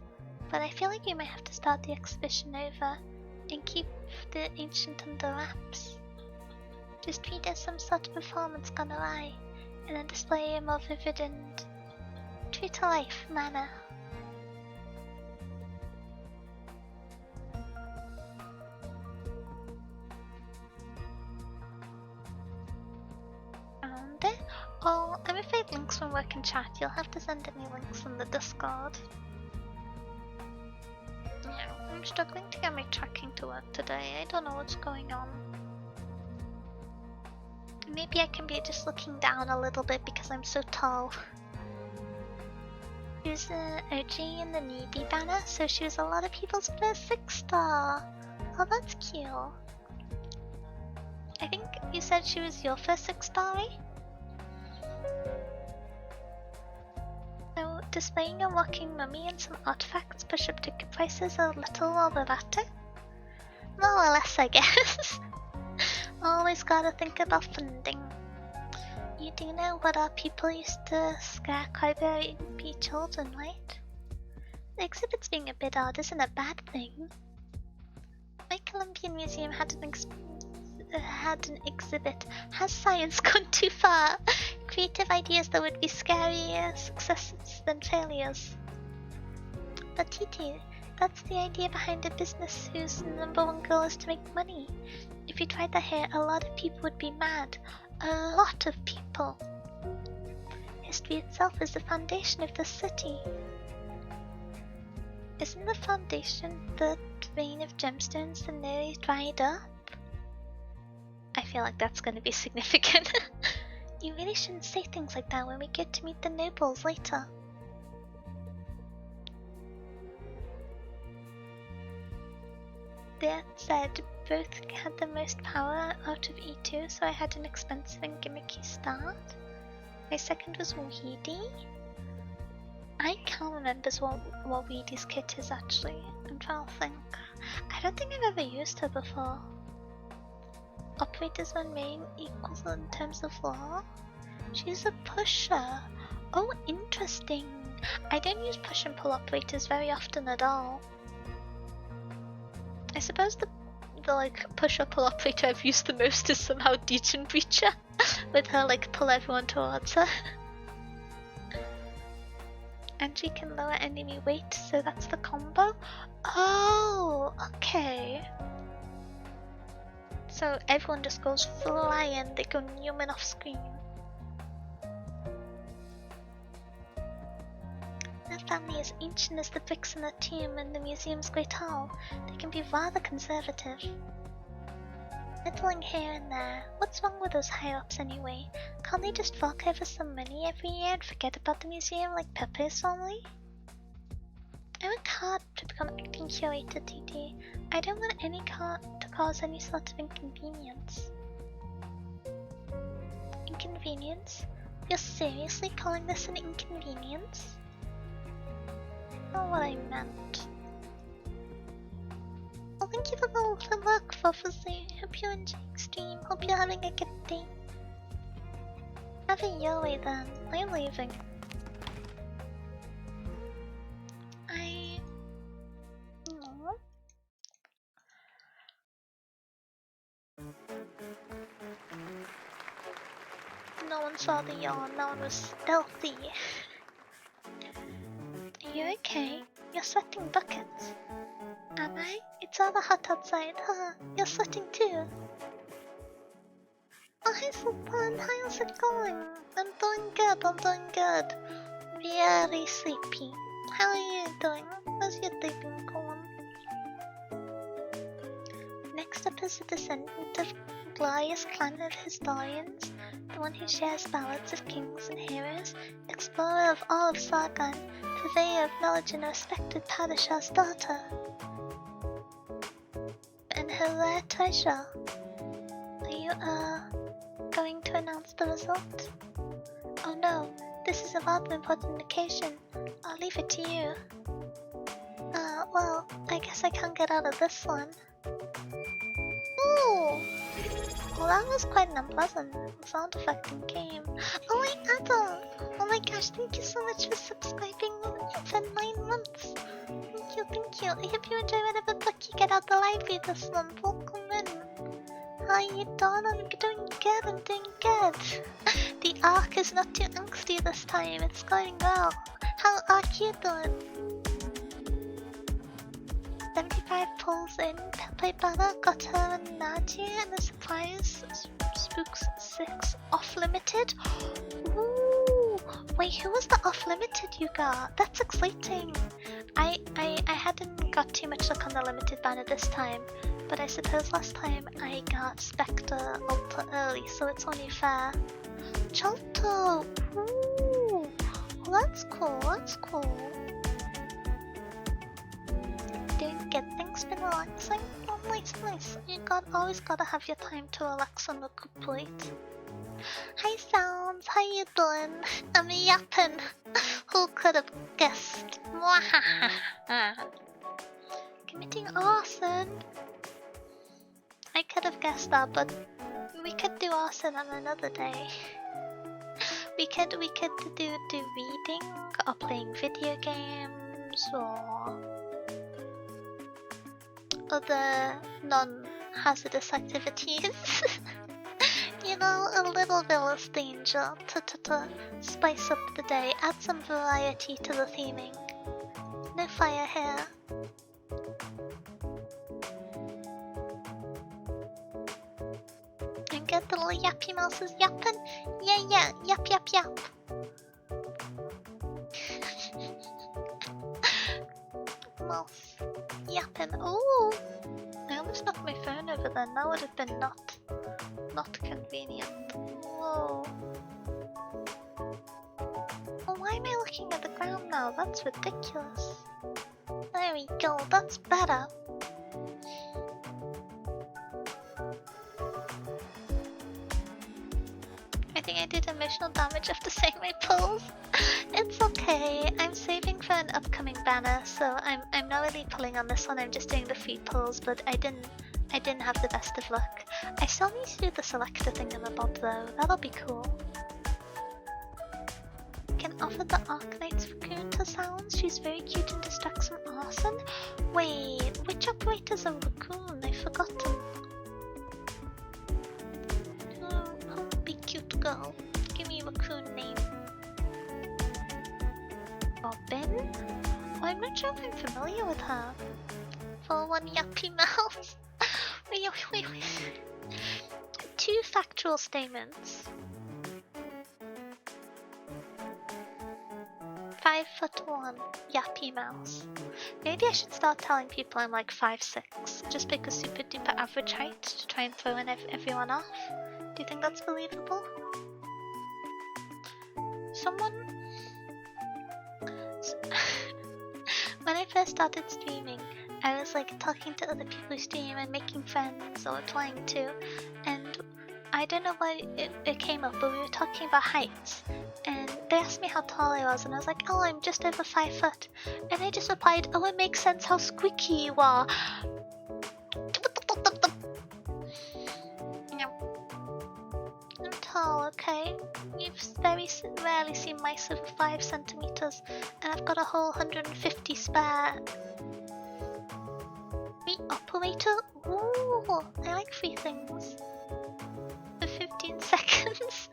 but I feel like you might have to start the exhibition over and keep the ancient under wraps. Just treat it as some sort of performance gone awry, and then display a more vivid and true-to-life manner. Oh, I'm afraid links won't work in chat. You'll have to send any links in the Discord. Yeah, I'm struggling to get my tracking to work today. I don't know what's going on. Maybe I can be just looking down a little bit because I'm so tall. She was an OG in the newbie banner, so she was a lot of people's first 6-star. Oh, that's cute. I think you said she was your first 6-star, right? So, displaying a walking mummy and some artifacts push up ticket prices a little while they're at it? More or less, I guess. Always gotta think about funding. You do know what our people used to scare quite very children, right? The exhibit's being a bit odd isn't a bad thing. My Columbian Museum had an exhibit. Has science gone too far? Creative ideas that would be scarier successes than failures. But TT, that's the idea behind a business whose #1 goal is to make money. If you tried that here, a lot of people would be mad. A lot of people. History itself is the foundation of the city. Isn't the foundation the vein of gemstones that nearly dried up? I feel like that's going to be significant. You really shouldn't say things like that when we get to meet the nobles later. That said, both had the most power out of E2, so I had an expensive and gimmicky start. My second was Weedy. I can't remember what Weedy's kit is actually. I'm trying to think. I don't think I've ever used her before. Operators on main equals in terms of law. She's a pusher. Oh, interesting. I don't use push and pull operators very often at all. I suppose the like push or pull operator I've used the most is somehow Deacon Breacher, with her like pull everyone towards her. And she can lower enemy weight, so that's the combo. Oh, okay. So everyone just goes flying, they go Newman off screen. Their family is ancient as the bricks in the tomb in the museum's great hall. They can be rather conservative. Meddling here and there. What's wrong with those higher-ups anyway? Can't they just fork over some money every year and forget about the museum like Pepe's family? I work hard to become acting curator, TT. I don't want any to cause any sort of inconvenience. Inconvenience? You're seriously calling this an inconvenience? Not what I meant. Well, thank you for the work, Fofuzzy. Hope you're enjoying stream. Hope you're having a good day. Have it your way then. I'm leaving. No. No one saw the yawn. No one was stealthy. Are you okay? You're sweating buckets. Am I? It's rather hot outside. Haha, you're sweating too. Oh, hi Sultan, how's it going? I'm doing good. Very sleepy. How are you doing? How's your day been going? Next up is a descendant of glorious clan of historians, the one who shares ballads of kings and heroes, explorer of all of Sargon, purveyor of knowledge and respected Padishah's daughter. And her rare treasure. Are you, going to announce the result? Oh no, this is a rather important occasion. I'll leave it to you. Well, I guess I can't get out of this one. Ooh! Well, that was quite an unpleasant sound effect in game. Oh wait, Adam! Oh my gosh, thank you so much for subscribing for 9 months. Thank you. I hope you enjoy whatever book you get out the library this month. Welcome in. How are you doing? I'm doing good. The arc is not too angsty this time. It's going well. How are you doing? 75 pulls in. Pepe Bada got her and Nadia and a surprise. Spooks 6 off limited. Ooh, wait, who was the off limited you got? That's exciting. I hadn't got too much luck on the limited banner this time, but I suppose last time I got Spectre ultra early, so it's only fair. Chalto! Ooh! Well, that's cool. Doing good, things been relaxing? Oh, nice. You always gotta have your time to relax and recuperate. Hi Sounds, how you doing? I'm yapping. Who could have guessed? Committing arson? I could have guessed that, but we could do arson on another day. We could do reading or playing video games or other non-hazardous activities. You know, a little bit less danger to spice up the day, add some variety to the theming. No fire here. And get the little yappy mouses yapping. Yeah, yap. Mouse yapping. Oh, I almost knocked my phone over then. That would have been not convenient. Whoa. Oh, why am I looking at the ground now? That's ridiculous. There we go, that's better. emotional damage after saying my pulls. It's okay. I'm saving for an upcoming banner, so I'm not really pulling on this one. I'm just doing the free pulls, but I didn't have the best of luck. I still need to do the selector thing in the bob though. That'll be cool. Can offer the Arknight's raccoon to sounds. She's very cute and distracts from arson. Wait, which operator's a raccoon? I've forgotten. Oh, be cute girl. Give me a raccoon name. Robin? Oh, I'm not sure if I'm familiar with her. For one yuppie mouse. Wait. 2 factual statements. 5'1", yappy mouse. Maybe I should start telling people I'm like 5'6", just because super duper average height to try and throw in everyone off. Do you think that's believable? Someone... When I first started streaming, I was like talking to other people who stream and making friends or replying to, and I don't know why it came up, but we were talking about heights. And they asked me how tall I was, and I was like, oh, I'm just over 5 foot. And I just replied, oh, it makes sense how squeaky you are. I'm tall, okay? You've very rarely seen mice over 5 centimeters, and I've got a whole 150 spare. Free operator? Ooh, I like free things. For 15 seconds.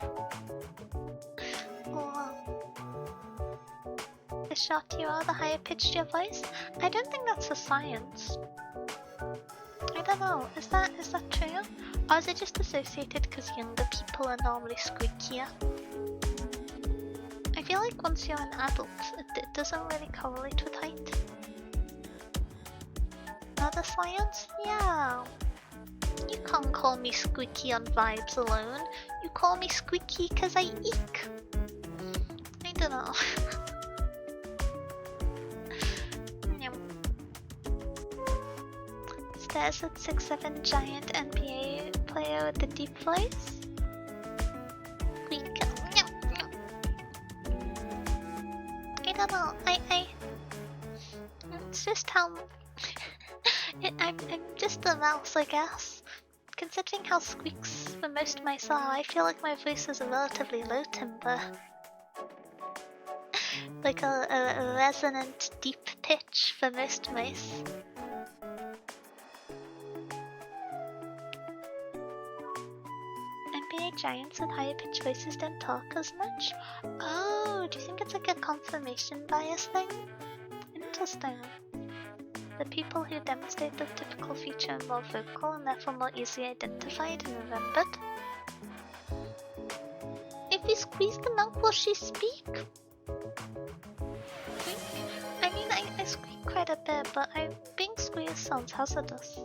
The shorter you are, the higher pitched your voice. I don't think that's a science. I don't know. Is that true? Or is it just associated because younger people are normally squeakier? I feel like once you're an adult, it doesn't really correlate with height. Not a science? Yeah. You can't call me squeaky on vibes alone. You call me squeaky because I eek. I don't know. Stairs at 6'7", giant NBA player with the deep voice. Squeak. I don't know. It's just how. I'm just a mouse, I guess. Considering how squeaks for most mice are, I feel like my voice is a relatively low timbre. Like a resonant deep pitch for most mice. NBA giants with higher pitched voices don't talk as much? Oh, do you think it's like a confirmation bias thing? Interesting. The people who demonstrate the typical feature are more vocal and therefore more easily identified and remembered. If we squeeze them out, will she speak? I mean, I squeak quite a bit, but being squeezed sounds hazardous.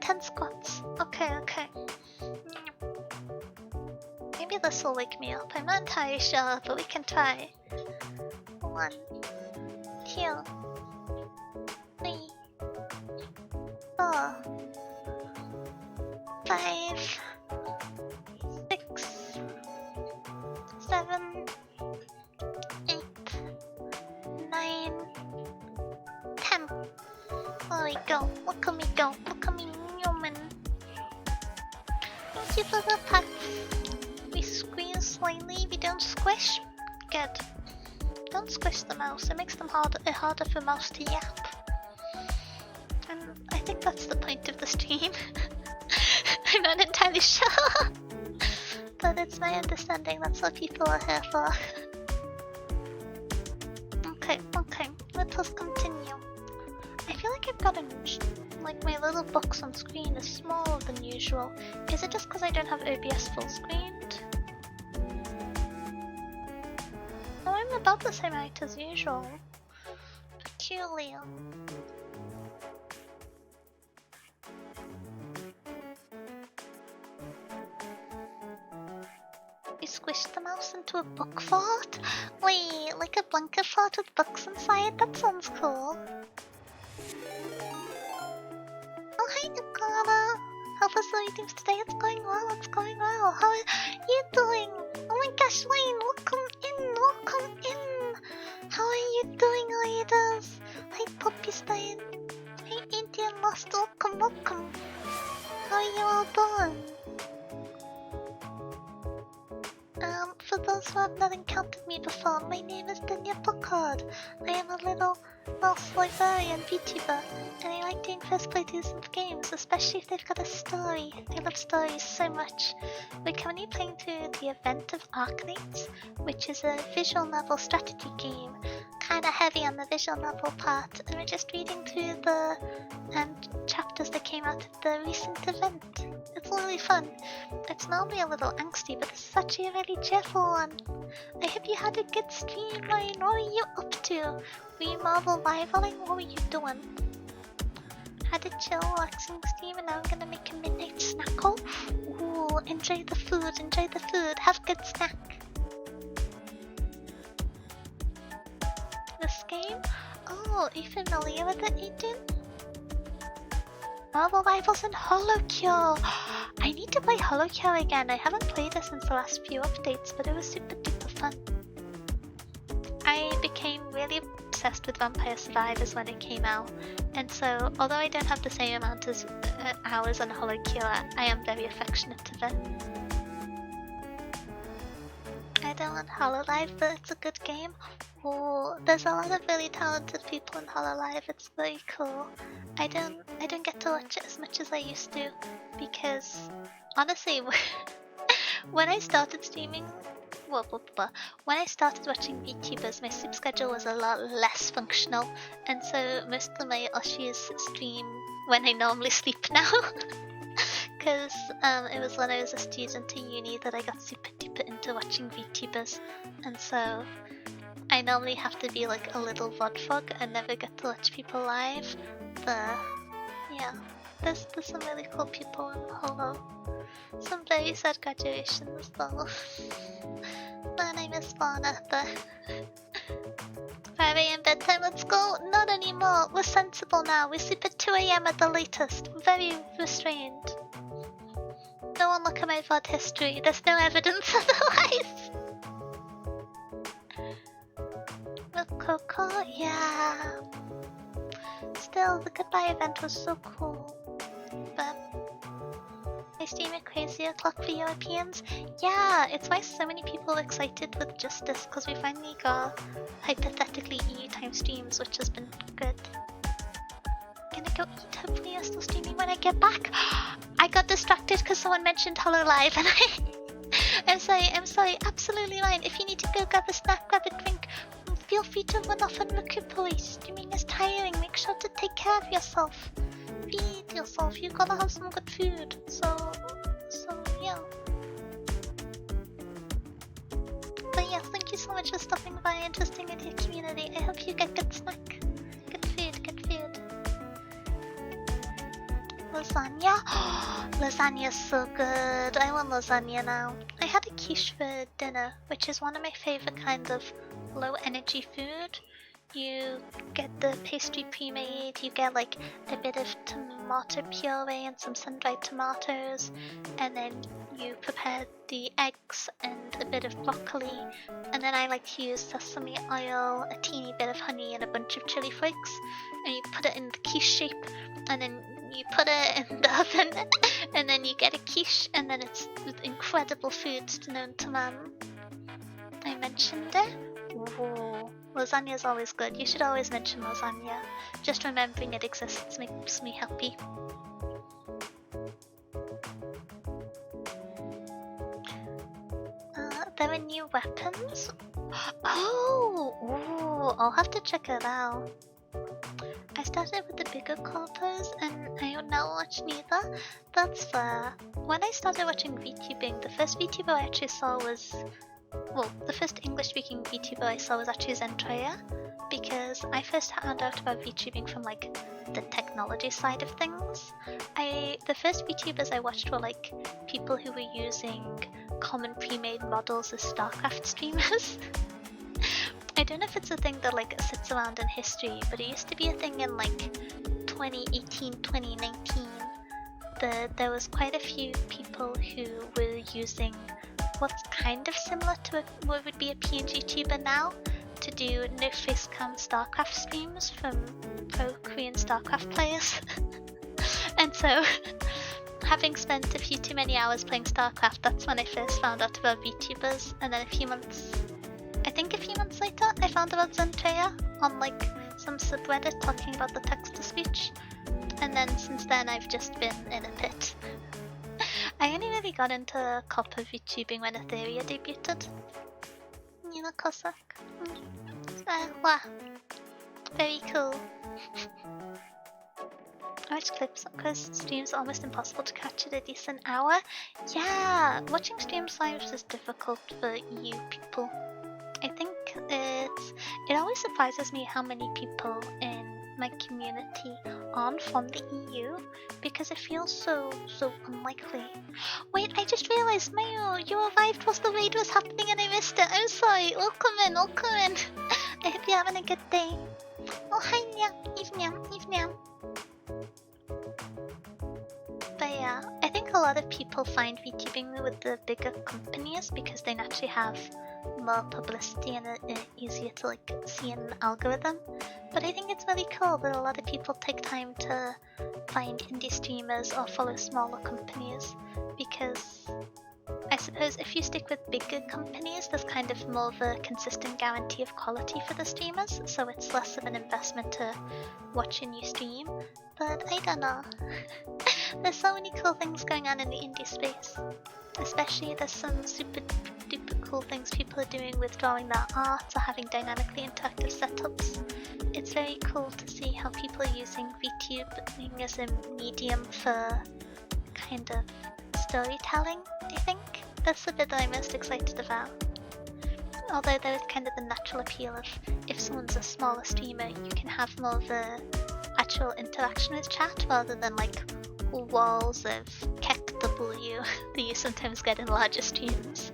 10 squats. Okay. Maybe this will wake me up. I'm not entirely sure, but we can try. 1, 2, 3, 4, 5, 6, 7, 8, 9, 10. There we go. Look at me go. Look at me, human. Thank you for the pets. We squeeze slightly. We don't squish. Good. Don't squish the mouse. It makes them harder for mouse to yap. And I think that's the point of the stream. I'm not entirely sure. But it's my understanding that's what people are here for. Okay. Let us continue. I feel like I've got like my little box on screen is smaller than usual. Is it just because I don't have OBS full screened? No, I'm about the same height as usual. Peculiar. You squished the mouse into a book fort? Wait, like a blanket fort with books inside? That sounds cool. Oh, hi, Nikana. How was the meetings today? It's going well. How are you doing? Oh my gosh, Wayne, welcome in, welcome in. How are you doing, ladies? Hi, Poppystein. Hey, Indian Lost, welcome, welcome. How are you all doing? For those who have not encountered me before, my name is Daniel Picard. I am a little mouse librarian VTuber, and I like doing first playthroughs of games, especially if they've got a story. I love stories so much. We're currently playing through the Event of Arcanates, which is a visual novel strategy game, kinda heavy on the visual novel part, and we're just reading through the chapters that came out of the recent event. It's really fun. It's normally a little angsty, but this is actually a really cheerful one. I hope you had a good stream, Ryan. What were you up to? Were you Marvel rivaling? What were you doing? Had a chill, relaxing stream, and now I'm gonna make a midnight snackle. Ooh, enjoy the food, enjoy the food. Have a good snack. This game? Oh, are you familiar with it, Aiden? Marvel Rivals and HoloCure! I need to play HoloCure again. I haven't played it since the last few updates, but it was super duper fun. I became really obsessed with Vampire Survivors when it came out, and so although I don't have the same amount of hours on HoloCure, I am very affectionate to it. I don't want HoloLive, but it's a good game. Oh, there's a lot of really talented people in HoloLive. It's very cool. I don't get to watch it as much as I used to, because honestly, when I started streaming, when I started watching VTubers, my sleep schedule was a lot less functional, and so most of my Oshi's stream when I normally sleep now. Because it was when I was a student at uni that I got super duper into watching VTubers, and so I normally have to be like a little VOD and never get to watch people live. But yeah, there's some really cool people in Holo. Some very sad graduations though. Man, I miss Fauna, but 5 AM bedtime, let's go! Not anymore! We're sensible now, we sleep at 2 AM at the latest. Very restrained. No one look at my VOD history, there's no evidence otherwise. With Coco, yeah. Still, the goodbye event was so cool. But I stream at crazy o'clock for Europeans. Yeah, it's why so many people are excited with Justice, because we finally got hypothetically EU time streams, which has been good. Gonna go eat. Hopefully you're still streaming when I get back. I got distracted because someone mentioned HoloLive and I'm sorry, absolutely fine. If you need to go grab a snack, grab a drink, feel free to run off and recuperate. Streaming is tiring, make sure to take care of yourself. Feed yourself, you gotta have some good food. So yeah. But yeah, thank you so much for stopping by and interesting in your community. I hope you get good snack. Good food, good food. Lasagna? Lasagna's so good. I want lasagna now. I had a quiche for dinner, which is one of my favorite kinds of low energy food. You get the pastry pre-made, you get like a bit of tomato puree and some sun-dried tomatoes, and then you prepare the eggs and a bit of broccoli, and then I like to use sesame oil, a teeny bit of honey and a bunch of chili flakes, and you put it in the quiche shape, and then you put it in the oven, and then you get a quiche, and then it's incredible foods known to man. I mentioned it. Ooh, lasagna is always good. You should always mention lasagna. Just remembering it exists makes me happy. There are new weapons? Oh! Ooh, I'll have to check it out. I started with the bigger corpos and I don't know watch neither. That's fair. When I started watching VTubing, the first VTuber I actually saw was... Well, the first English-speaking VTuber I saw was actually Zentreya, because I first found out about VTubing from like the technology side of things. The first VTubers I watched were like people who were using common pre-made models as StarCraft streamers. I don't know if it's a thing that like sits around in history, but it used to be a thing in like 2018, 2019. There was quite a few people who were using what's kind of similar to what would be a PNG tuber now, to do no facecam StarCraft streams from pro Korean StarCraft players. And so, having spent a few too many hours playing StarCraft, that's when I first found out about VTubers, and then a few months later, I found about Zentreya on like some subreddit talking about the text-to-speech, and then since then I've just been in a pit. I only really got into copper VTubing when Etheria debuted. You know, Cossack. Wow. Very cool. I watch clips because streams are almost impossible to catch at a decent hour. Yeah, watching streams live is difficult for EU people. I think it always surprises me how many people in my community aren't from the EU, because it feels so unlikely. Wait, I just realized, Mayo, you arrived whilst the raid was happening and I missed it. I'm sorry. Welcome in. I hope you're having a good day. Oh, hi, Nyam. But yeah, I think a lot of people find VTubing with the bigger companies because they naturally have more publicity and it's easier to like see an algorithm. But I think it's really cool that a lot of people take time to find indie streamers or follow smaller companies, because I suppose if you stick with bigger companies, there's kind of more of a consistent guarantee of quality for the streamers, so it's less of an investment to watch a new stream. But I don't know. There's so many cool things going on in the indie space. Especially there's some super duper cool things people are doing with drawing their art or having dynamically interactive setups. It's very cool to see how people are using VTubing as a medium for kind of storytelling, I think. That's the bit that I'm most excited about. Although there is kind of the natural appeal of if someone's a smaller streamer, you can have more of a actual interaction with chat rather than like walls of KEKW that you sometimes get in larger streams.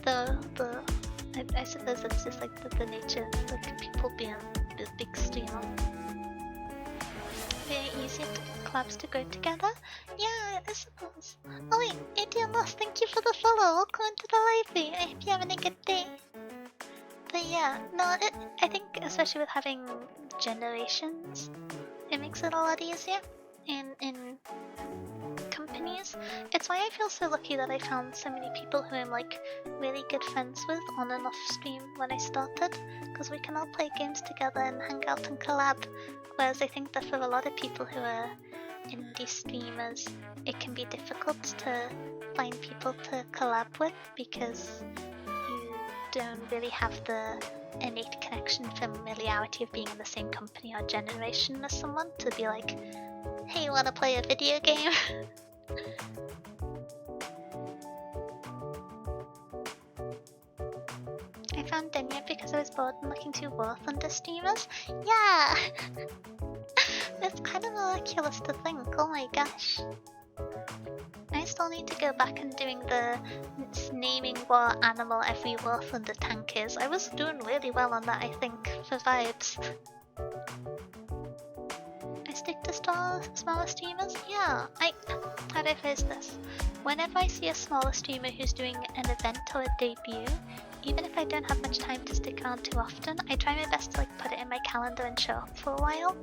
I suppose that's just like the nature of like people being a big streamer. Very easy to collabs to go together. Yeah, I suppose. Oh wait, Indian Lost, thank you for the follow. Welcome to the library. I hope you're having a good day. But yeah, no, I think especially with having generations, it makes it a lot easier in companies. It's why I feel so lucky that I found so many people who I'm like really good friends with on and off stream when I started, because we can all play games together and hang out and collab. Whereas I think that for a lot of people who are indie streamers, it can be difficult to find people to collab with because you don't really have the innate connection, familiarity of being in the same company or generation as someone to be like, hey, you wanna play a video game? I found Denya because I was bored and looking to War Thunder streamers. Yeah! It's kind of miraculous to think, oh my gosh. I still need to go back and doing the naming what animal every War Thunder tank is. I was doing really well on that, I think, for vibes. I stick to smaller streamers? Yeah, how do I phrase this? Whenever I see a smaller streamer who's doing an event or a debut, even if I don't have much time to stick around too often, I try my best to like put it in my calendar and show up for a while.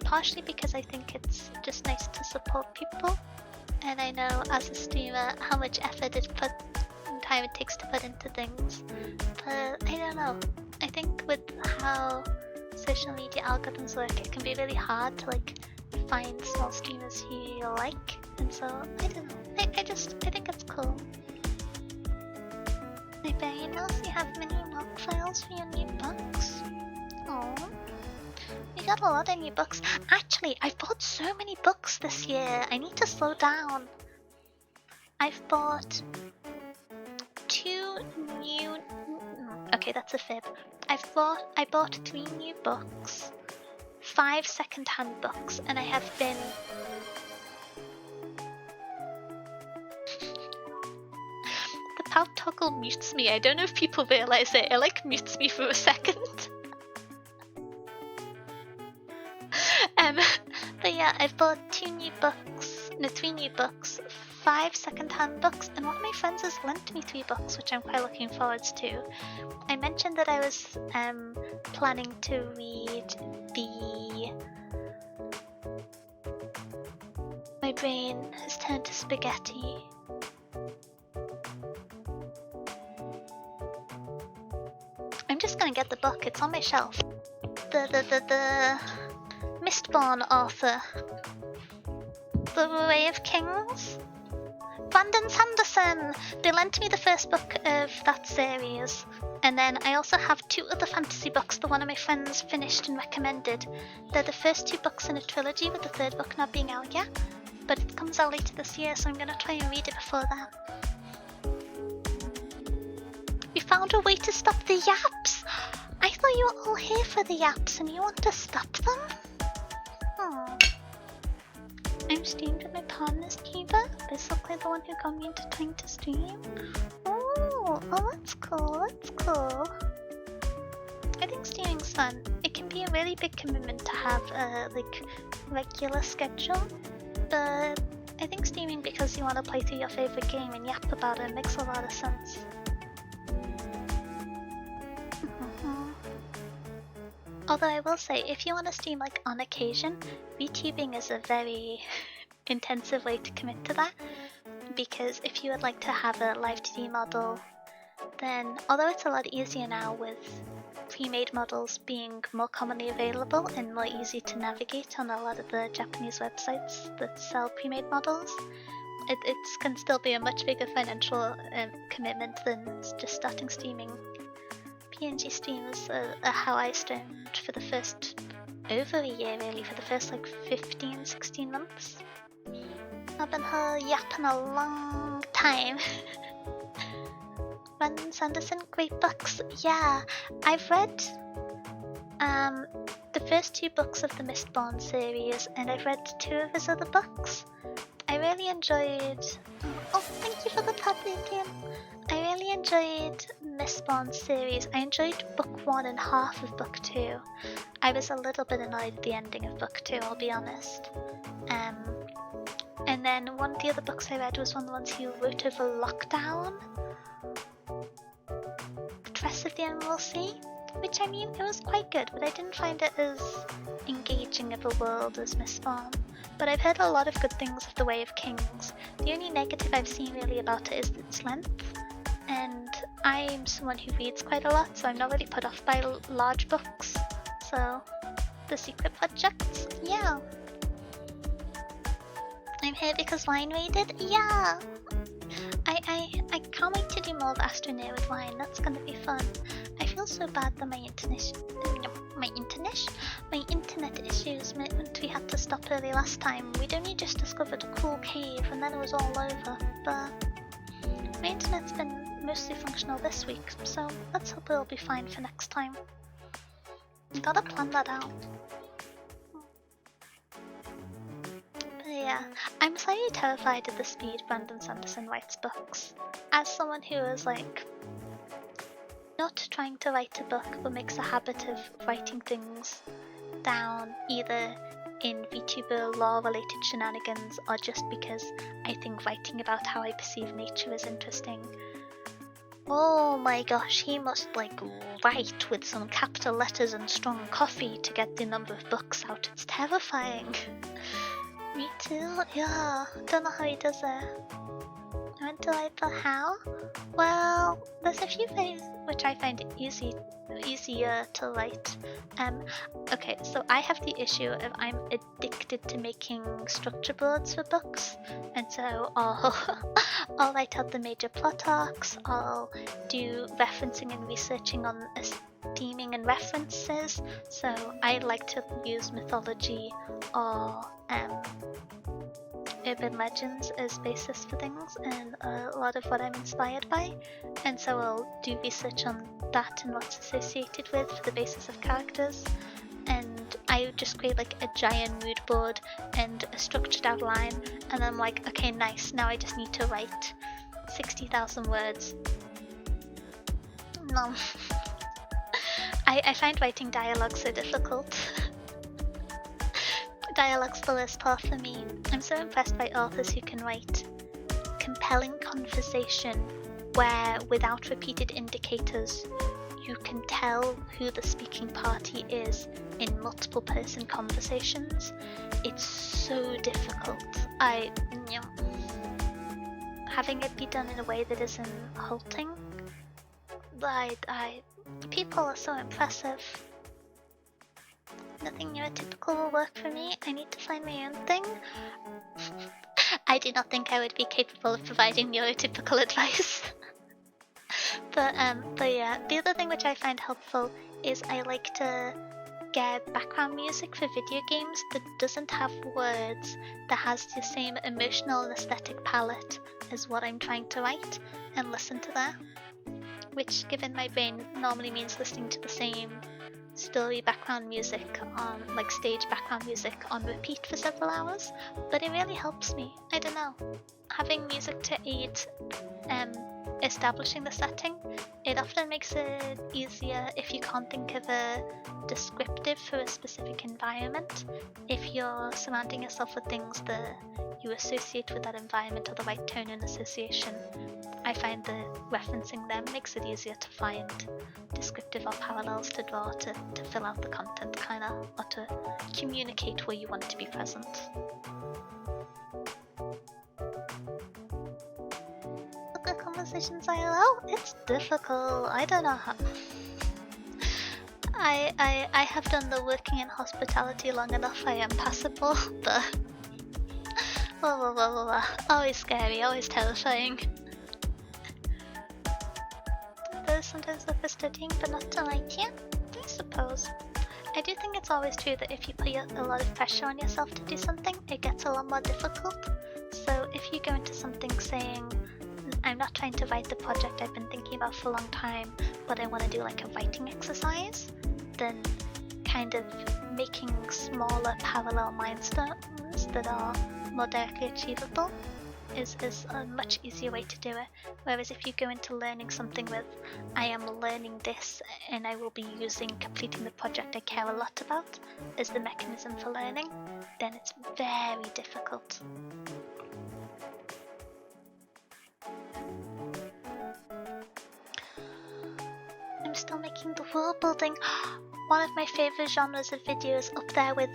Partially because I think it's just nice to support people, and I know as a streamer how much effort and time it takes to put into things. But I don't know. I think with how social media algorithms work, it can be really hard to like find small streamers who you like, and so I don't know. I think it's cool. I bet you know you have many mock files for your new books. Oh, you got a lot of new books. Actually, I've bought so many books this year. I need to slow down. I've bought 2 new. Okay, that's a fib. I bought 3 new books, 5 second-hand books, and I have been. The pout toggle mutes me. I don't know if people realize it. It like mutes me for a second. But yeah, I've bought 3 new books, 5 second-hand books, and one of my friends has lent me 3 books, which I'm quite looking forward to. I mentioned that I was planning to read the... My brain has turned to spaghetti. I'm just gonna get the book, it's on my shelf. The Mistborn author. The Way of Kings? Brandon Sanderson! They lent me the first book of that series. And then I also have 2 other fantasy books that one of my friends finished and recommended. They're the first 2 books in a trilogy, with the 3rd book not being out yet. But it comes out later this year, so I'm gonna try and read it before then. We found a way to stop the yaps! I thought you were all here for the yaps and you want to stop them? I'm streamed with my partner's keeper, basically the one who got me into trying to stream. Oh, that's cool, that's cool. I think streaming's fun. It can be a really big commitment to have a regular schedule, but I think streaming because you want to play through your favorite game and yap about it makes a lot of sense. Although I will say, if you want to stream on occasion, VTubing is a very intensive way to commit to that. Because if you would like to have a live 2D model, then although it's a lot easier now with pre-made models being more commonly available and more easy to navigate on a lot of the Japanese websites that sell pre-made models, it can still be a much bigger financial commitment than just starting streaming. PNG streams are how I streamed for the first over a year really, for the first 15-16 months. I've been here yapping a long time. Brandon Sanderson, great books. Yeah, I've read the first 2 books of the Mistborn series, and I've read 2 of his other books. I really enjoyed... Oh, thank you for the puppy again. I really enjoyed Mistborn series. I enjoyed book 1 and half of book 2. I was a little bit annoyed at the ending of book 2, I'll be honest. And then one of the other books I read was one of the ones he wrote over lockdown. The Dress of the Emerald Sea, which I mean, it was quite good, but I didn't find it as engaging of a world as Mistborn. But I've heard a lot of good things of The Way of Kings. The only negative I've seen really about it is its length. And I'm someone who reads quite a lot, so I'm not really put off by large books. So, The Secret Projects? Yeah. I'm here because Wine raided? Yeah! I can't wait to do more of Astroneer with Wine, that's gonna be fun. I feel so bad that my internet issues meant we had to stop early last time. We'd only just discovered a cool cave and then it was all over, but my internet's been mostly functional this week, so let's hope it'll be fine for next time. Gotta plan that out. But yeah, I'm slightly terrified at the speed Brandon Sanderson writes books. As someone who is not trying to write a book, but makes a habit of writing things down either in VTuber lore related shenanigans or just because I think writing about how I perceive nature is interesting. Oh my gosh, he must write with some capital letters and strong coffee to get the number of books out. It's terrifying. Me too, yeah. Don't know how he does it. I went to write the how? Well, there's a few ways which I find easier to write. Okay, so I have the issue of I'm addicted to making structure boards for books, and so I'll write out the major plot arcs, I'll do referencing and researching on theming and references, so I like to use mythology or urban legends as basis for things and a lot of what I'm inspired by, and so I'll do research on that and what's associated with for the basis of characters, and I just create a giant mood board and a structured outline, and I'm like, okay, nice, now I just need to write 60,000 words. No. I find writing dialogue so difficult. Dialogue's the worst part for me. I'm so impressed by authors who can write compelling conversation where, without repeated indicators, you can tell who the speaking party is in multiple person conversations. It's so difficult. Having it be done in a way that isn't halting, people are so impressive. Nothing neurotypical will work for me. I need to find my own thing. I do not think I would be capable of providing neurotypical advice. But yeah, the other thing which I find helpful is I like to get background music for video games that doesn't have words, that has the same emotional and aesthetic palette as what I'm trying to write, and listen to that. Which, given my brain, normally means listening to the same story background music on, like stage background music on repeat for several hours, but it really helps me. I don't know. Having music to aid establishing the setting, it often makes it easier if you can't think of a descriptive for a specific environment. If you're surrounding yourself with things that you associate with that environment or the right tone and association, I find that referencing them makes it easier to find descriptive or parallels to draw to fill out the content, kinda, or to communicate where you want to be present. Look at conversations IRL? It's difficult. I don't know how. I have done the working in hospitality long enough. I am passable, but always scary, always terrifying. There's sometimes look for studying, but not to like you, I suppose. I do think it's always true that if you put a lot of pressure on yourself to do something, it gets a lot more difficult. So if you go into something saying, I'm not trying to write the project I've been thinking about for a long time, but I want to do like a writing exercise, then kind of making smaller parallel milestones that are more directly achievable is a much easier way to do it. Whereas if you go into learning something with, I am learning this and I will be using completing the project I care a lot about as the mechanism for learning, then it's very difficult. I'm still making the world building. One of my favorite genres of videos, up there with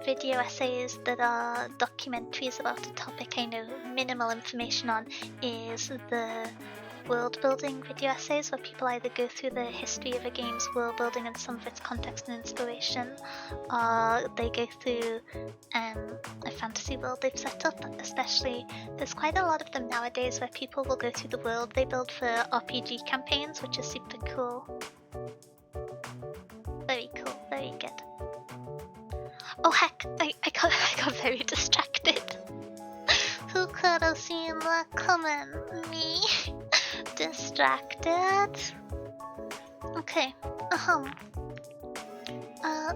video essays that are documentaries about a topic I know minimal information on, is the world building video essays, where people either go through the history of a game's world building and some of its context and inspiration, or they go through a fantasy world they've set up. Especially, there's quite a lot of them nowadays where people will go through the world they build for RPG campaigns, which is super cool. Very cool, very good. Oh heck, I got very distracted. Who could have seen that coming? Me? Distracted? Okay,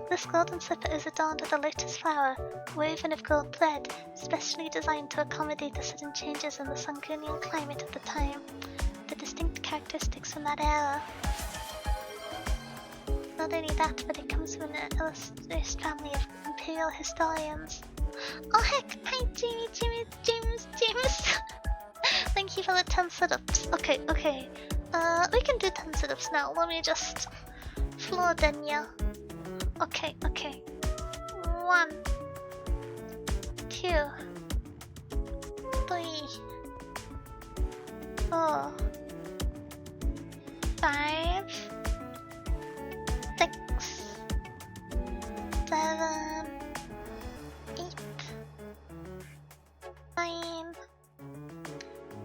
this golden slipper is adorned with a lotus flower, woven of gold thread, specially designed to accommodate the sudden changes in the Sangunian climate at the time. The distinct characteristics from that era. Not only that, but it comes from an illustrious family of imperial historians. Oh heck! Hi James! Thank you for the 10 sit-ups. Okay. We can do 10 sit-ups now. Let me just floor Denya. Okay. 1, 2, 3, 4, 5, 6, 7, 8, 9,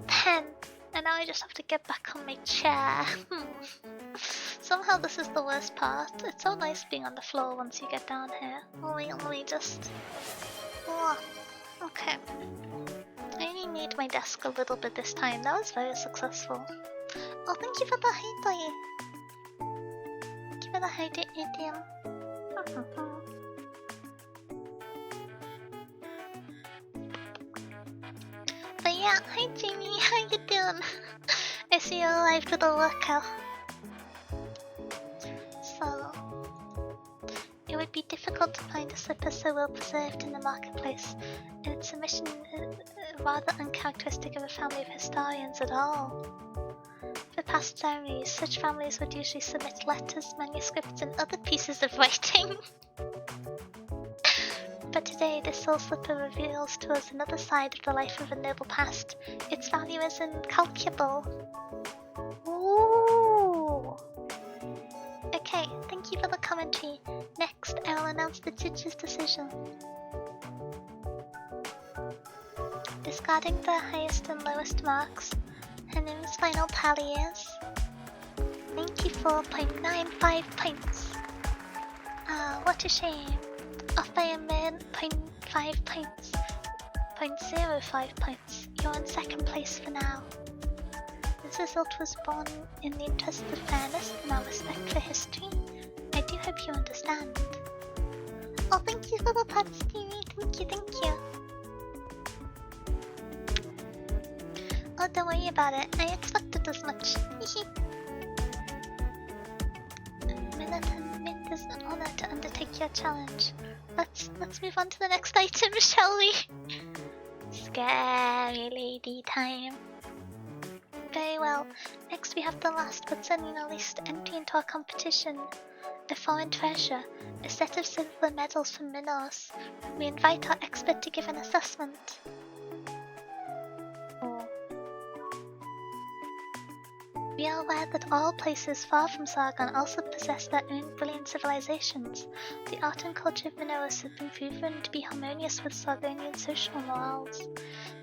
10. And now I just have to get back on my chair. Somehow this is the worst part. It's so nice being on the floor once you get down here. Only just... Oh, okay. I only made my desk a little bit this time. That was very successful. Oh, thank you for the highlight. Thank you for the highlight, Idiom. But yeah, hi Jamie, how you doing? I see you alive to the workout. So, it would be difficult to find a slipper so well preserved in the marketplace, and its rather uncharacteristic of a family of historians at all. For past centuries, such families would usually submit letters, manuscripts, and other pieces of writing. But today, this soul slipper reveals to us another side of the life of a noble past. Its value is incalculable. Ooh! Okay, thank you for the commentary. Next, I will announce the judge's decision. Discarding the highest and lowest marks, Hanim's final tally is 94.95 points. Ah, what a shame. Off by a mere 0.5 points. 0.05 points. You're in second place for now. This result was born in the interest of fairness and our respect for history. I do hope you understand. Oh, thank you for the thoughts, Stevie. Thank you. Oh, don't worry about it. I expected as much. It is an honor to undertake your challenge. Let's move on to the next item, shall we? Scary lady time. Very well. Next we have the last but certainly not least entry into our competition. A foreign treasure, a set of silver medals from Minos. We invite our expert to give an assessment. We are aware that all places far from Sargon also possess their own brilliant civilizations. The art and culture of Minoas have been proven to be harmonious with Sargonian social morals.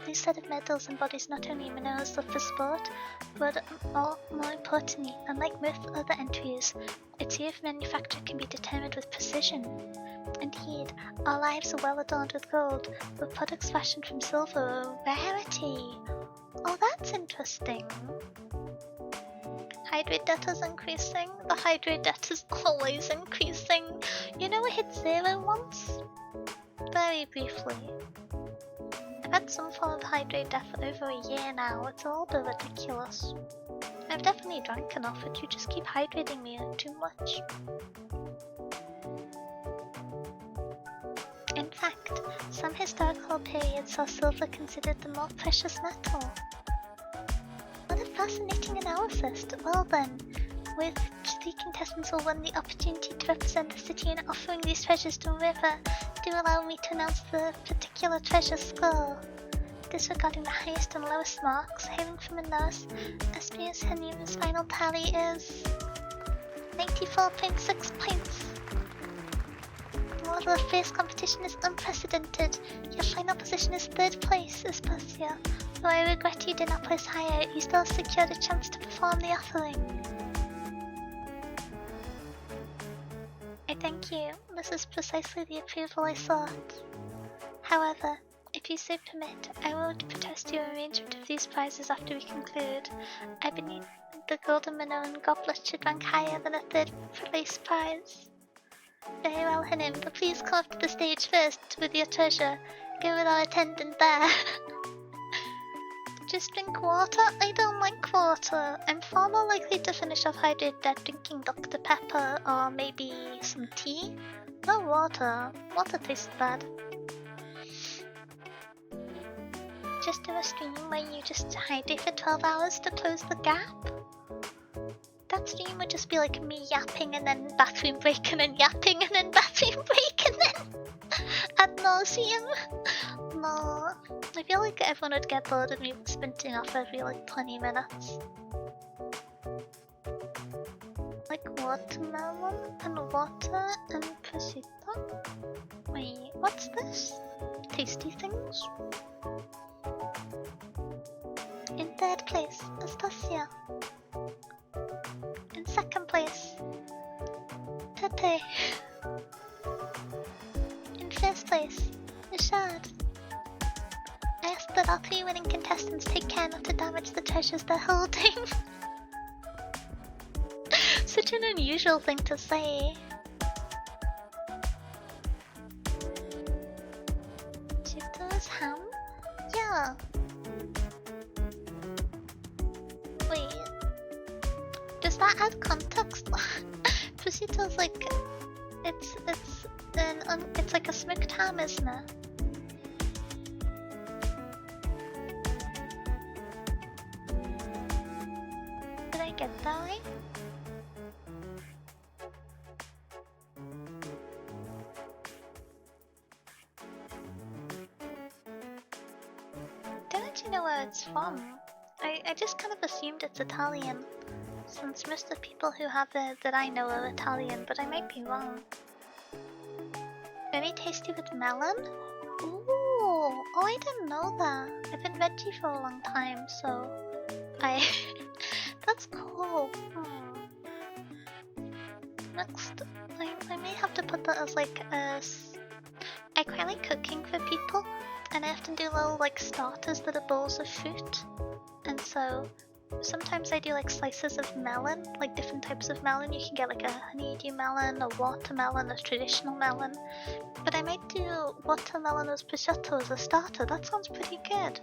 These set of medals embodies not only Minoas' love for sport, but more importantly, unlike most other entries, its year of manufacture can be determined with precision. Indeed, our lives are well adorned with gold, but products fashioned from silver are a rarity. Oh, that's interesting. Hydrate data is increasing. The hydrate data is always increasing. You know, I hit 0 once? Very briefly. I've had some form of hydrate death for over a year now. It's a little bit ridiculous. I've definitely drank enough, but you just keep hydrating me too much. In fact, some historical periods saw silver considered the more precious metal. What a fascinating analysis. Well then, with 3 contestants who won the opportunity to represent the city in offering these treasures to a river, do allow me to announce the particular treasure score. Disregarding the highest and lowest marks, hailing from a nurse, Espius Henim's final tally is 94.6 points. While the fierce competition is unprecedented, your final position is 3rd place, Aspasia. Though I regret you did not place higher, you still secured a chance to perform the offering. I thank you. This is precisely the approval I sought. However, if you so permit, I will protest your arrangement of these prizes after we conclude. I believe the Golden Minoan Goblet should rank higher than a 3rd place prize. Very well, Hanim, but please come up to the stage first with your treasure. Go with our attendant there. Just drink water? I don't like water. I'm far more likely to finish off hydrated drinking Dr. Pepper or maybe some tea. No water. Water tastes bad. Just do a stream where you just hydrate for 12 hours to close the gap? That stream would just be like me yapping and then bathroom break and then yapping and then bathroom break and then ad nauseum. No, I feel like everyone would get bored of me sprinting off every like 20 minutes. Like watermelon and water and prosciutto? Wait, what's this? Tasty things? In 3rd place, Astasia. In 2nd place, Pepe. In 1st place, Rashad. I ask that all 3 winning contestants take care not to damage the treasures they're holding. Such an unusual thing to say. Cheetos ham? Yeah. Wait. Does that add context? Prosciutto's like it's like a smoked ham, isn't it? get that right? Don't actually know where it's from. I just kind of assumed it's Italian, since most of the people who have it that I know are Italian, but I might be wrong. Very tasty with melon? Ooh, oh, I didn't know that. I've been veggie for a long time, so I... That's cool. Next, I may have to put that as like a... I quite like cooking for people, and I often do little like starters that are bowls of fruit. And so sometimes I do like slices of melon, like different types of melon. You can get like a honeydew melon, a watermelon, a traditional melon. But I might do watermelon as prosciutto as a starter. That sounds pretty good.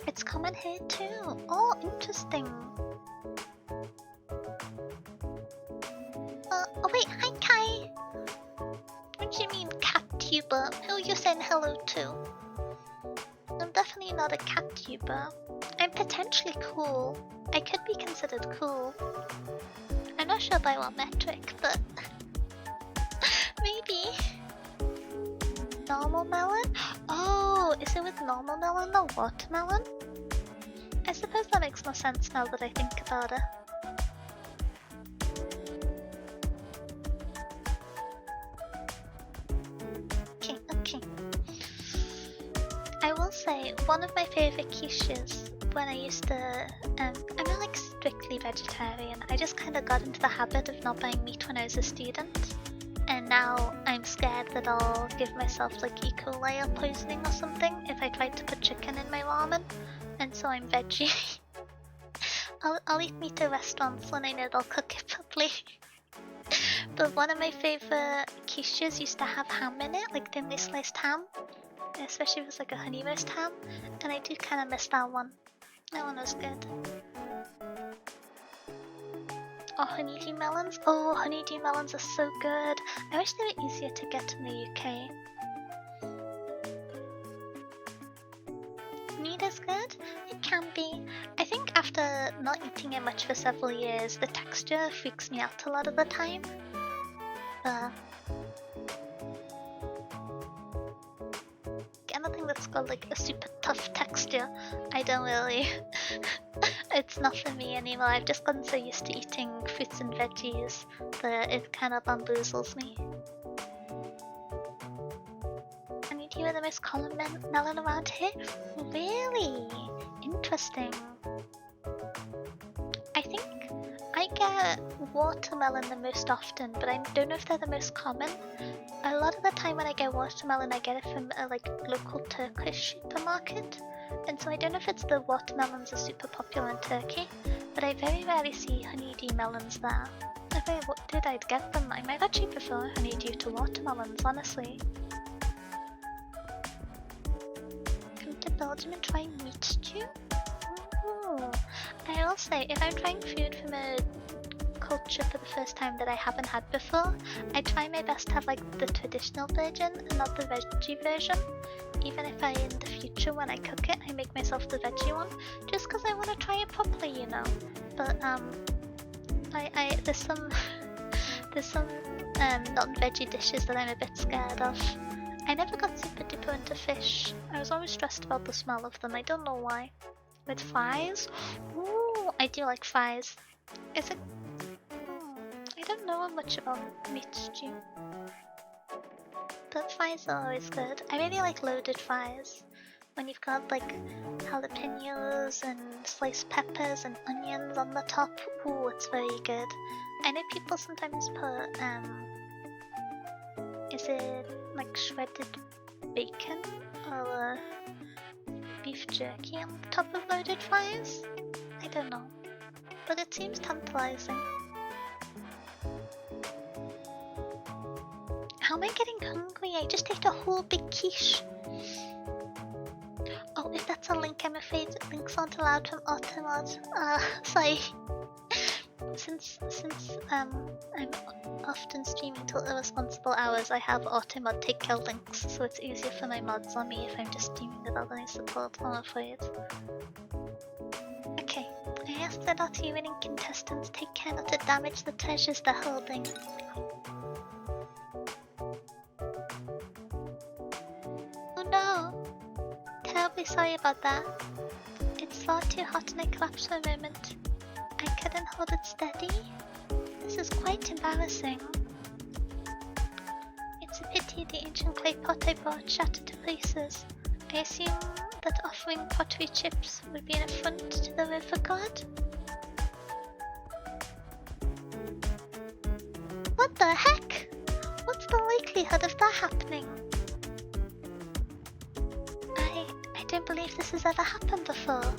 It's common here too. Oh, interesting. Oh wait, hi Kai. What do you mean cat tuber? Who are you saying hello to? I'm definitely not a cat tuber. I'm potentially cool. I could be considered cool. I'm not sure by what metric, but maybe. Normal melon? Oh, is it with normal melon or watermelon? I suppose that makes more sense now that I think about it. Okay. I will say, one of my favorite quiches when I used to, I'm not like strictly vegetarian, I just kind of got into the habit of not buying meat when I was a student. And now I'm scared that I'll give myself like E. coli or poisoning or something if I tried to put chicken in my ramen. And so I'm veggie. I'll eat meat at restaurants when I know they'll cook it properly. But one of my favorite quiches used to have ham in it, like thinly sliced ham. Especially if it's like a honey roast ham. And I do kind of miss that one. That one was good. Oh, honeydew melons? Oh, honeydew melons are so good. I wish they were easier to get in the UK. Meat is good? It can be. I think after not eating it much for several years, the texture freaks me out a lot of the time. Anything that's got like a super tough texture, I don't really... It's not for me anymore. I've just gotten so used to eating fruits and veggies that it kind of bamboozles me. Honeydew are the most common melon around here? Really? Interesting. I think I get watermelon the most often, but I don't know if they're the most common. A lot of the time when I get watermelon, I get it from a like local Turkish supermarket. And so I don't know if it's the watermelons are super popular in Turkey, but I very rarely see honeydew melons there. If I did, I'd get them. I might actually prefer honeydew to watermelons, honestly. Come to Belgium and try meat stew? Ooh. I will say, if I'm trying food from a culture for the first time that I haven't had before, I try my best to have like the traditional version and not the veggie version. Even if in the future when I cook it, I make myself the veggie one, just because I want to try it properly, you know. But there's some non-veggie dishes that I'm a bit scared of. I never got super duper into fish. I was always stressed about the smell of them. I don't know why. With fries, ooh, I do like fries. Is it? I don't know much about meat stew. But fries are always good. I really like loaded fries. When you've got like jalapenos and sliced peppers and onions on the top. Ooh, it's very good. I know people sometimes put, is it like shredded bacon or beef jerky on the top of loaded fries? I don't know. But it seems tantalizing. How am I getting hungry? I just ate a whole big quiche. Oh, if that's a link, I'm afraid links aren't allowed from Automod. Sorry. Since I'm often streaming till irresponsible hours, I have Automod take care links, so it's easier for my mods on me if I'm just streaming without any support, I'm afraid. ask that all three winning contestants take care not to damage the treasures they're holding. Oh no! Terribly sorry about that. It's far too hot and I collapsed for a moment. I couldn't hold it steady. This is quite embarrassing. It's a pity the ancient clay pot I bought shattered to pieces. I assume that offering pottery chips would be an affront to the river god? What the heck? What's the likelihood of that happening? I don't believe this has ever happened before.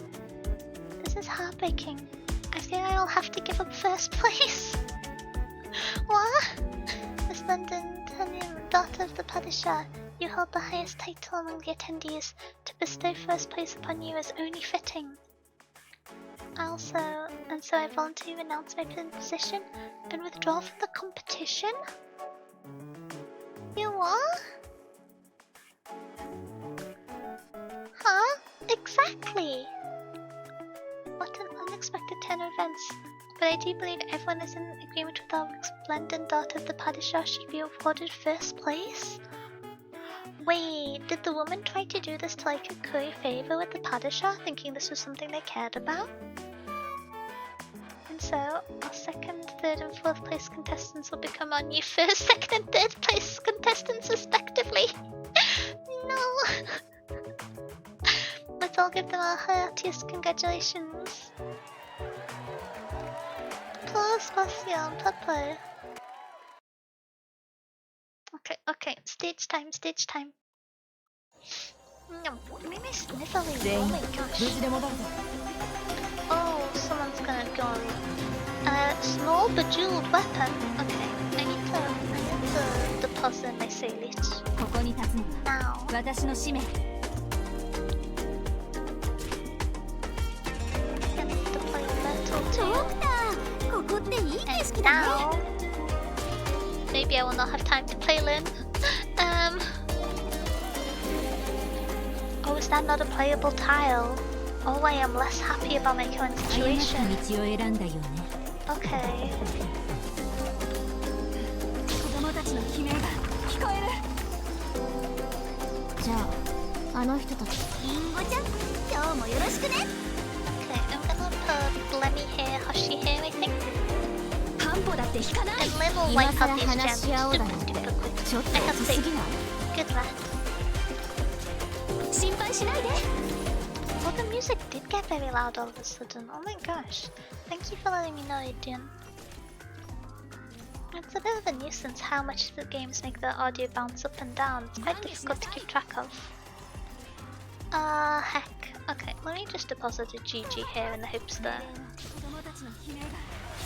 This is heartbreaking. I fear I'll have to give up first place. What? Miss London, daughter of the Padishah, you hold the highest title among the attendees. To bestow first place upon you is only fitting. So I voluntarily renounce my position and withdraw from the competition? You what? Huh? Exactly! What an unexpected turn of events. But I do believe everyone is in agreement with our resplendent daughter of the Padishah should be awarded first place. Wait, did the woman try to do this to like curry favor with the Padishah, thinking this was something they cared about? And so, our second, third and fourth place contestants will become our new first, second and third place contestants respectively. No! Let's all give them our heartiest congratulations. Applause, Bastian, Pepe. Okay, stage time. No, maybe sniffly. Oh my gosh. Oh, someone's gonna go. Small bejeweled weapon. Okay, I need to deposit my salute. Now. I need to play metal too. And now, maybe I will not have time to play Lynn. Oh, is that not a playable tile? Oh, I am less happy about my current situation. Okay. Okay, I'm gonna put Lemmy here, Hoshi here, I think. And Lynn will wipe out these gems super quick. I have faith. Good luck. Oh, the music did get very loud all of a sudden. Oh my gosh. Thank you for letting me know, Adrian. It's a bit of a nuisance how much the games make the audio bounce up and down. It's quite difficult to keep track of. Heck. Okay, let me just deposit a GG here in the hopes that...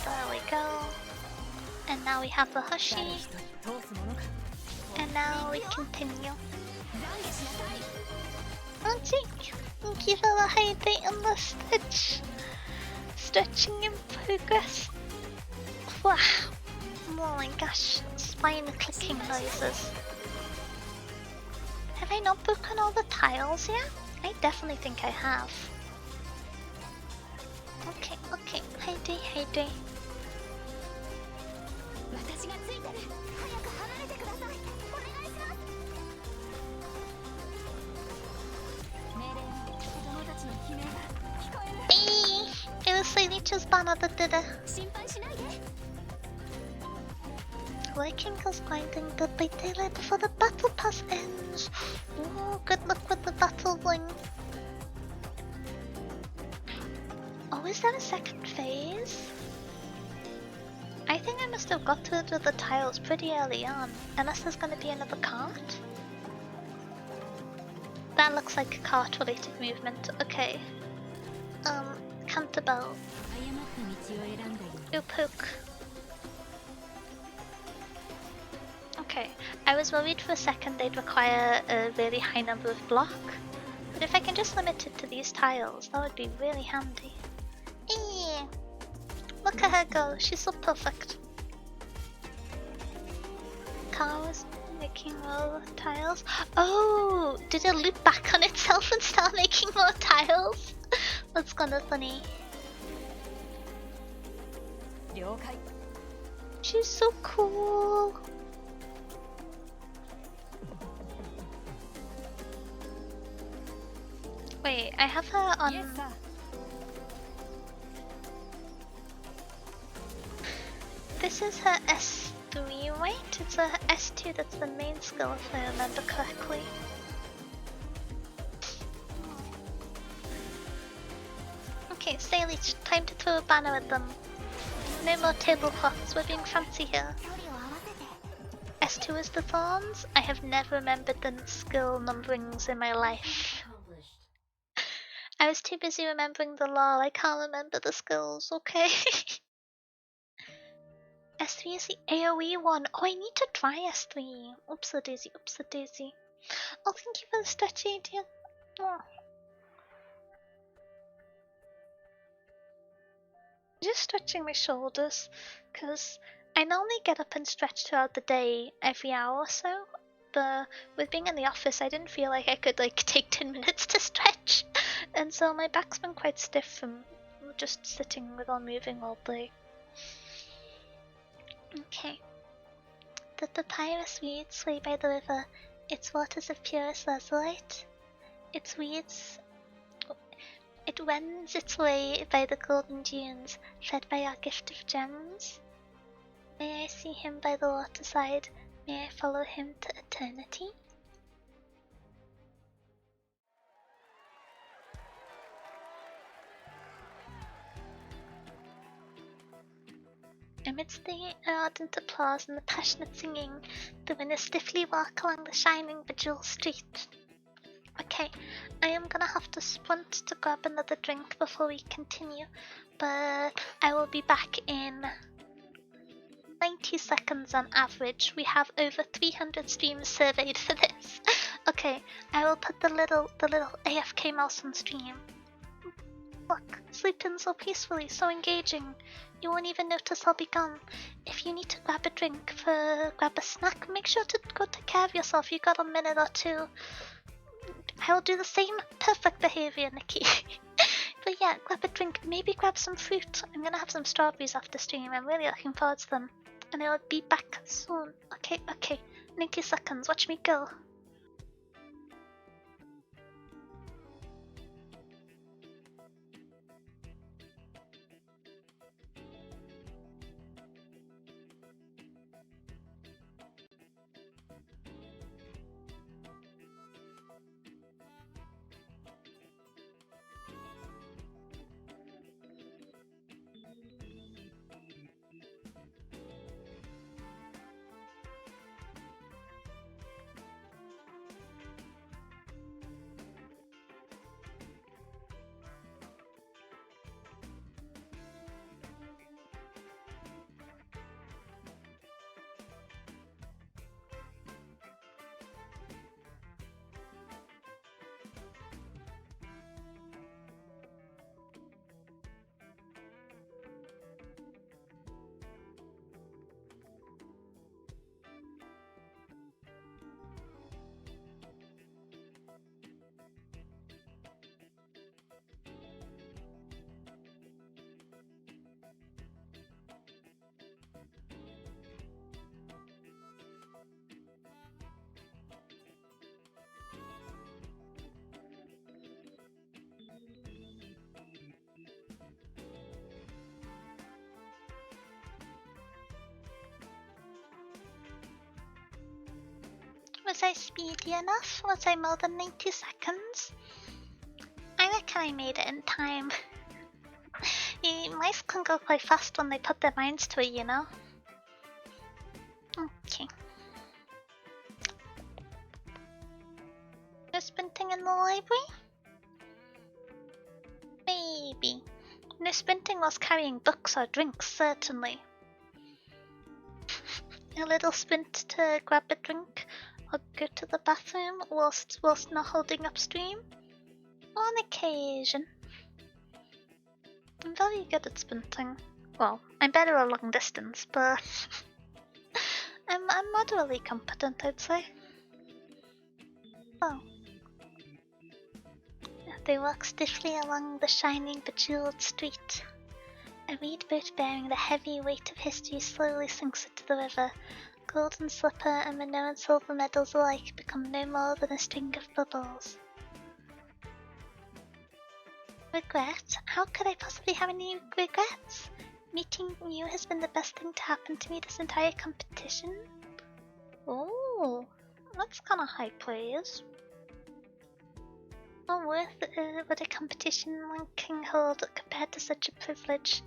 There we go. And now we have the Hoshi. And now we continue. Oh gee, thank you for the hydrate and the stitch. Stretching in progress. Wow. Oh my gosh, spine clicking noises. Have I not broken all the tiles yet? I definitely think I have. Okay, hydrate. It was Seinichi's banner that did it. Working is grinding good by daylight before the battle pass ends. Ooh, good luck with the battle ring. Oh, is there a second phase? I think I must have got to it with the tiles pretty early on, unless there's gonna be another cart. That looks like a cart related movement, okay. Counterbell. Ooh, poke. Okay, I was worried for a second they'd require a really high number of block, but if I can just limit it to these tiles, that would be really handy. Eee! Look at her go, she's so perfect. Car was making more tiles. Oh, did it loop back on itself and start making more tiles? That's kinda funny. 了解 She's so cool. Wait, I have her on. Yes, sir. This is her S3, right? It's her S2 that's the main skill if I remember correctly. Okay, Staley, time to throw a banner at them. No more tablecloths, we're being fancy here. S2 is the thorns? I have never remembered the skill numberings in my life. I was too busy remembering the law, I can't remember the skills, okay? S3 is the AoE one. Oh, I need to try S3. Oops a daisy, oops a daisy. Oh, thank you for the stretchy idea. Oh. Just stretching my shoulders, because I normally get up and stretch throughout the day, every hour or so. But with being in the office, I didn't feel like I could take 10 minutes to stretch. And so my back's been quite stiff from just sitting without moving all day. Okay. The papyrus weeds sway by the river, its waters of purest lazulite. Its weeds. It wends its way by the golden dunes, fed by our gift of gems. May I see him by the waterside, may I follow him to eternity? Amidst the ardent applause and the passionate singing, the winners stiffly walk along the shining bejeweled street. Okay, I am gonna have to sprint to grab another drink before we continue, but I will be back in 90 seconds on average. We have over 300 streams surveyed for this. Okay, I will put the little AFK mouse on stream. Look, sleeping so peacefully, so engaging. You won't even notice I'll be gone. If you need to grab a drink, grab a snack, make sure to go take care of yourself. You got a minute or two. I will do the same perfect behavior, Nikki. But yeah, grab a drink, maybe grab some fruit. I'm gonna have some strawberries after stream. I'm really looking forward to them. And I will be back soon. Okay, 90 seconds, watch me go. Was I speedy enough? Was I more than 90 seconds? I reckon I made it in time. Mice can go quite fast when they put their minds to it, you know? Okay. No sprinting in the library? Maybe. No sprinting whilst carrying books or drinks, certainly. A little sprint to grab a drink or go to the bathroom whilst not holding up stream? On occasion. I'm very good at sprinting. Well, I'm better at long distance, but I'm moderately competent, I'd say. Oh. They walk stiffly along the shining bejeweled street. A reed boat bearing the heavy weight of history slowly sinks into the river. Golden slipper and Minoan silver medals alike become no more than a string of bubbles. Regret? How could I possibly have any regrets? Meeting you has been the best thing to happen to me this entire competition. Oh, that's kind of high praise. How worth would a competition one can hold compared to such a privilege?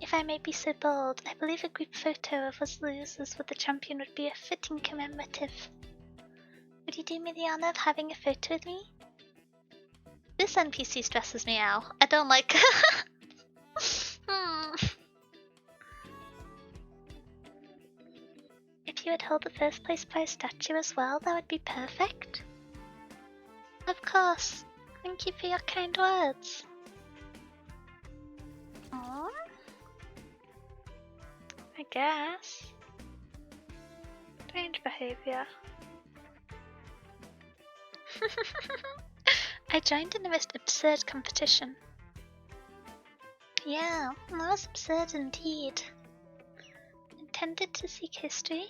If I may be so bold, I believe a group photo of us losers with the champion would be a fitting commemorative. Would you do me the honor of having a photo with me? This NPC stresses me out. I don't like. If you would hold the first place prize statue as well, that would be perfect. Of course. Thank you for your kind words. Aww. I guess. Strange behavior. I joined in the most absurd competition. Yeah, that was absurd indeed. Intended to seek history,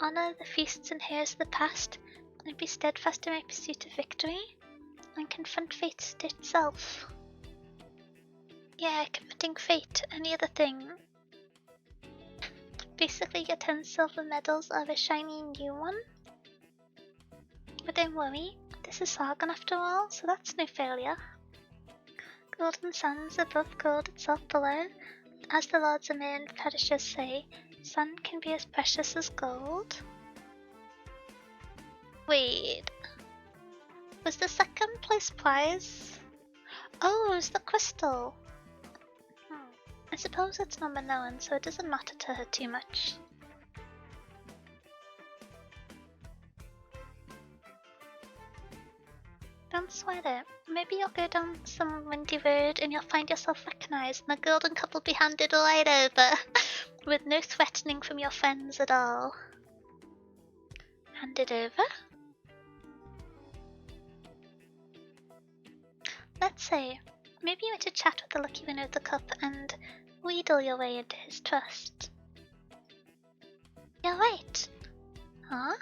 honor the feasts and heroes of the past, and be steadfast in my pursuit of victory, and confront fate itself. Yeah, confronting fate, any other thing. Basically, your 10 silver medals are a shiny new one. But don't worry, this is Sargon after all, so that's no failure. Golden sands above gold itself below. As the Lords Amir and Perishers say, sand can be as precious as gold. Wait. Was the second place prize? Oh, it was the crystal. I suppose it's not Minoan, so it doesn't matter to her too much. Don't sweat it. Maybe you'll go down some windy road and you'll find yourself recognized and the golden cup will be handed right over. With no threatening from your friends at all. Handed over? Let's say, maybe you want to chat with the lucky winner of the cup and wheedle your way into his trust. You're right. Huh?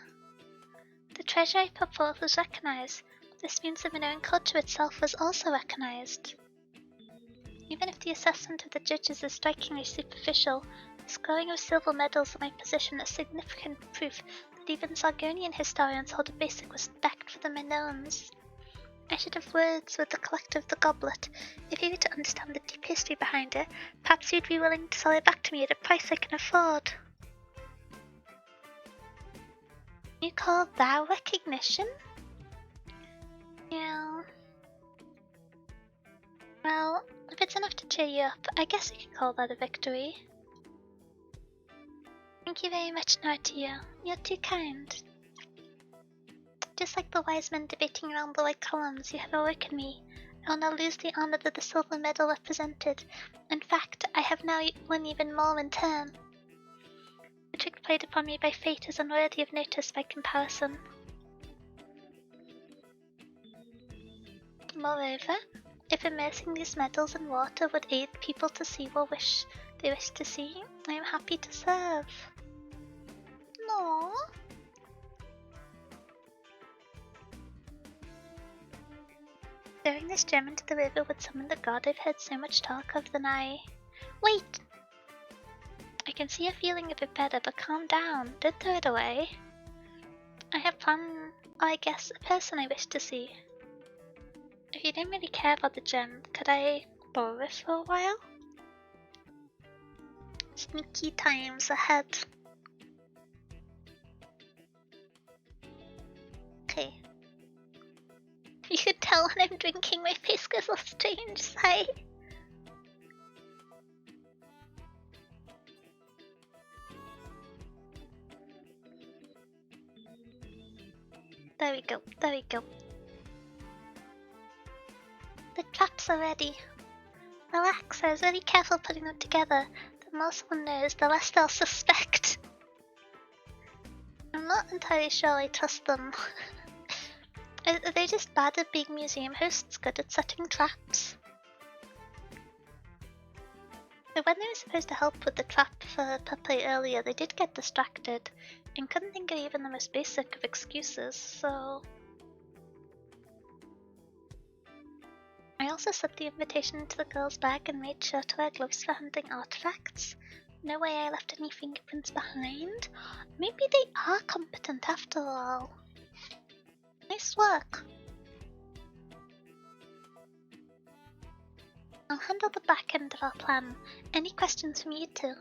The treasure I put forth was recognized. This means the Minoan culture itself was also recognized. Even if the assessment of the judges is strikingly superficial, the scoring of silver medals in my position is significant proof that even Sargonian historians hold a basic respect for the Minoans. I should have words with the collector of the goblet. If you were to understand the deep history behind it, perhaps you'd be willing to sell it back to me at a price I can afford. You call that recognition? Yeah. Well, if it's enough to cheer you up, I guess you can call that a victory. Thank you very much, Nartia. You're too kind. Just like the wise men debating around the white columns, you have awakened me. I will now lose the honor that the silver medal represented. In fact, I have now won even more in turn. The trick played upon me by fate is unworthy of notice by comparison. Moreover, if immersing these medals in water would aid people to see what they wish to see, I am happy to serve. No. Throwing this gem into the river would summon the god I've heard so much talk of, then Wait! I can see you're feeling a bit better, but calm down. Don't throw it away. I have I guess, a person I wish to see. If you don't really care about the gem, could I borrow it for a while? Sneaky times ahead. Okay. You could tell when I'm drinking, my face goes a strange side. There we go, there we go. The traps are ready. Relax, I was really careful putting them together. The more someone knows, the less they'll suspect. I'm not entirely sure I trust them. Are they just bad at being museum hosts, good at setting traps? So when they were supposed to help with the trap for Pepe earlier, they did get distracted and couldn't think of even the most basic of excuses, so... I also slipped the invitation into the girl's bag and made sure to wear gloves for hunting artifacts. No way I left any fingerprints behind. Maybe they are competent after all. Nice work. I'll handle the back end of our plan. Any questions from you two?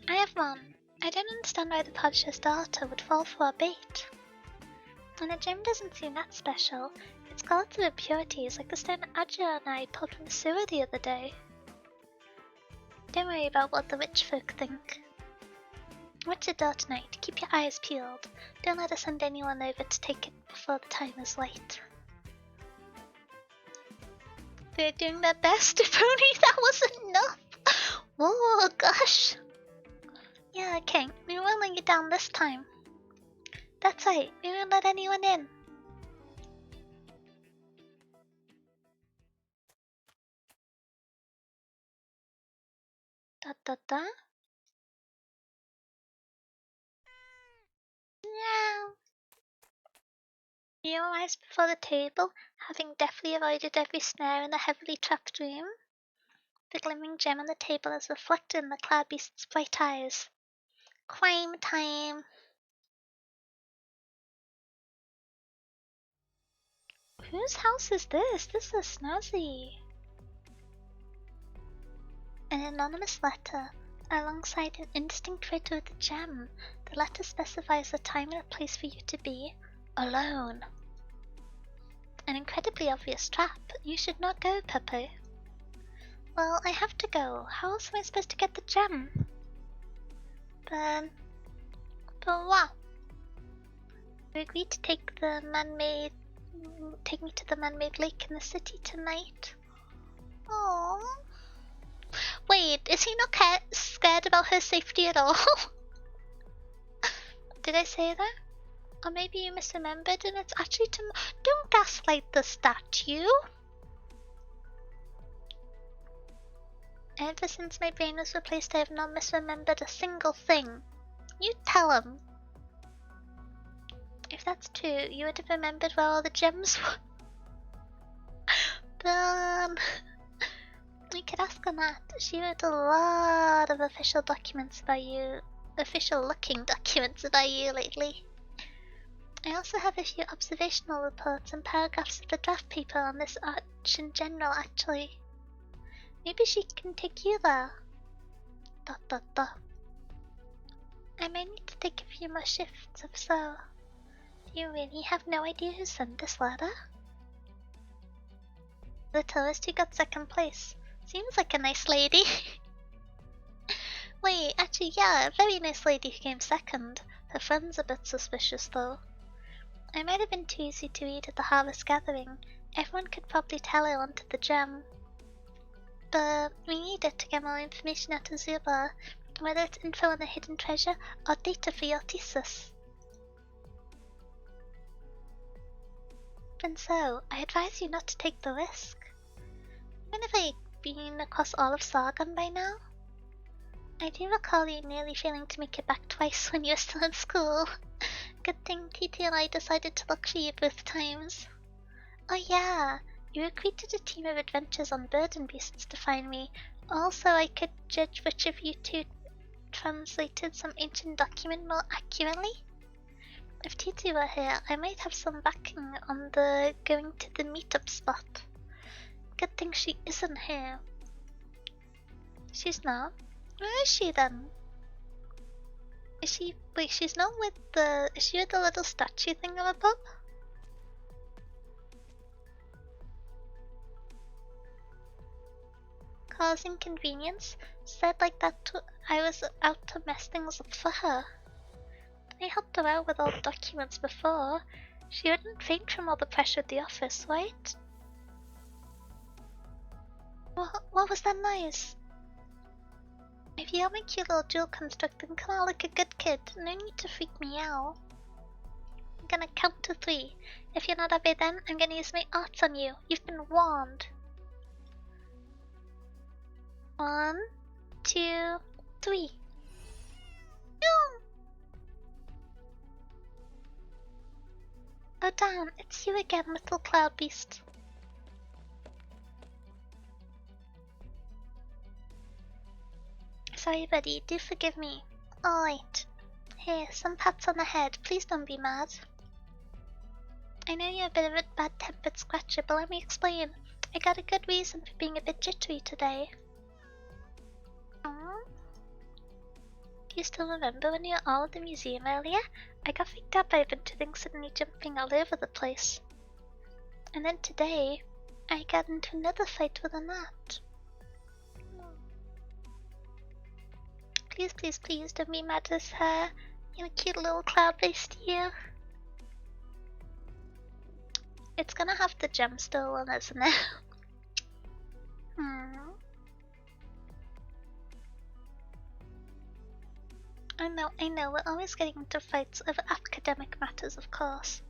I have one. I don't understand why the Podsher's daughter would fall for our bait. And the gem doesn't seem that special. It's got lots of impurities, like the stone Adja and I pulled from the sewer the other day. Don't worry about what the witch folk think. Watch your door tonight. Keep your eyes peeled. Don't let us send anyone over to take it before the time is late. They're doing their best. If only that was enough. Oh gosh. Yeah, okay. We won't let you down this time. That's right. We won't let anyone in. Da da da. Meow. You arrives before the table, having deftly avoided every snare in the heavily trapped room. The glimmering gem on the table is reflected in the cloud beast's bright eyes. Crime time! Whose house is this? This is snazzy. An anonymous letter, alongside an indistinct photo of the gem. The letter specifies the time and a place for you to be alone. An incredibly obvious trap. You should not go, Pepe. Well, I have to go. How else am I supposed to get the gem? But what? You agreed to take me to the man-made lake in the city tonight. Oh. Wait, is he not scared about her safety at all? Did I say that? Or maybe you misremembered and it's actually Don't gaslight the statue! Ever since my brain was replaced, I have not misremembered a single thing. You tell him. If that's true, you would have remembered where all the gems were. But, we could ask her that. She wrote a lot of official documents about you. Official-looking documents about you lately. I also have a few observational reports and paragraphs of the draft paper on this arch in general, actually. Maybe she can take you there. Dot dot dot. I may need to take a few more shifts, if so. Do you really have no idea who sent this letter? The tourist who got second place. Seems like a nice lady. Wait, actually yeah, a very nice lady who came second. Her friend's a bit suspicious though. I might have been too easy to read at the harvest gathering. Everyone could probably tell I wanted the gem. But we need it to get more information out of Zuba, whether it's info on the hidden treasure or data for your thesis. And so, I advise you not to take the risk. When have I been across all of Sargon by now? I do recall you nearly failing to make it back twice when you were still in school. Good thing TT and I decided to look for you both times. Oh yeah, you recruited a team of adventurers on burden beasts to find me. Also, I could judge which of you two translated some ancient document more accurately. If TT were here, I might have some backing on the going to the meetup spot. Good thing she isn't here. She's not? Where is she then? Is she? Wait, she's not with the. Is she with the little statue thingamabob? Cause inconvenience? Said like that I was out to mess things up for her. I helped her out with all the documents before. She wouldn't faint from all the pressure at the office, right? What was that noise? If you'll make your little jewel construct, then come out like a good kid. No need to freak me out. I'm gonna count to 3. If you're not obey then, I'm gonna use my arts on you. You've been warned. 1, 2, 3. Oh damn, it's you again, little cloud beast. Sorry buddy, do forgive me. Alright. Here, some pats on the head, please don't be mad. I know you're a bit of a bad-tempered scratcher, but let me explain. I got a good reason for being a bit jittery today. Do you still remember when you were all at the museum earlier? I got freaked out by a bunch of things suddenly jumping all over the place. And then today, I got into another fight with a gnat. Please, please, please don't be mad at her. You cute little cloud-based you. It's gonna have the gem stolen, isn't it? I know, we're always getting into fights over academic matters, of course.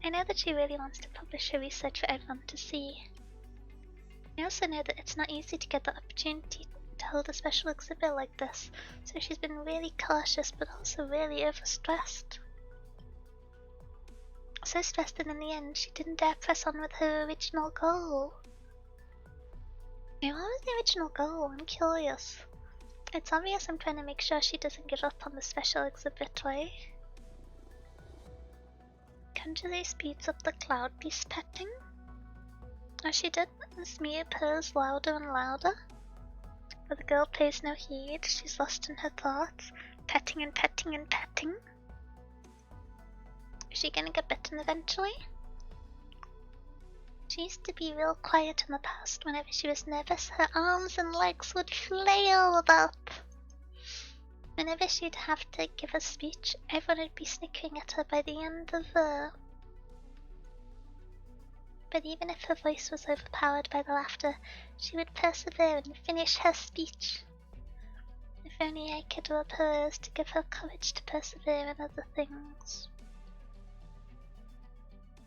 I know that she really wants to publish her research for everyone to see. I also know that it's not easy to get the opportunity to hold a special exhibit like this, so she's been really cautious but also really overstressed. So stressed that in the end she didn't dare press on with her original goal. Now, what was the original goal? I'm curious. It's obvious I'm trying to make sure she doesn't give up on the special exhibit, right? Kanjali speeds up the cloud beast petting. As she did, Smee purrs louder and louder. But the girl pays no heed, she's lost in her thoughts, petting and petting and petting. Is she gonna get bitten eventually? She used to be real quiet in the past. Whenever she was nervous, her arms and legs would flail about. Whenever she'd have to give a speech, everyone would be snickering at her by the end of the... But even if her voice was overpowered by the laughter, she would persevere and finish her speech. If only I could rub her ears to give her courage to persevere in other things.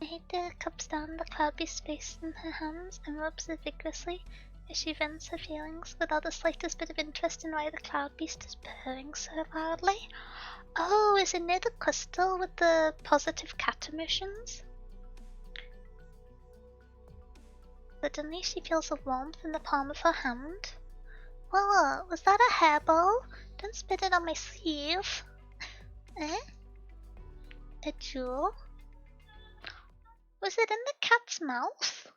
Nahida cups down the cloud beast's face in her hands and rubs it vigorously as she vents her feelings without the slightest bit of interest in why the cloud beast is purring so loudly. Oh, is it near the crystal with the positive cat emotions? Suddenly she feels a warmth in the palm of her hand. Whoa, was that a hairball? Don't spit it on my sleeve. Eh? A jewel? Was it in the cat's mouth?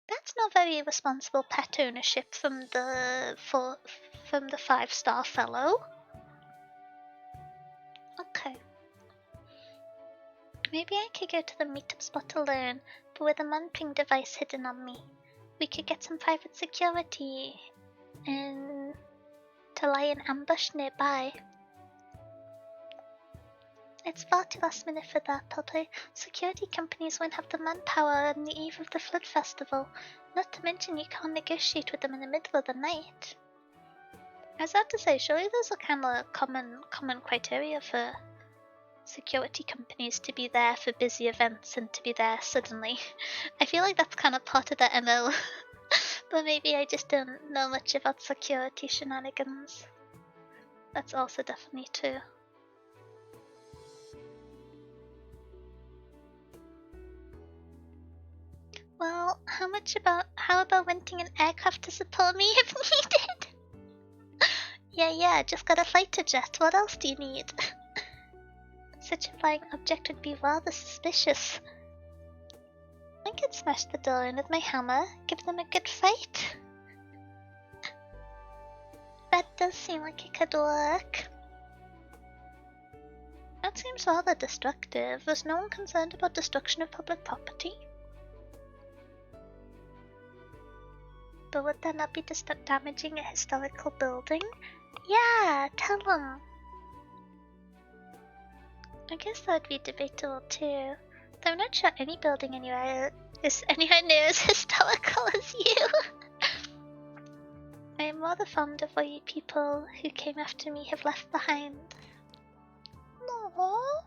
That's not very responsible pet ownership from the 5-star fellow. Okay. Maybe I could go to the meetup spot alone, but with a monitoring device hidden on me. We could get some private security and to lie in ambush nearby. It's far too last minute for that, although security companies won't have the manpower on the eve of the Flood Festival, not to mention you can't negotiate with them in the middle of the night. I was about to say, surely there's a kind of common criteria for security companies to be there for busy events and to be there suddenly. I feel like that's kind of part of their MO, but maybe I just don't know much about security shenanigans. That's also definitely true. Well, how about renting an aircraft to support me if needed? Yeah, just got a fighter jet, what else do you need? Such a flying object would be rather suspicious. I could smash the door in with my hammer, give them a good fight. That does seem like it could work. That seems rather destructive. Was no one concerned about destruction of public property? But would that not be damaging a historical building? Yeah, tell them. I guess that would be debatable too. Though I'm not sure any building anywhere is anywhere near as historical as you. I am rather fond of what you people who came after me have left behind. Aww.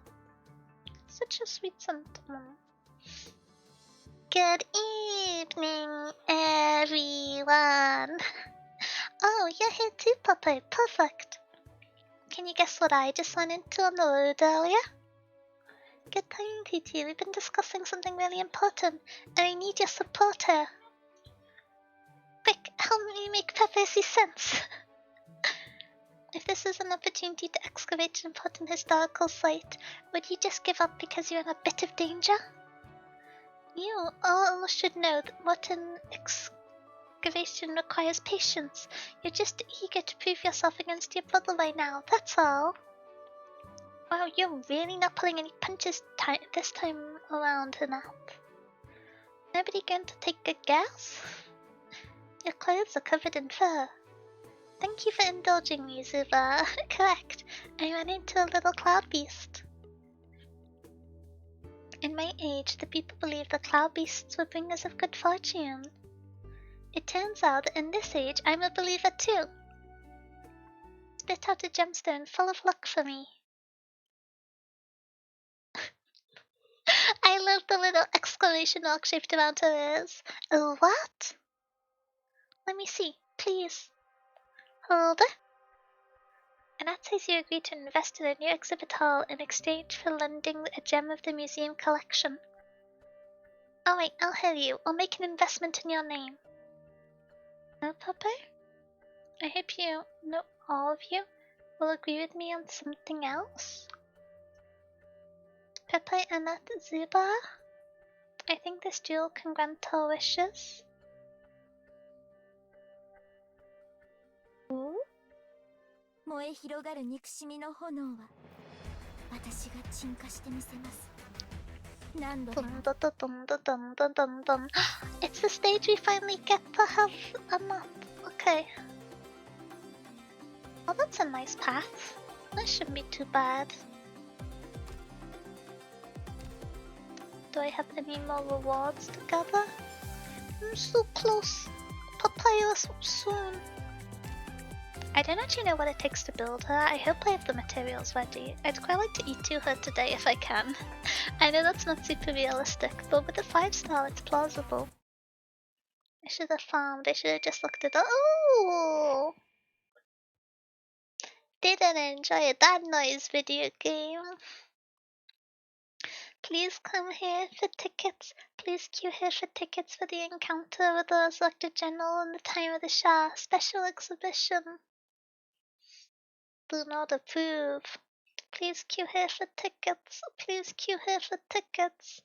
Such a sweet sentiment. Good evening, everyone. Oh, you're here too, Pepe. Perfect. Can you guess what I just went into on the road earlier? Good timing, TT. We've been discussing something really important, and I need your support here. Quick, help me make Pepe see sense. If this is an opportunity to excavate an important historical site, would you just give up because you're in a bit of danger? You all should know that what an excavation requires patience. You're just eager to prove yourself against your brother right now, that's all. Wow, you're really not pulling any punches this time around, enough. Nobody going to take a guess? Your clothes are covered in fur. Thank you for indulging me, Zuba. Correct. I ran into a little cloud beast. In my age, the people believed that cloud beasts were bringers of good fortune. It turns out that in this age, I'm a believer too. Spit out a gemstone full of luck for me. I love the little exclamation mark shaped around her ears. What? Let me see, please. Hold it. And that says you agree to invest in a new exhibit hall in exchange for lending a gem of the museum collection. Alright, I'll hear you. I'll make an investment in your name. No, Pepe? I hope you, no, all of you, will agree with me on something else. Pepe and that Zuba? I think this duel can grant our wishes. Ooh? 燃え広がる憎しみの炎は私が鎮火してみせます。何度も It's the stage we finally get to have a map. Okay. Oh, that's a nice path. That shouldn't be too bad. Do I have any more rewards to gather? I'm so close. Papaya soon. I don't actually know what it takes to build her. I hope I have the materials ready. I'd quite like to eat to her today if I can. I know that's not super realistic, but with a 5-star it's plausible. I should have farmed. I should have just looked it up. Oh! Didn't enjoy that noise, video game. Please come here for tickets. Please queue here for tickets for the encounter with the Resurrected General in the time of the Shah. Special exhibition. Do not approve. Please queue here for tickets. Please queue here for tickets.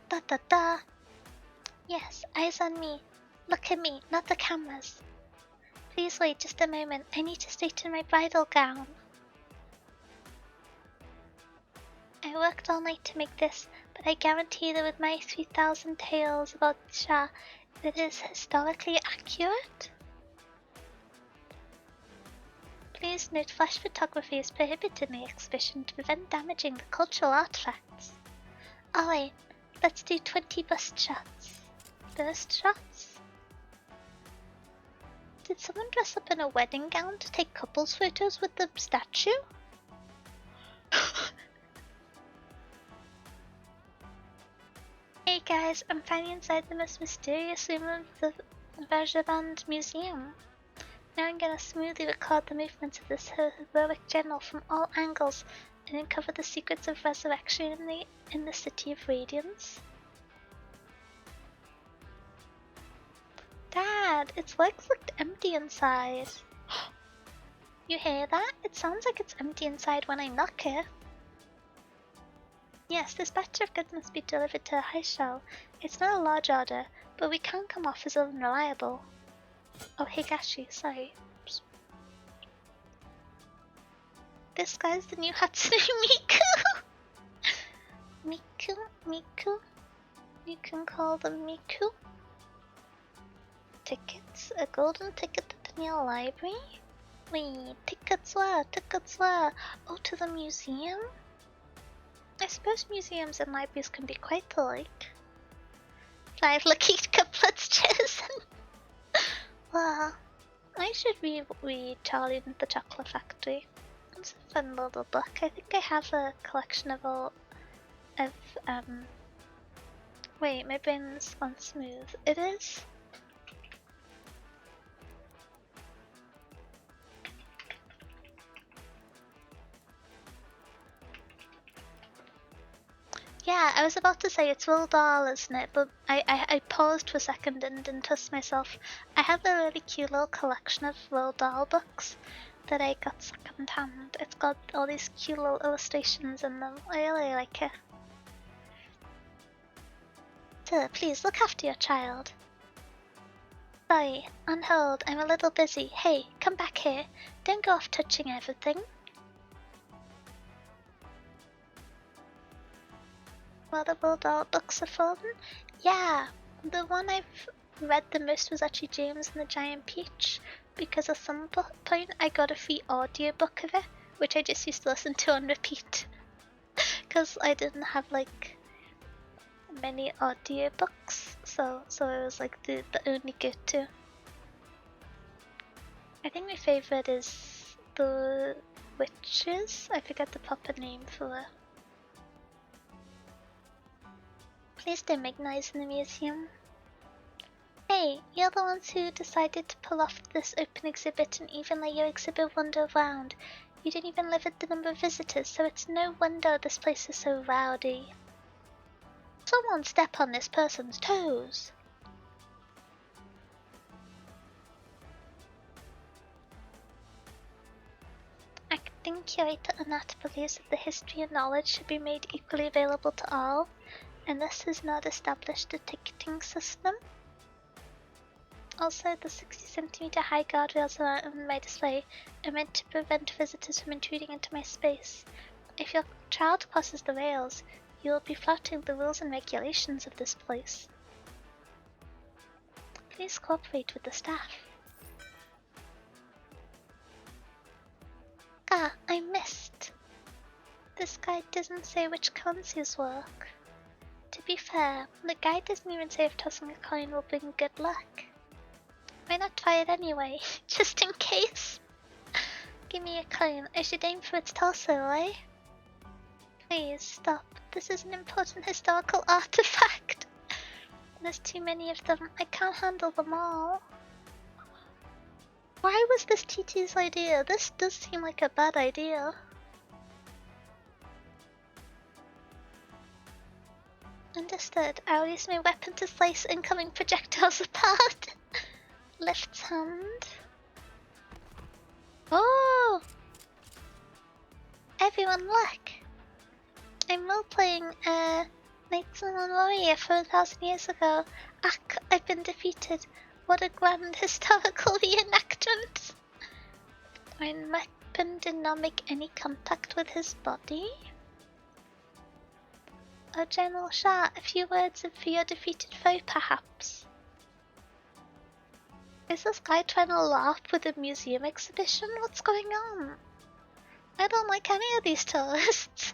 Da da da. Yes, eyes on me. Look at me, not the cameras. Please wait just a moment. I need to straighten my bridal gown. I worked all night to make this, but I guarantee that with my 3,000 tales about Shah, it is historically accurate. Please note flash photography is prohibited in the exhibition to prevent damaging the cultural artifacts. Alright, let's do 20 bust shots. Burst shots? Did someone dress up in a wedding gown to take couples photos with the statue? Hey guys, I'm finally inside the most mysterious room of the Vajaband Museum. Now I'm gonna smoothly record the movements of this heroic general from all angles and uncover the secrets of resurrection in the City of Radiance. Dad, its legs looked empty inside. You hear that? It sounds like it's empty inside when I knock it. Yes, this batch of goods must be delivered to a high shell. It's not a large order, but we can't come off as unreliable. Oh, Higashi, sorry. Oops. This guy's the new Hatsune Miku. Miku? You can call them Miku. Tickets? A golden ticket to the Neil Library? Wait, tickets where? Oh, to the museum? I suppose museums and libraries can be quite alike. 5 lucky couplets chosen. Wow, I should read Charlie and the Chocolate Factory. It's a fun little book. I think I have a collection of all of wait, my brain's gone smooth. It is? Yeah, I was about to say it's Roald Dahl, isn't it? But I paused for a second and didn't trust myself. I have a really cute little collection of Roald Dahl books that I got second hand. It's got all these cute little illustrations in them. I really like it. Sir, please look after your child. Sorry, on hold, I'm a little busy. Hey, come back here. Don't go off touching everything. Well, the Roald Dahl books are fun? Yeah, the one I've read the most was actually James and the Giant Peach, because at some point I got a free audiobook of it, which I just used to listen to on repeat, because I didn't have like many audiobooks, so it was like the only go-to. I think my favorite is the Witches. I forget the proper name for it. Please don't make noise in the museum. Hey, you're the ones who decided to pull off this open exhibit and even let your exhibit wander around. You didn't even limit the number of visitors, so it's no wonder this place is so rowdy. Someone step on this person's toes. Acting curator Anat believes that the history and knowledge should be made equally available to all, and this has not established a ticketing system. Also, the 60cm high guardrails on my display are meant to prevent visitors from intruding into my space. If your child crosses the rails, you will be flouting the rules and regulations of this place. Please cooperate with the staff. Ah, I missed. This guide doesn't say which currencies work. To be fair, the guide doesn't even say if tossing a coin will bring good luck. Why not try it anyway, just in case? Give me a coin. I should aim for its torso, eh? Please, stop. This is an important historical artifact. There's too many of them. I can't handle them all. Why was this TT's idea? This does seem like a bad idea. Understood. I'll use my weapon to slice incoming projectiles apart. Left hand. Oh! Everyone look! I'm role-playing Knights and Warrior for 1,000 years ago. Ach, I've been defeated. What a grand historical reenactment! My weapon did not make any contact with his body. Oh, General Shah, a few words for your defeated foe, perhaps. Is this guy trying to laugh with a museum exhibition? What's going on? I don't like any of these tourists.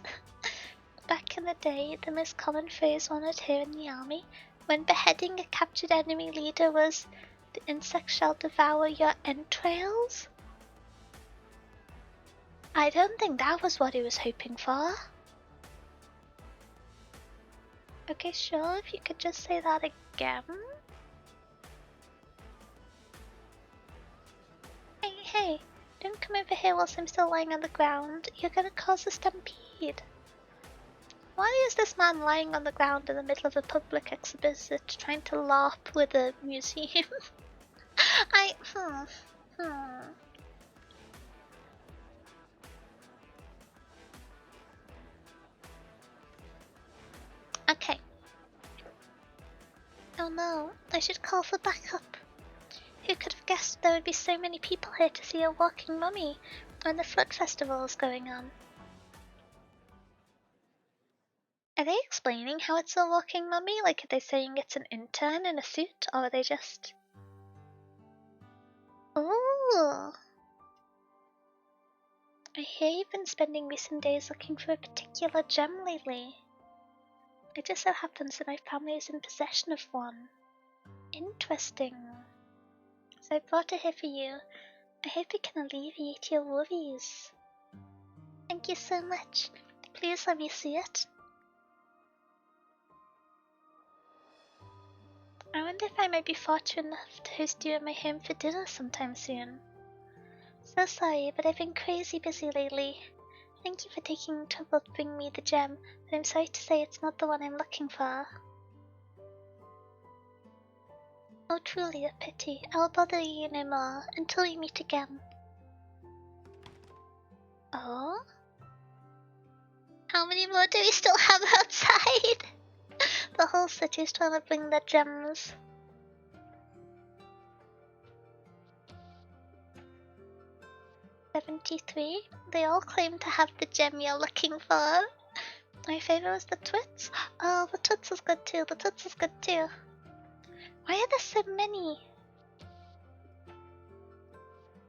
Back in the day, the most common phrase one would hear in the army when beheading a captured enemy leader was, "The insect shall devour your entrails." I don't think that was what he was hoping for. Okay, sure, if you could just say that again. Hey, don't come over here whilst I'm still lying on the ground. You're gonna cause a stampede. Why is this man lying on the ground in the middle of a public exhibit trying to laugh with a museum? Okay. Oh no, I should call for backup. Who could have guessed there would be so many people here to see a walking mummy when the Flood Festival is going on? Are they explaining how it's a walking mummy? Like, are they saying it's an intern in a suit, or are they just... Ooh! I hear you've been spending recent days looking for a particular gem lately. It just so happens that my family is in possession of one. Interesting. So I brought it here for you. I hope it can alleviate your worries. Thank you so much. Please let me see it. I wonder if I might be fortunate enough to host you at my home for dinner sometime soon. So sorry, but I've been crazy busy lately. Thank you for taking trouble to bring me the gem, but I'm sorry to say it's not the one I'm looking for. Oh, truly a pity. I'll bother you no more until we meet again. Oh? How many more do we still have outside? The whole city's trying to bring their gems. $73. They all claim to have the gem you're looking for. My favorite was the twits. Oh, the twits is good too. The twits is good too. Why are there so many?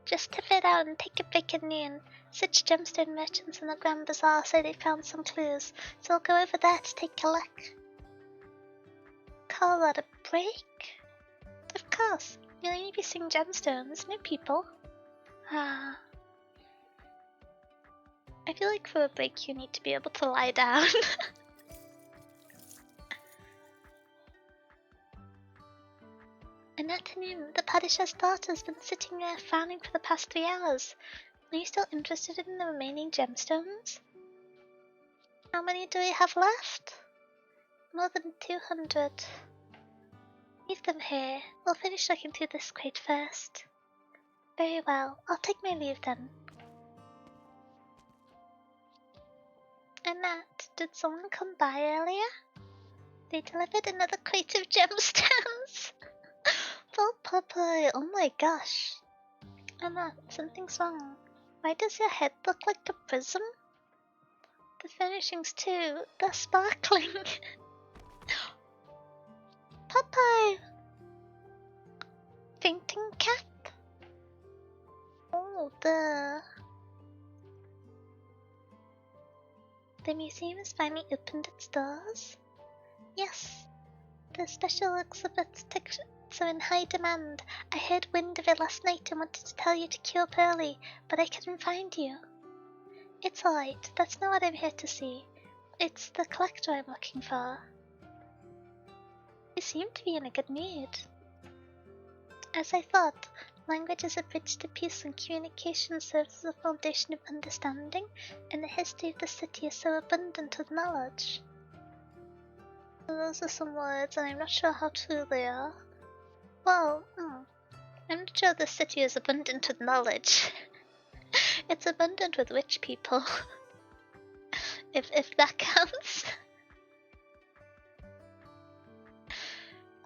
Just tip it out and take a break at noon. Such gemstone merchants in the Grand Bazaar say they found some clues, so I'll go over there to take a look. Call that a break? Of course. You'll only be seeing gemstones, no people. Ah. I feel like for a break you need to be able to lie down. In afternoon, the Padishah's daughter's been sitting there frowning for the past 3 hours. Are you still interested in the remaining gemstones? How many do we have left? More than 200. Leave them here. We'll finish looking through this crate first. Very well. I'll take my leave then. Annette, did someone come by earlier? They delivered another crate of gemstones. Poor Popeye, oh my gosh. Annette, something's wrong. Why does your head look like a prism? The furnishings too, they're sparkling. Popeye! Fainting cat? Oh, The museum has finally opened its doors? Yes. The special exhibits are in high demand. I heard wind of it last night and wanted to tell you to queue up early, but I couldn't find you. It's alright, that's not what I'm here to see. It's the collector I'm looking for. You seem to be in a good mood. As I thought, language is a bridge to peace and communication serves as a foundation of understanding, and the history of the city is so abundant with knowledge. Those are some words, and I'm not sure how true they are. Well, I'm not sure the city is abundant with knowledge. It's abundant with rich people. if that counts.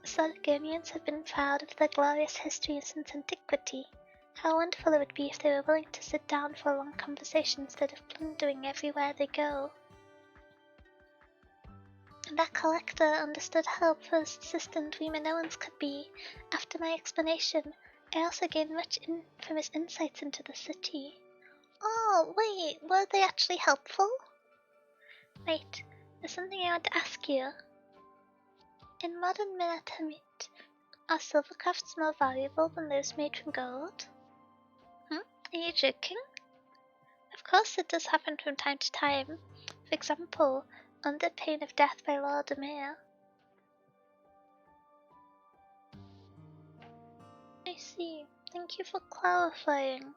Sargonians have been proud of their glorious history since antiquity. How wonderful it would be if they were willing to sit down for a long conversation instead of plundering everywhere they go. That collector understood how persistent we Minoans could be. After my explanation, I also gained much from his insights into the city. Oh, wait, were they actually helpful? Wait, there's something I want to ask you. In modern Minatamit, are silver crafts more valuable than those made from gold? Are you joking? Of course it does happen from time to time. For example, under pain of death by Lord Emir. I see. Thank you for clarifying.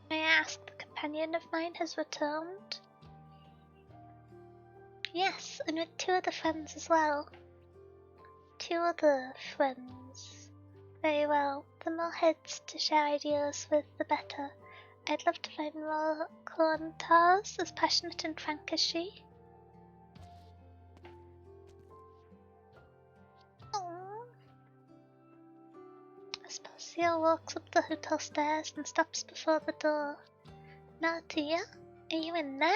May I ask, the companion of mine has returned? Yes, and with 2 other friends as well. 2 other friends. Very well. The more heads to share ideas with, the better. I'd love to find more Clontars as passionate and frank as she. Aww. Aspasia walks up the hotel stairs and stops before the door. Now, Tia, are you in there?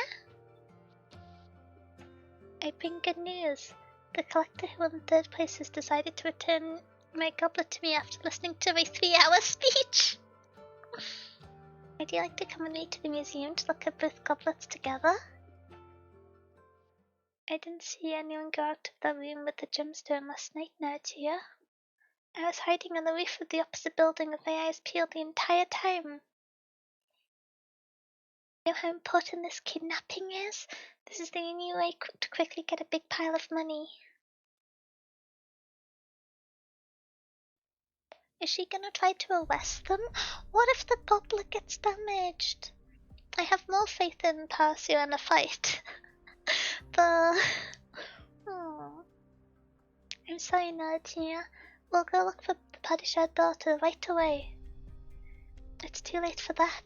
I bring good news. The collector who won 3rd place has decided to return my goblet to me after listening to my 3-hour speech. Would you like to come with me to the museum to look at both goblets together? I didn't see anyone go out of the room with the gemstone last night, now, Tia. I was hiding on the roof of the opposite building with my eyes peeled the entire time. You know how important this kidnapping is? This is the only way to quickly get a big pile of money. Is she gonna try to arrest them? What if the public gets damaged? I have more faith in Parcio in a fight. But... Oh. I'm sorry, Nadia. We'll go look for the Padishah's daughter right away. It's too late for that.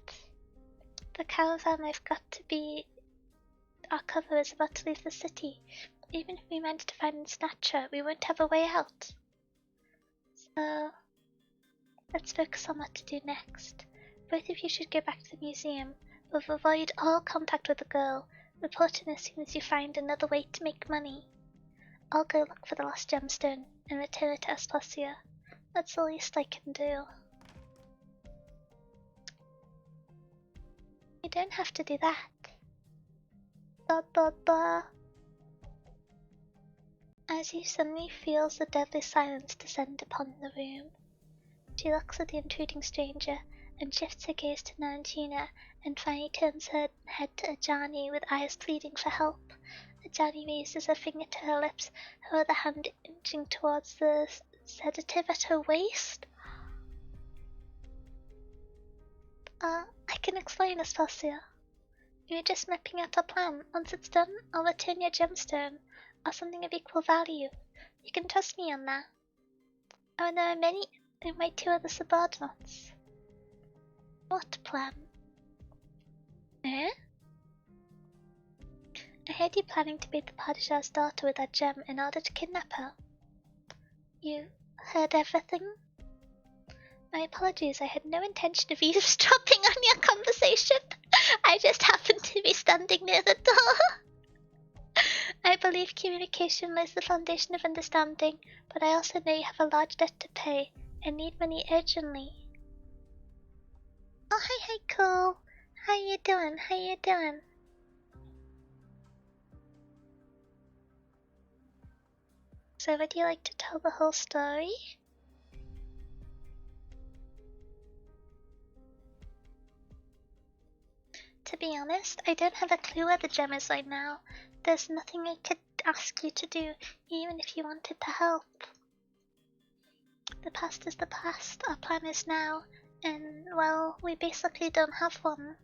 The caravan we've got to be... Our cover is about to leave the city. Even if we manage to find and snatch her, we won't have a way out. So... let's focus on what to do next. Both of you should go back to the museum, but avoid all contact with the girl. Report in as soon as you find another way to make money. I'll go look for the lost gemstone and return it to Aspasia. That's the least I can do. You don't have to do that. As he suddenly feels the deadly silence descend upon the room, she looks at the intruding stranger and shifts her gaze to Nanjina and finally turns her head to Ajani with eyes pleading for help. Ajani raises her finger to her lips, her other hand inching towards the sedative at her waist. I can explain, Aspasia. We're just mapping out our plan. Once it's done, I'll return your gemstone, or something of equal value. You can trust me on that. Oh, and there are many in my 2 other subordinates. What plan? Eh? I heard you planning to beat the Padishah's daughter with that gem in order to kidnap her. You heard everything? My apologies, I had no intention of eavesdropping on your conversation. I just happened to be standing near the door. I believe communication lays the foundation of understanding, but I also know you have a large debt to pay and need money urgently. Oh, hi, Cole. How you doing? How you doing? So would you like to tell the whole story? To be honest, I don't have a clue where the gem is right now. There's nothing I could ask you to do, even if you wanted to help. The past is the past, our plan is now, and, well, we basically don't have one.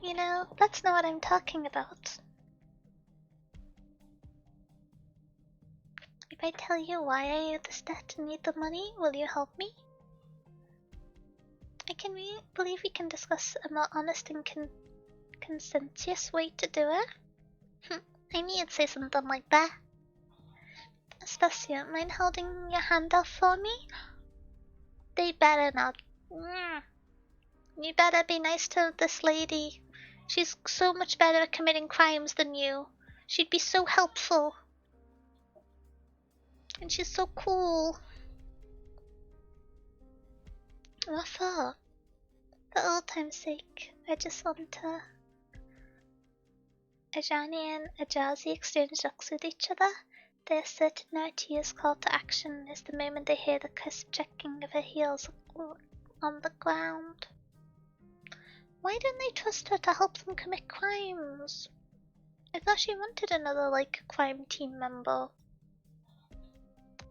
You know, that's not what I'm talking about. If I tell you why I owe this debt and need the money, will you help me? Believe we can discuss a more honest and conscientious way to do it. I knew you'd say something like that. Aspasia, mind holding your hand out for me? They better not. You better be nice to this lady. She's so much better at committing crimes than you. She'd be so helpful. And she's so cool. What for? For old time's sake, I just want to... Ajani and Ajazi exchange looks with each other. Their certain now Tia's call to action is the moment they hear the crisp checking of her heels on the ground. Why don't they trust her to help them commit crimes? I thought she wanted another, crime team member.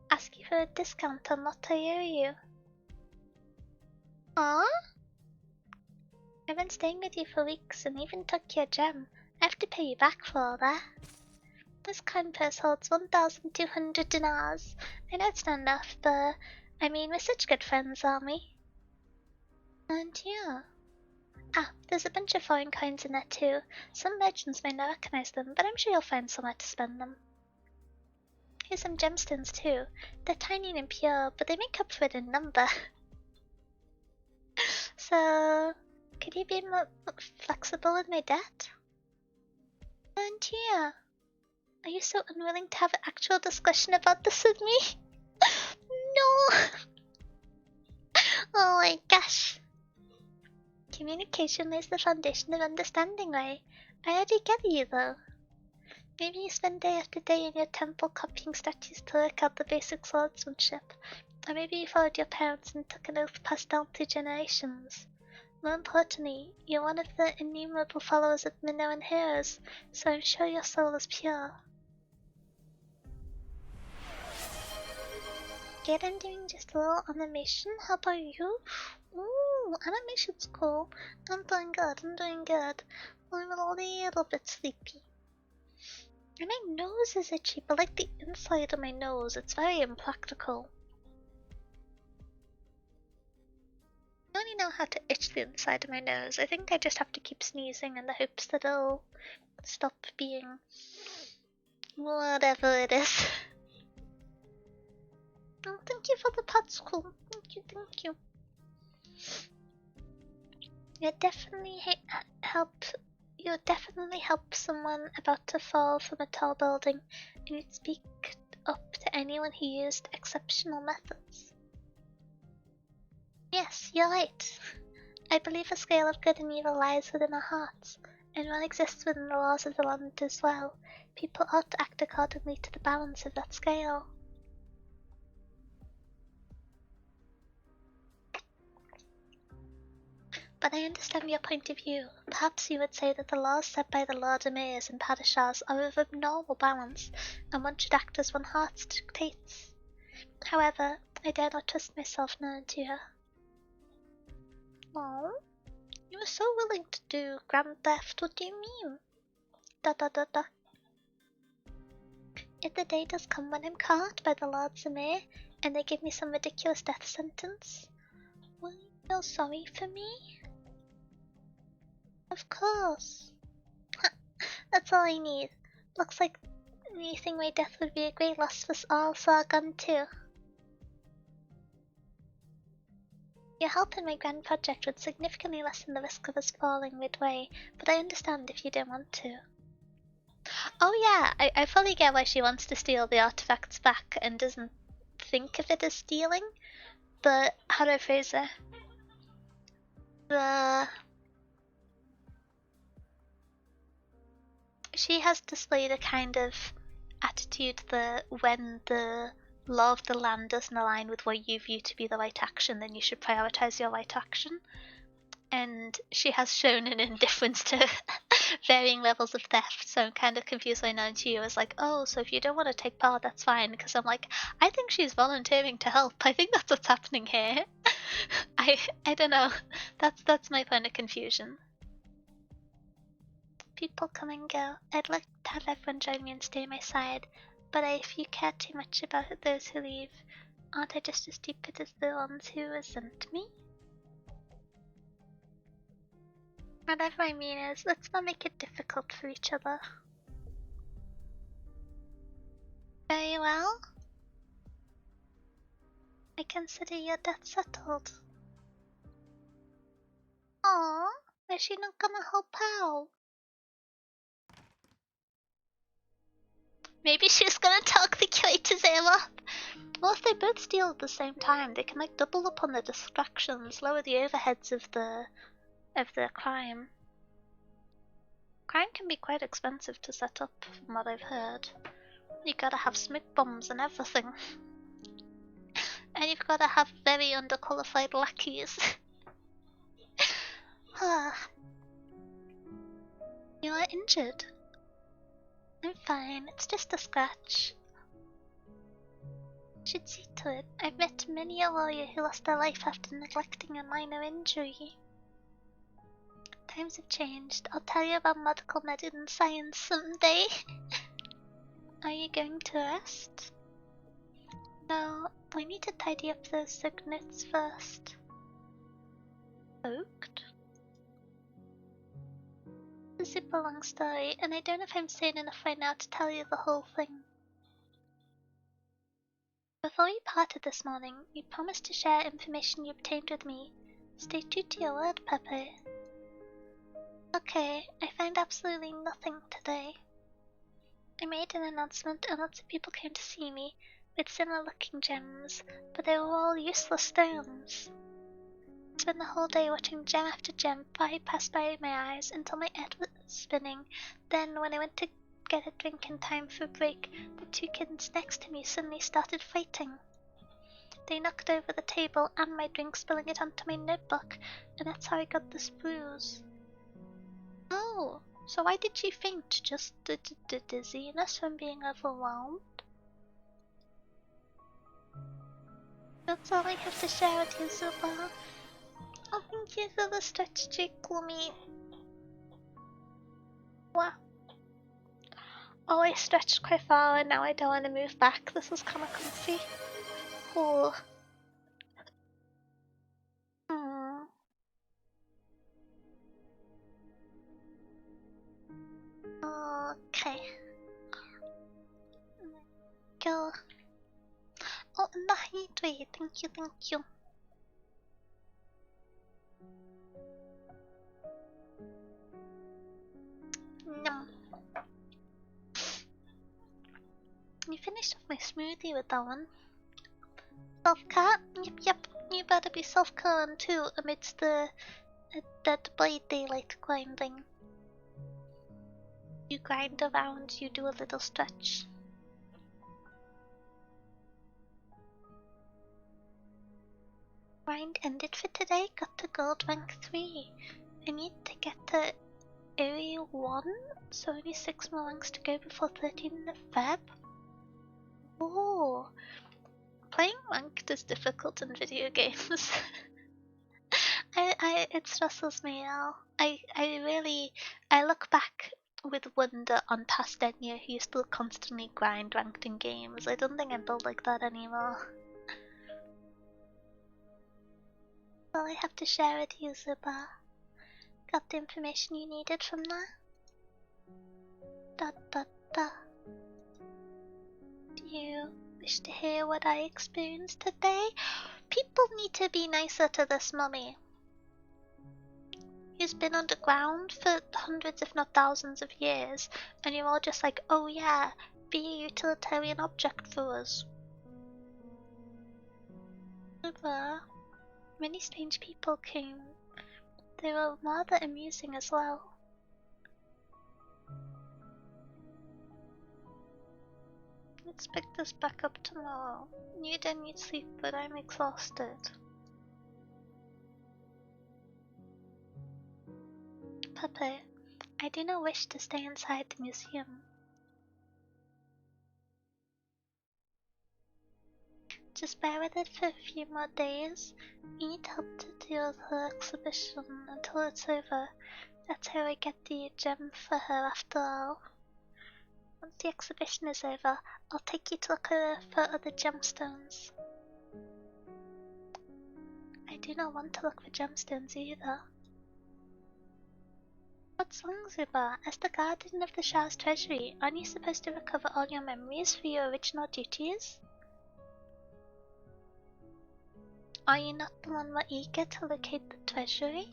Ask you for a discount on what I owe you. Aww? I've been staying with you for weeks and even took your gem. I have to pay you back for all that. This coin purse holds 1,200 dinars. I know it's not enough, but I mean, we're such good friends, aren't we? And yeah. There's a bunch of foreign coins in there too. Some merchants may not recognize them, but I'm sure you'll find somewhere to spend them. Here's some gemstones too. They're tiny and impure, but they make up for it in number. So, could you be more flexible with my debt? And yeah. Are you so unwilling to have an actual discussion about this with me? No! Oh my gosh. Communication lays the foundation of understanding, right? I already get you though. Maybe you spend day after day in your temple copying statues to work out the basic swordsmanship. Or maybe you followed your parents and took an oath passed down through generations. More importantly, you're one of the innumerable followers of Minoan heroes, so I'm sure your soul is pure. Good, I'm doing just a little animation. How about you? Ooh, animation's cool. I'm doing good, I'm doing good. I'm a little bit sleepy. And my nose is itchy, but like the inside of my nose, it's very impractical. I only know how to itch the inside of my nose. I think I just have to keep sneezing in the hopes that it'll stop being whatever it is. Oh, thank you for the pot school. Thank you, thank you. You definitely help someone about to fall from a tall building, and you'd speak up to anyone who used exceptional methods. Yes, you're right. I believe the scale of good and evil lies within our hearts, and one exists within the laws of the land as well. People ought to act accordingly to the balance of that scale. But I understand your point of view. Perhaps you would say that the laws set by the Lord Emirs and Padishahs are of abnormal balance, and one should act as one heart dictates. However, I dare not trust myself known to her. Oh? You were so willing to do grand theft, what do you mean? Da da da da. If the day does come when I'm caught by the Lord Emir, and they give me some ridiculous death sentence, will you feel sorry for me? Of course. That's all I need. Looks like anything my death would be a great loss for all Sargon too. Your help in my grand project would significantly lessen the risk of us falling midway, but I understand if you don't want to. Oh yeah, I fully get why she wants to steal the artifacts back and doesn't think of it as stealing, but how do I phrase it? She has displayed a kind of attitude that when the law of the land doesn't align with what you view to be the right action, then you should prioritize your right action. And she has shown an indifference to varying levels of theft, so I'm kind of confused right now to you. It's like, oh, so if you don't want to take part, that's fine, because I'm like, I think she's volunteering to help. I think that's what's happening here. I don't know. That's my point of confusion. People come and go. I'd like to have everyone join me and stay at my side, but if you care too much about those who leave, aren't I just as stupid as the ones who resent me? Whatever I mean is, let's not make it difficult for each other. Very well. I consider your debt settled. Aww, is she not gonna help out? Maybe she's gonna talk the curators up. Well, if they both steal at the same time, they can like double up on the distractions, lower the overheads of the crime. Crime can be quite expensive to set up, from what I've heard. You gotta have smoke bombs and everything. And you've gotta have very underqualified lackeys. You are injured. I'm fine, it's just a scratch. Should see to it. I've met many a warrior who lost their life after neglecting a minor injury. Times have changed. I'll tell you about medical medicine science someday. Are you going to rest? No, I need to tidy up those signets first. Soaked? It's a super long story, and I don't know if I'm sane enough right now to tell you the whole thing. Before we parted this morning, you promised to share information you obtained with me. Stay true to your word, Pepe. Okay, I found absolutely nothing today. I made an announcement and lots of people came to see me with similar looking gems, but they were all useless stones. I spent the whole day watching gem after gem pass by my eyes until my head was spinning. Then, when I went to get a drink in time for a break, the two kids next to me suddenly started fighting. They knocked over the table and my drink, spilling it onto my notebook, and that's how I got this bruise. Oh, so why did she faint? Just the dizziness from being overwhelmed? That's all I have to share with you, Zuba. Oh, thank you for the stretch cheek, Gloomy. Wow. Oh, I stretched quite far and now I don't want to move back. This is kind of comfy. Cool. Hmm. Okay. Go. Oh, and the heatwave. Thank you, thank you. Nom. You finished off my smoothie with that one. Self-cut? Yep. You better be self-cutting too amidst the dead by daylight grinding. You grind around, you do a little stretch. Grind ended for today, got to gold rank 3. I need to get to area 1, so only 6 more ranks to go before 13th of Feb. Oh, playing ranked is difficult in video games. It stresses me out. I look back with wonder on past Enya who still constantly grind ranked in games. I don't think I build like that anymore. Well, I have to share with you, Zuba. Got the information you needed from that? Da da da. Do you wish to hear what I experienced today? People need to be nicer to this mummy. He's been underground for hundreds if not thousands of years, and you're all just like, oh yeah, be a utilitarian object for us. Zuba, many strange people came. They were rather amusing as well. Let's pick this back up tomorrow. You'd need sleep, but I'm exhausted. Pepe, I do not wish to stay inside the museum. Just bear with it for a few more days. We need help to deal with her exhibition until it's over. That's how I get the gem for her after all. Once the exhibition is over, I'll take you to look for other gemstones. I do not want to look for gemstones either. What's wrong, Zuba? As the guardian of the Shah's treasury, aren't you supposed to recover all your memories for your original duties? Are you not the one more eager to locate the treasury?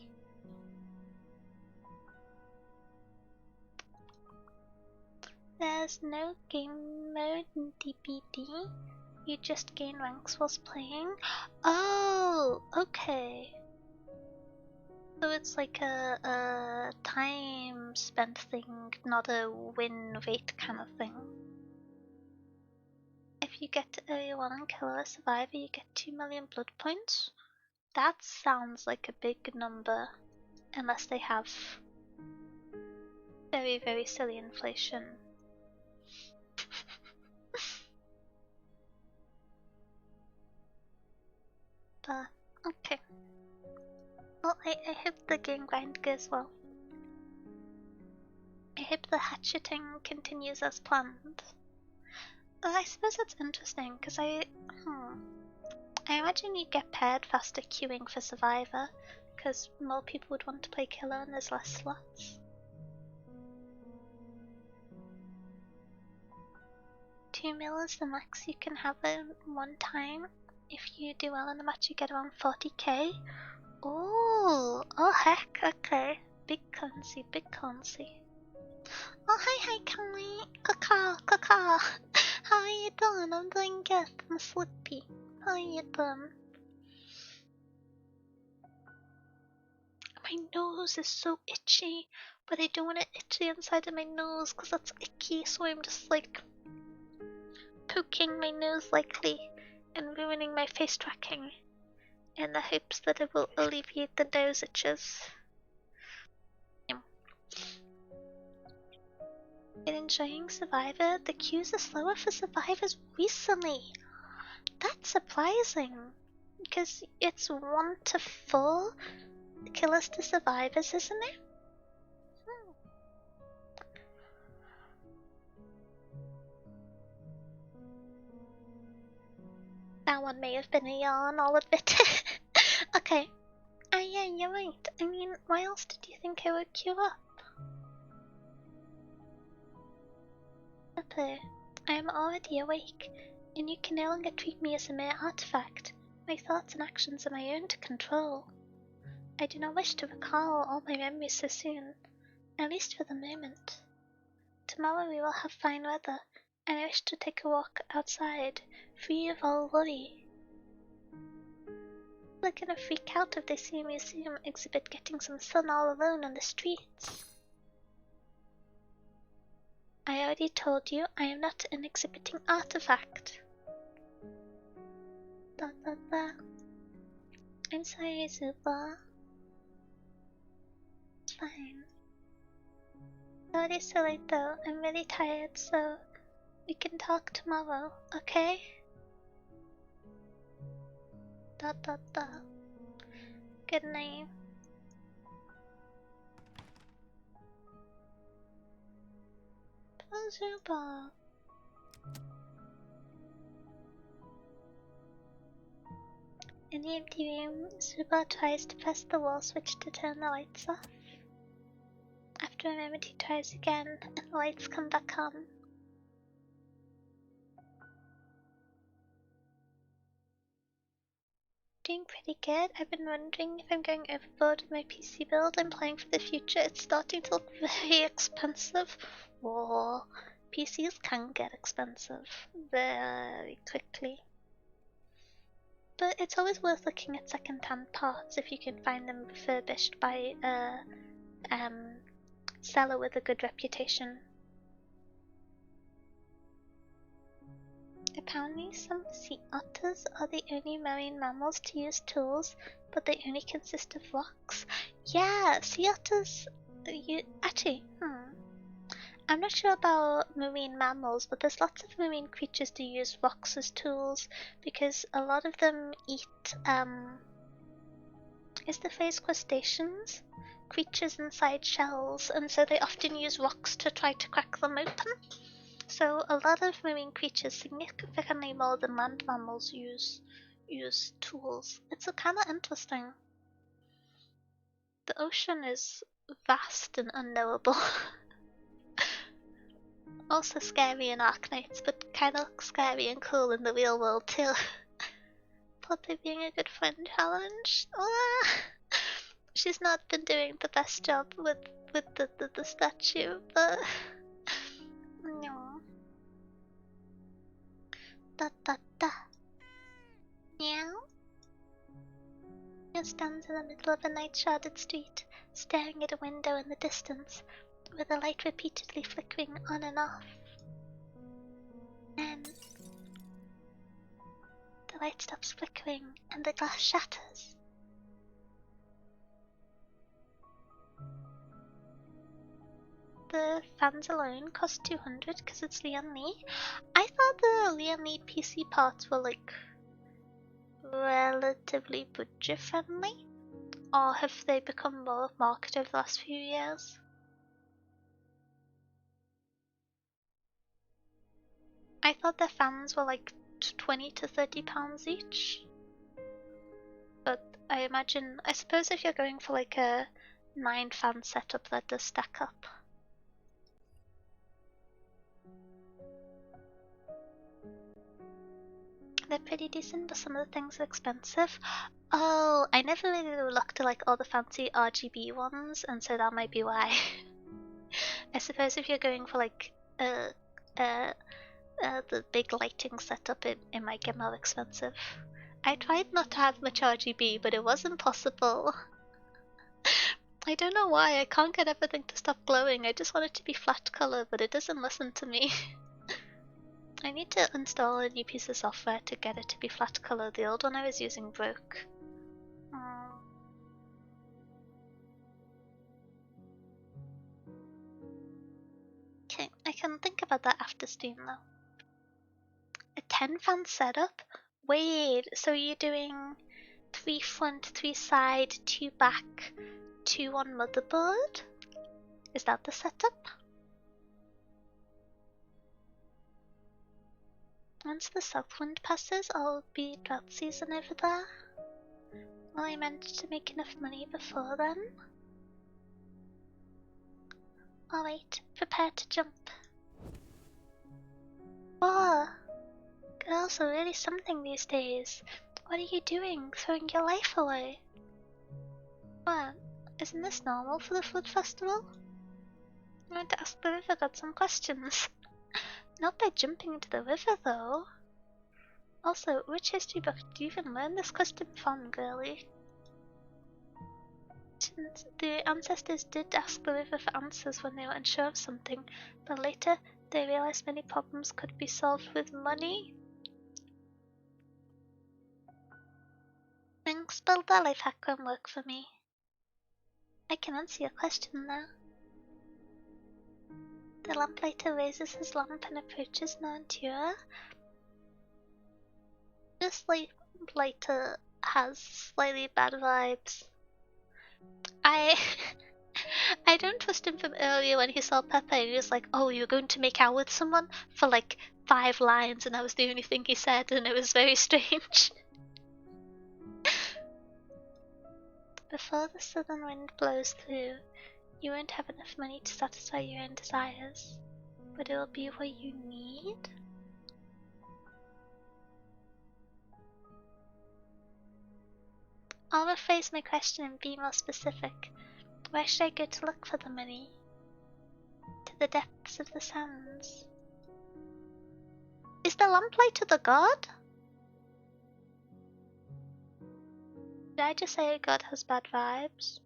There's no game mode in DBD. You just gain ranks whilst playing. Oh, okay. So it's like a time spent thing, not a win rate kind of thing. If you get to area 1 and kill a survivor, you get 2 million blood points. That sounds like a big number, unless they have very, very silly inflation. But, okay. Well, I hope the game grind goes well. I hope the hatcheting continues as planned. Well, I suppose that's interesting, because I imagine you get paired faster queuing for Survivor, because more people would want to play Killer and there's less slots. 2 mil is the max you can have in one time. If you do well in the match, you get around 40k. Oh heck, okay. Big currency, big currency. Oh, hi, Kelly. Kaka. How are you doing? I'm doing good. I'm sleepy. How are you doing? My nose is so itchy, but I don't want it itchy inside of my nose because that's icky, so I'm just like poking my nose lightly and ruining my face tracking in the hopes that it will alleviate the nose itches. Been enjoying Survivor? The queues are slower for Survivors recently. That's surprising, because it's 1 to 4 killers to survivors, isn't it? That one may have been a yawn, I'll admit. Okay. Yeah, you're right. I mean, why else did you think I would queue up? Pepe, I am already awake, and you can no longer treat me as a mere artifact. My thoughts and actions are my own to control. I do not wish to recall all my memories so soon, at least for the moment. Tomorrow we will have fine weather, and I wish to take a walk outside, free of all worry. They're gonna freak out if they see a museum exhibit getting some sun all alone on the streets. I already told you I am not an exhibiting artifact. Da, da, da. I'm sorry, Zuba. It's fine. Sorry so late though, I'm really tired, so we can talk tomorrow, okay? Da da da. Good night. Oh, Zuba. In the empty room, Zuba tries to press the wall switch to turn the lights off. After a moment he tries again, and the lights come back on. Doing pretty good. I've been wondering if I'm going overboard with my PC build. I'm planning for the future. It's starting to look very expensive. Whoa, PCs can get expensive very quickly. But it's always worth looking at second-hand parts if you can find them refurbished by a seller with a good reputation. Apparently some sea otters are the only marine mammals to use tools, but they only consist of rocks. Yeah, sea otters... I'm not sure about marine mammals, but there's lots of marine creatures that use rocks as tools, because a lot of them eat, is the phrase crustaceans? Creatures inside shells, and so they often use rocks to try to crack them open. So a lot of marine creatures, significantly more than land mammals, use tools. It's kind of interesting. The ocean is vast and unknowable. Also scary in Arknights, but kind of scary and cool in the real world too. Poppy being a good friend challenge. She's not been doing the best job with the statue, but no. Da da da. Meow. He stands in the middle of a night-shrouded street, staring at a window in the distance, with the light repeatedly flickering on and off. Then the light stops flickering and the glass shatters. The fans alone cost 200 because it's Lian Li. I thought the Lian Li PC parts were like relatively budget friendly, or have they become more of market over the last few years? I thought the fans were like 20 to 30 pounds each, but I suppose if you're going for like a 9 fan setup, that does stack up. They're pretty decent, but some of the things are expensive. Oh, I never really looked at like all the fancy RGB ones, and so that might be why. I suppose if you're going for like the big lighting setup, it might get more expensive. I tried not to have much RGB, but it was impossible. I don't know why, I can't get everything to stop glowing. I just want it to be flat color, but it doesn't listen to me. I need to install a new piece of software to get it to be flat color. The old one I was using broke. Okay, I can think about that after stream though. A 10-fan setup? Wait, so you're doing 3 front, 3 side, 2 back, 2 on motherboard? Is that the setup? Once the south wind passes, I'll be drought season over there. Will I manage to make enough money before then? Oh wait, prepare to jump. Whoa! Girls are really something these days. What are you doing? Throwing your life away? What? Isn't this normal for the Flood Festival? I want to ask the river god some questions. Not by jumping into the river, though. Also, which history book do you even learn this custom from, girlie? Since the ancestors did ask the river for answers when they were unsure of something, but later they realized many problems could be solved with money. Thanks, but that life hack won't work for me. I can answer your question now. The lamplighter raises his lamp and approaches Nantua. This lamplighter has slightly bad vibes. I don't trust him from earlier when he saw Pepe and he was like, oh, you're going to make out with someone for like 5 lines, and that was the only thing he said, and it was very strange. Before the southern wind blows through, you won't have enough money to satisfy your own desires, but it will be what you need. I'll rephrase my question and be more specific. Where should I go to look for the money? To the depths of the sands. Is the lamplighter the god? Did I just say a god has bad vibes?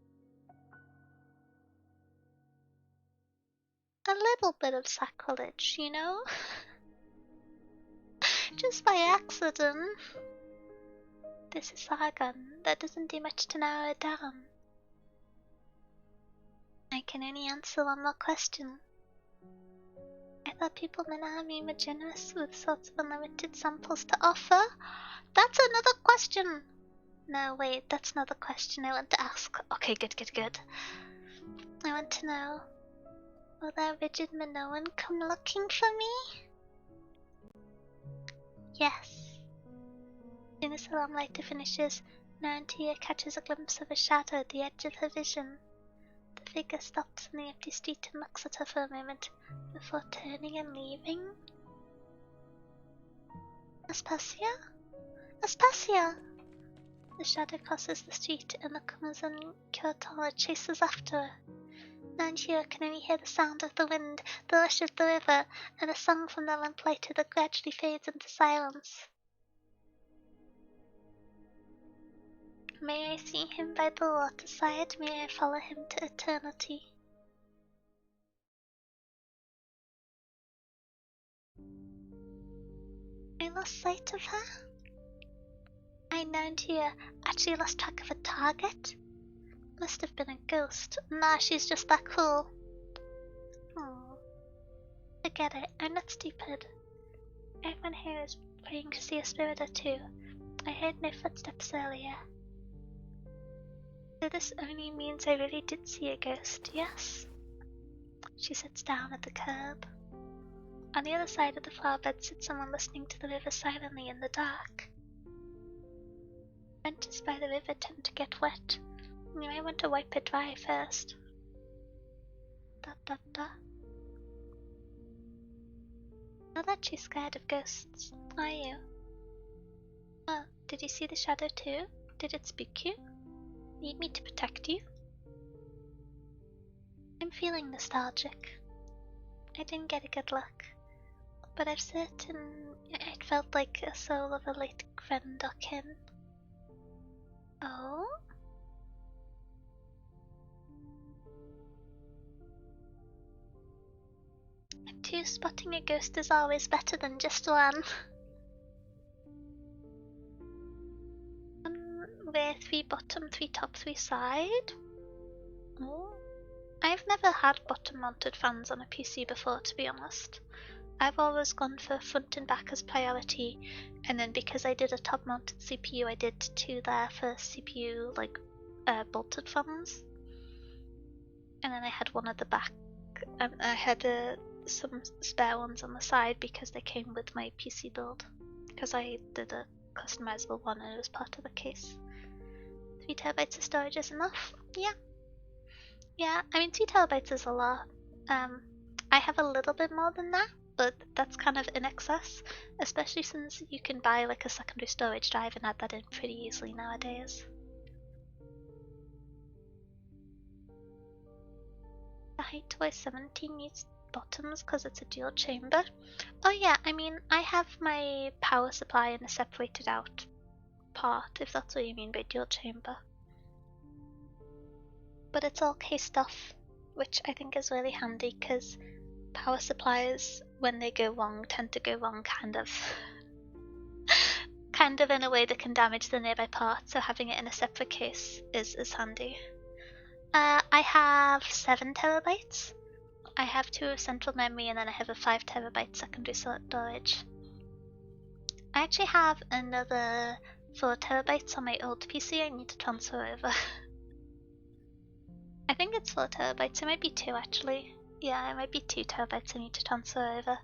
A little bit of sacrilege, you know? Just by accident. This is Sargon. That doesn't do much to narrow it down. I can only answer one more question. I thought people in Army were generous with sorts of unlimited samples to offer. That's another question! No, wait, that's not the question I want to ask. Okay, good. I want to know, will that rigid Minoan come looking for me? Yes. As soon as the lamplighter finishes, Narantia catches a glimpse of a shadow at the edge of her vision. The figure stops on the empty street and looks at her for a moment, before turning and leaving. Aspasia? Aspasia! The shadow crosses the street and the Kumazan Kyotola chases after her. Nanjiro can only hear the sound of the wind, the rush of the river, and a song from the lamplighter that gradually fades into silence. May I see him by the waterside, may I follow him to eternity. I lost sight of her. I Nanjiro actually lost track of a target. Must have been a ghost. Nah, she's just that cool. Oh. Forget it, I'm not stupid. Everyone here is praying to see a spirit or two. I heard no footsteps earlier. So this only means I really did see a ghost, yes? She sits down at the curb. On the other side of the flower bed sits someone listening to the river silently in the dark. Benches by the river tend to get wet. You might want to wipe it dry first. Not that she's scared of ghosts, are you? Oh, did you see the shadow too? Did it spook you? Need me to protect you? I'm feeling nostalgic. I didn't get a good look, but I've certain it felt like a soul of a late friend or kin. Oh? I'm too you, spotting a ghost is always better than just one. We're 3 bottom, 3 top, 3 side. Oh. I've never had bottom mounted fans on a PC before, to be honest. I've always gone for front and back as priority, and then because I did a top mounted CPU, I did 2 there for CPU, like, bolted fans. And then I had one at the back. I had some spare ones on the side because they came with my PC build. Because I did a customizable one and it was part of the case. 3 terabytes of storage is enough? Yeah. Yeah, I mean 2 terabytes is a lot. I have a little bit more than that, but that's kind of in excess, especially since you can buy like a secondary storage drive and add that in pretty easily nowadays. The height to 17 needs bottoms because it's a dual chamber. Oh yeah, I mean I have my power supply in a separated out part, if that's what you mean by dual chamber. But it's all cased off, which I think is really handy because power supplies, when they go wrong, tend to go wrong kind of in a way that can damage the nearby parts, so having it in a separate case is handy. I have 7 terabytes. I have 2 of central memory and then I have a 5 terabyte secondary storage. I actually have another 4 terabytes on my old PC I need to transfer over. I think it's 4 terabytes, it might be 2 actually. Yeah, it might be 2 terabytes I need to transfer over.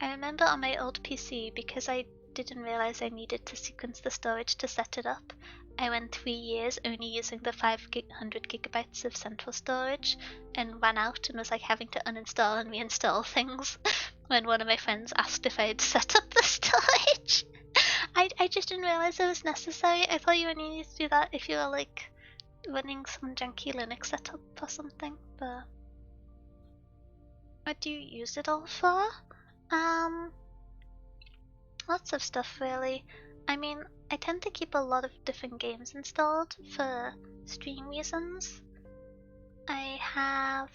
I remember on my old PC, because I didn't realize I needed to sequence the storage to set it up, I went 3 years only using the 500 gigabytes of central storage and ran out and was like having to uninstall and reinstall things when one of my friends asked if I had set up the storage. I just didn't realize it was necessary. I thought you only needed to do that if you were like running some junky Linux setup or something, but what do you use it all for? Lots of stuff really. I mean, I tend to keep a lot of different games installed for stream reasons. I have...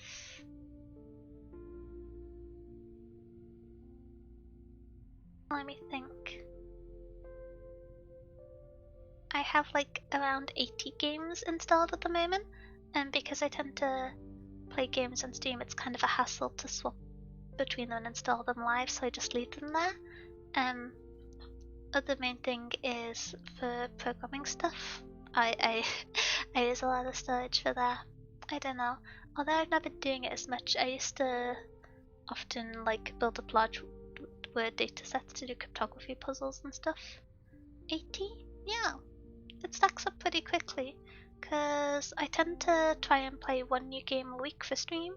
let me think. I have like around 80 games installed at the moment, and because I tend to play games on Steam, it's kind of a hassle to swap between them and install them live, so I just leave them there. Other main thing is for programming stuff. I use a lot of storage for that. I don't know. Although I've not been doing it as much, I used to often like build up large word data sets to do cryptography puzzles and stuff. 80? Yeah. It stacks up pretty quickly, because I tend to try and play 1 new game a week for stream,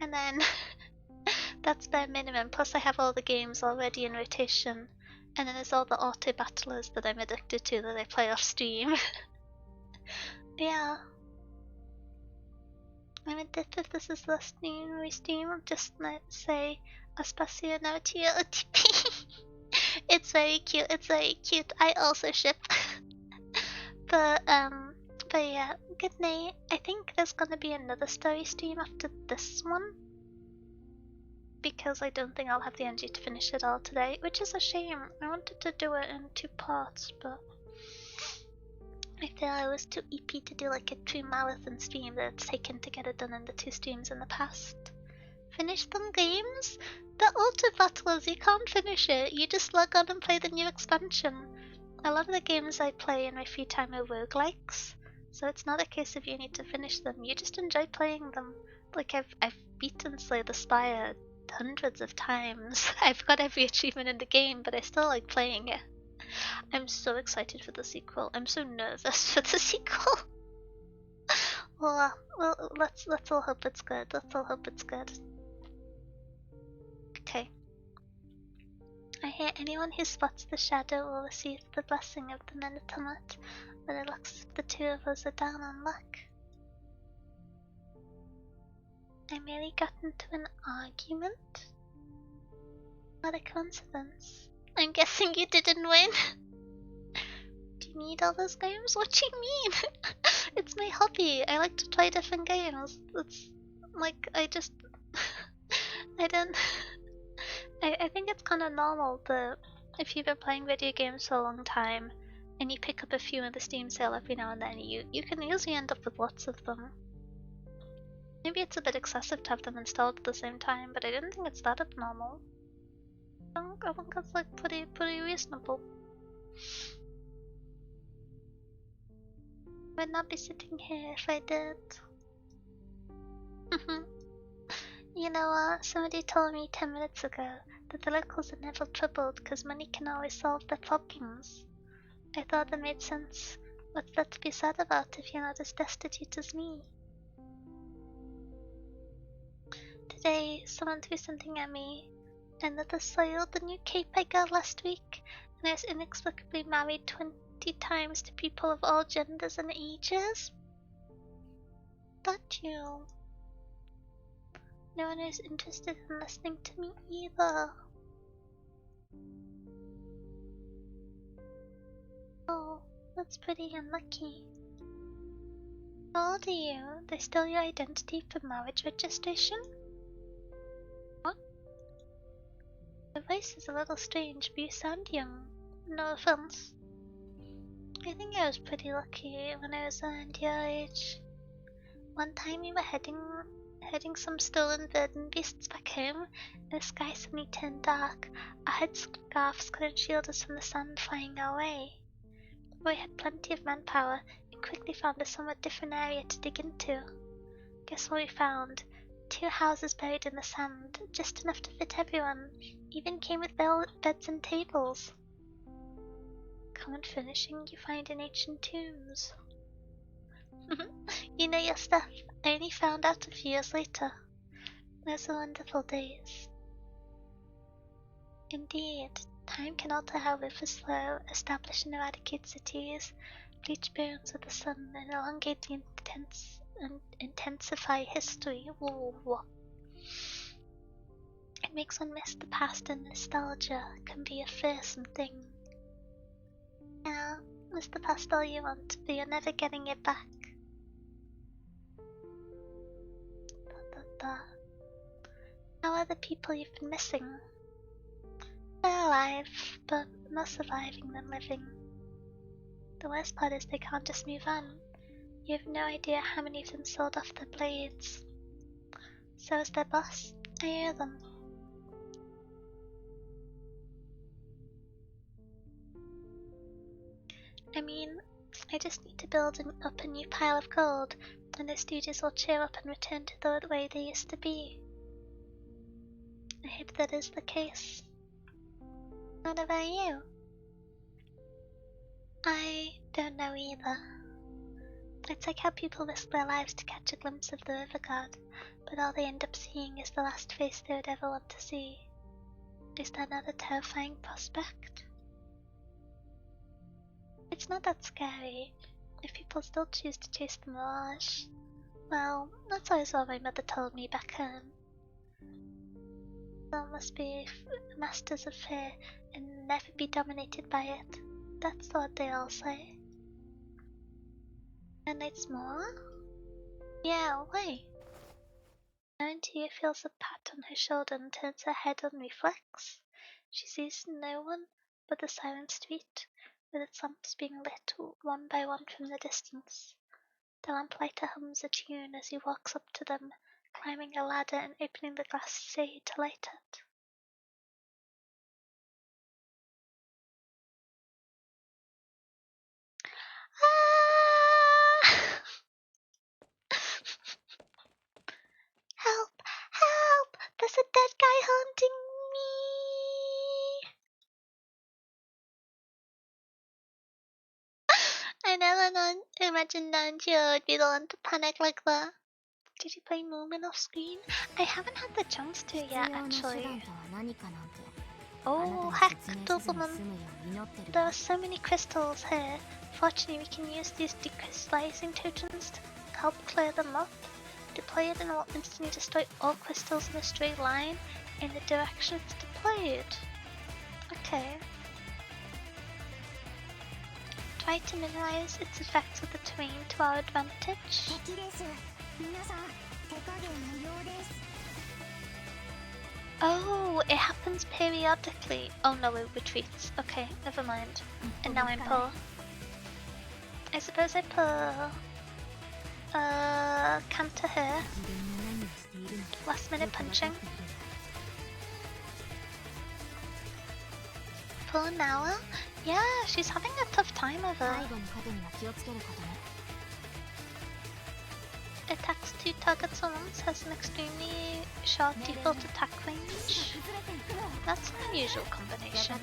and then that's bare minimum, plus I have all the games already in rotation, and then there's all the auto battlers that I'm addicted to that I play off stream. Yeah. I'm addicted if this is the stream restream, just let's say Aspasia now to your OTP. It's very cute, it's very cute. I also ship. But yeah, good night. I think there's gonna be another story stream after this one, because I don't think I'll have the energy to finish it all today, which is a shame. I wanted to do it in 2 parts, but I feel I was too EP to do like a 2 marathon stream that it's taken to get it done in the 2 streams in the past. Finish them games? The auto battlers, you can't finish it. You just log on and play the new expansion. A lot of the games I play in my free time are roguelikes, so it's not a case of you need to finish them, you just enjoy playing them. Like I've beaten Slay the Spire hundreds of times. I've got every achievement in the game, but I still like playing it. I'm so excited for the sequel. I'm so nervous for the sequel. Well, let's all hope it's good. Let's all hope it's good. Okay. I hear anyone who spots the shadow will receive the blessing of the Minotaur, but it looks as if the 2 of us are down on luck. I merely got into an argument? What a coincidence. I'm guessing you didn't win. Do you need all those games? What do you mean? It's my hobby. I like to play different games. Like, I just. I don't. I think it's kind of normal that if you've been playing video games for a long time and you pick up a few in the Steam sale every now and then, you can usually end up with lots of them. Maybe it's a bit excessive to have them installed at the same time, but I didn't think it's that abnormal. I think it's like pretty reasonable. I would not be sitting here if I did. You know what? Somebody told me 10 minutes ago that the locals are never troubled because money can always solve their problems. I thought that made sense. What's that to be sad about if you're not as destitute as me? Today, someone threw something at me. Another soiled the new cape I got last week, and I was inexplicably married 20 times to people of all genders and ages. Not you. No one is interested in listening to me either. Oh, that's pretty unlucky. How old are you? They steal your identity for marriage registration? What? The voice is a little strange, but you sound young. No offense. I think I was pretty lucky when I was around your age. One time we were heading some stolen burden beasts back home, and the sky suddenly turned dark. Our headscarves couldn't shield us from the sand flying our way. We had plenty of manpower and quickly found a somewhat different area to dig into. Guess what we found? 2 houses buried in the sand, just enough to fit everyone. Even came with beds and tables. Common furnishing you find in ancient tombs. You know your stuff. I only found out a few years later. Those were wonderful days. Indeed, time can alter how rivers flow, establish and eradicate cities, bleach bones with the sun, and elongate the intensify history. Whoa. It makes one miss the past, and nostalgia can be a fearsome thing. Yeah, miss the past all you want, but you're never getting it back. How are the people you've been missing? They're alive, but more surviving than living. The worst part is they can't just move on. You have no idea how many of them sold off their blades. So is their boss. I hear them. I mean, I just need to build up a new pile of gold, and the studios will cheer up and return to the way they used to be. I hope that is the case. What about you? I don't know either. It's like how people risk their lives to catch a glimpse of the river god, but all they end up seeing is the last face they would ever want to see. Is that not a terrifying prospect? It's not that scary, if people still choose to chase the mirage. Well, that's always what my mother told me back home. There must be masters of fear and never be dominated by it. That's what they all say. And it's more? Yeah, why? Auntie feels a pat on her shoulder and turns her head and reflects. She sees no one but the silent street, with its lamps being lit one by one from the distance. The lamplighter hums a tune as he walks up to them, climbing a ladder and opening the glass shade to light it. Ah! Help! Help! There's a dead guy haunting me! I never imagined Nanjio would be the one to panic like that. Did you play Moomin off screen? I haven't had the chance to yet, actually. Oh, heck, Doberman. There are so many crystals here. Fortunately, we can use these decrystallizing tokens to help clear them up. Deploy it and it will instantly destroy all crystals in a straight line in the direction it's deployed. Okay. Try to minimize its effects of the terrain to our advantage. Oh, it happens periodically. Oh no, it retreats. Okay, never mind. And now I'm poor. I suppose I pull counter her. Last minute punching. Pull now? Yeah, she's having a tough time of it. Attacks 2 targets at once, has an extremely short default attack range. That's an unusual combination.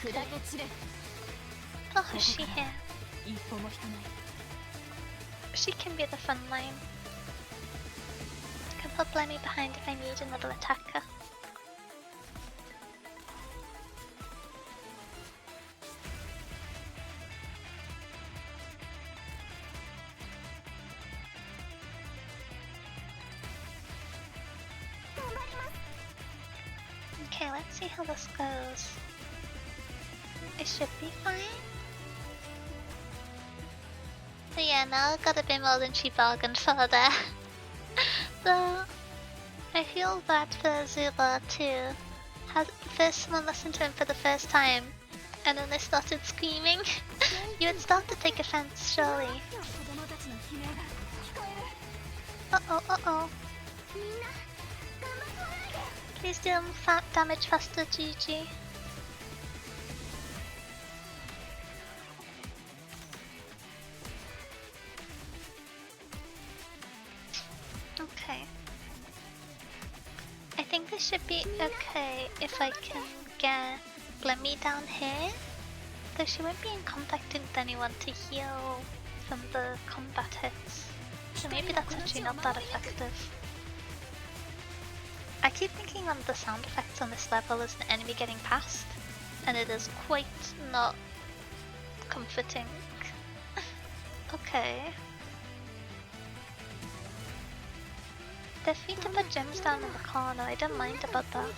Okay. Oh, who's she here? She can be the fun line. Can put Blemmy behind if I need another attacker. Okay, let's see how this goes. It should be fine. But yeah, now I've got a bit more than she bargained for there. Though, I feel bad for Zuba too. First someone listened to him for the first time, and then they started screaming. You would start to take offense, surely. Uh-oh, uh-oh. Please do damage faster, GG. Okay. I think this should be okay if I can get Blemmy down here. Though she won't be in contact with anyone to heal from the combat hits. So maybe that's actually not that effective. I keep thinking on the sound effects on this level as the enemy getting past, and it is quite not comforting. Okay. They're free to put gems down in the corner, I don't mind about that.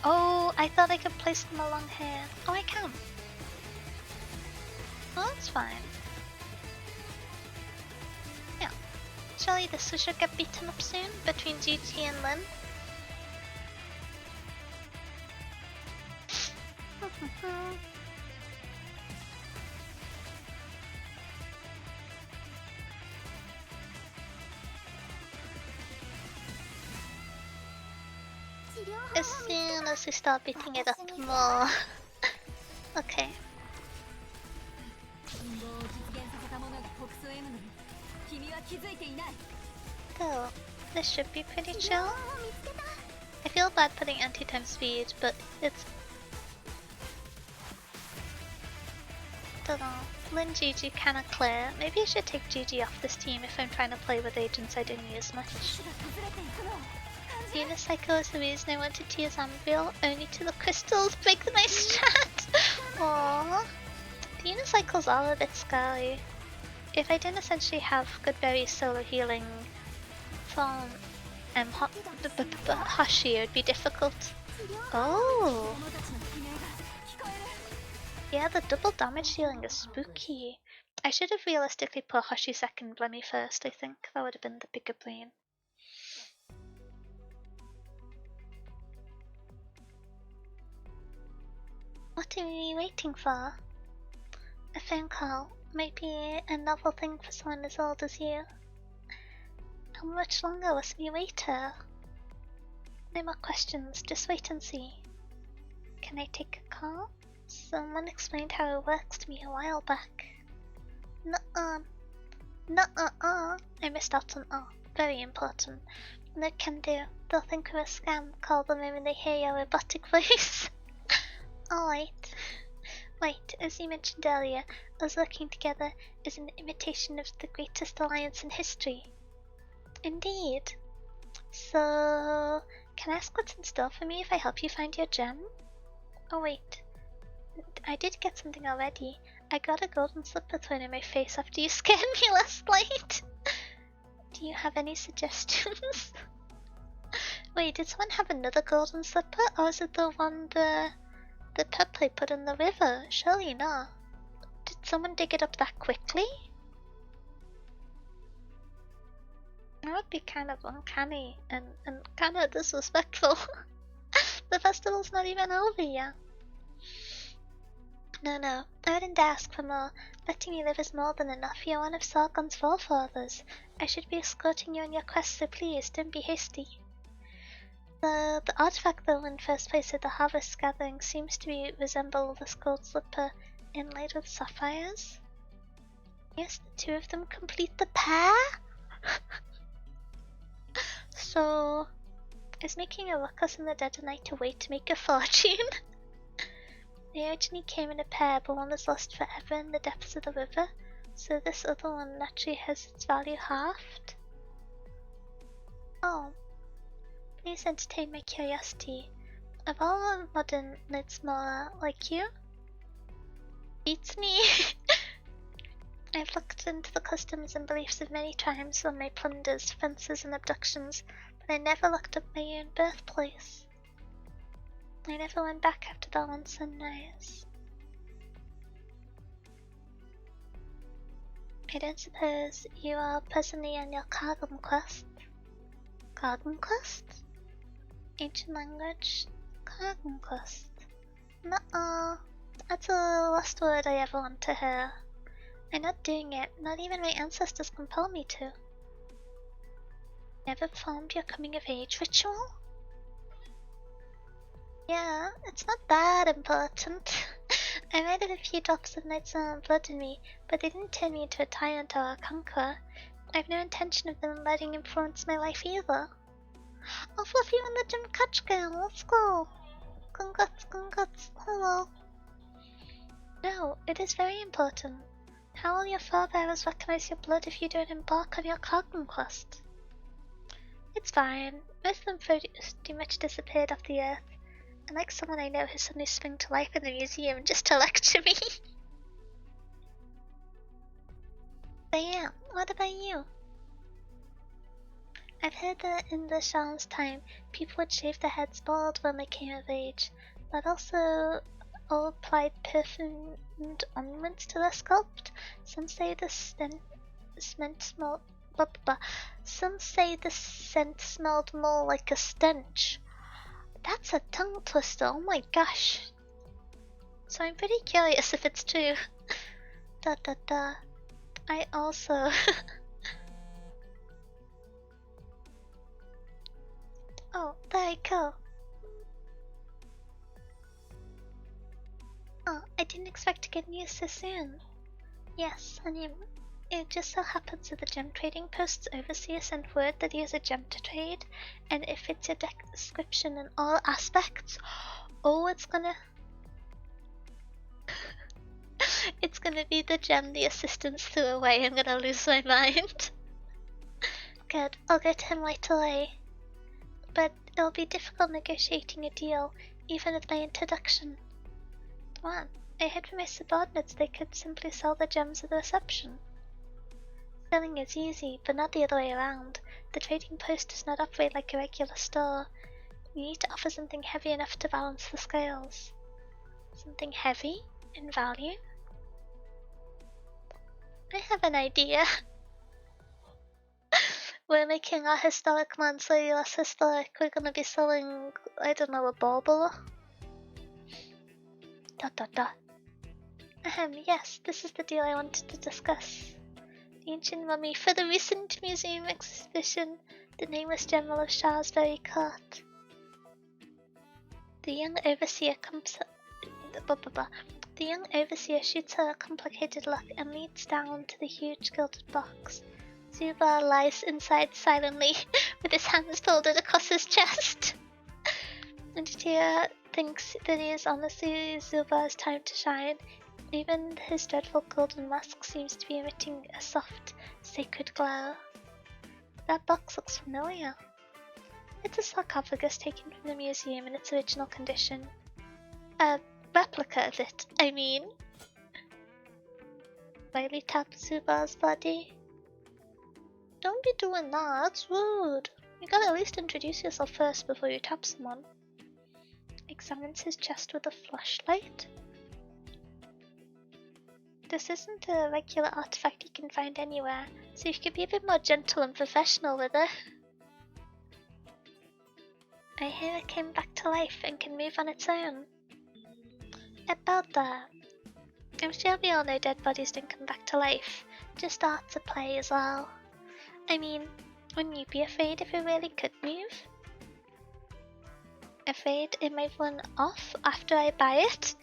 Oh, I thought I could place them along here. Oh, I can. Well, that's fine. Yeah. Surely this should get beaten up soon between GT and Lin. As soon as we start beating it up more. Okay. So, this should be pretty chill. I feel bad putting anti-time speed, but it's... don't know. Lin GG kinda clear. Maybe I should take GG off this team if I'm trying to play with agents I don't use much. Unicycle is the reason I wanted to use Anvil, only to the crystals break my strat. Aww. The unicycles are a bit scary. If I didn't essentially have Goodberry's solo healing from Hashi, it would be difficult. Oh! Yeah, the double damage dealing is spooky. I should have realistically put Hashi second, Blemmy first, I think. That would have been the bigger brain. What are we waiting for? A phone call. Might be a novel thing for someone as old as you. How much longer must we wait here? No more questions, just wait and see. Can I take a call? Someone explained how it works to me a while back. Nuh-uh. Nuh-uh-uh. I missed out on very important. No can do. They'll think we're a scam. Call them in when they hear your robotic voice. Alright. Wait, as you mentioned earlier, us working together is an imitation of the greatest alliance in history. Indeed. So, can I ask what's in store for me if I help you find your gem? Oh wait, I did get something already. I got a golden slipper thrown in my face after you scared me last night. Do you have any suggestions? Wait, did someone have another golden slipper, or is it the one the pepe put in the river? Surely not. Did someone dig it up that quickly? That would be kind of uncanny and kind of disrespectful. The festival's not even over yet. No, I wouldn't ask for more. Letting you live is more than enough. You're one of Sargon's forefathers. I should be escorting you on your quest, so please, don't be hasty. The artifact though in first place at the harvest gathering seems to resemble this gold slipper inlaid with sapphires. Yes, the two of them complete the pair? So, is making a ruckus in the dead of night a way to make a fortune? They originally came in a pair, but one was lost forever in the depths of the river, so this other one naturally has its value halved. Oh, please entertain my curiosity. Of all modern Nidsmora like you? Beats me. I've looked into the customs and beliefs of many tribes on my plunders, fences, and abductions, but I never looked up my own birthplace. I never went back after that one sunrise. I don't suppose you are presently on your Kargum quest? Kargum quest? Ancient language? Kargum quest? Nuh-uh. That's the last word I ever want to hear. I'm not doing it, not even my ancestors compel me to. Never performed your coming of age ritual? Yeah, it's not that important. I might have a few drops of Nidsmora blood in me, but they didn't turn me into a tyrant or a conqueror. I've no intention of them letting influence my life either. I'll fluff you in the gym catch girl, let's go. Congrats, hello. No, it is very important. How will your forebearers recognize your blood if you don't embark on your Kargum quest? It's fine. Most of them pretty much disappeared off the earth. Unlike someone I know who suddenly sprang to life in the museum just to lecture me. But yeah, what about you? I've heard that in the Shaman's time, people would shave their heads bald when they came of age, but also all applied perfumed ornaments to their sculpt. Some say the scent smelled more like a stench. That's a tongue twister, oh my gosh. So I'm pretty curious if it's true. I also... Oh, there you go. Oh, I didn't expect to get news so soon. Yes, honey, it just so happens that the gem trading post's overseer sent word that he has a gem to trade, and it fits your description in all aspects. Oh, it's gonna... it's gonna be the gem the assistants threw away. I'm gonna lose my mind. Good, I'll go to him right away. But it'll be difficult negotiating a deal, even with my introduction. One, I heard from my subordinates they could simply sell the gems at the reception. Selling is easy, but not the other way around. The trading post does not operate like a regular store. You need to offer something heavy enough to balance the scales. Something heavy in value? I have an idea. We're making our historic man slightly less historic. We're gonna be selling, I don't know, a bauble. Yes, this is the deal I wanted to discuss. The ancient mummy for the recent museum exhibition, the nameless general of Sharsbury Court. The young overseer shoots her a complicated look and leads down to the huge gilded box. Zubar lies inside silently, with his hands folded across his chest. And Tira thinks that it is honestly Zubar's time to shine. Even his dreadful golden mask seems to be emitting a soft, sacred glow. That box looks familiar. It's a sarcophagus taken from the museum in its original condition. A replica of it, I mean. Lightly tap Zubar's body. Don't be doing that, that's rude. You gotta at least introduce yourself first before you tap someone. Examines his chest with a flashlight. This isn't a regular artifact you can find anywhere, so you could be a bit more gentle and professional with it. I hear it came back to life and can move on its own. About that, I'm sure we all know dead bodies don't come back to life, just art to play as well. I mean, wouldn't you be afraid if it really could move? Afraid it might run off after I buy it?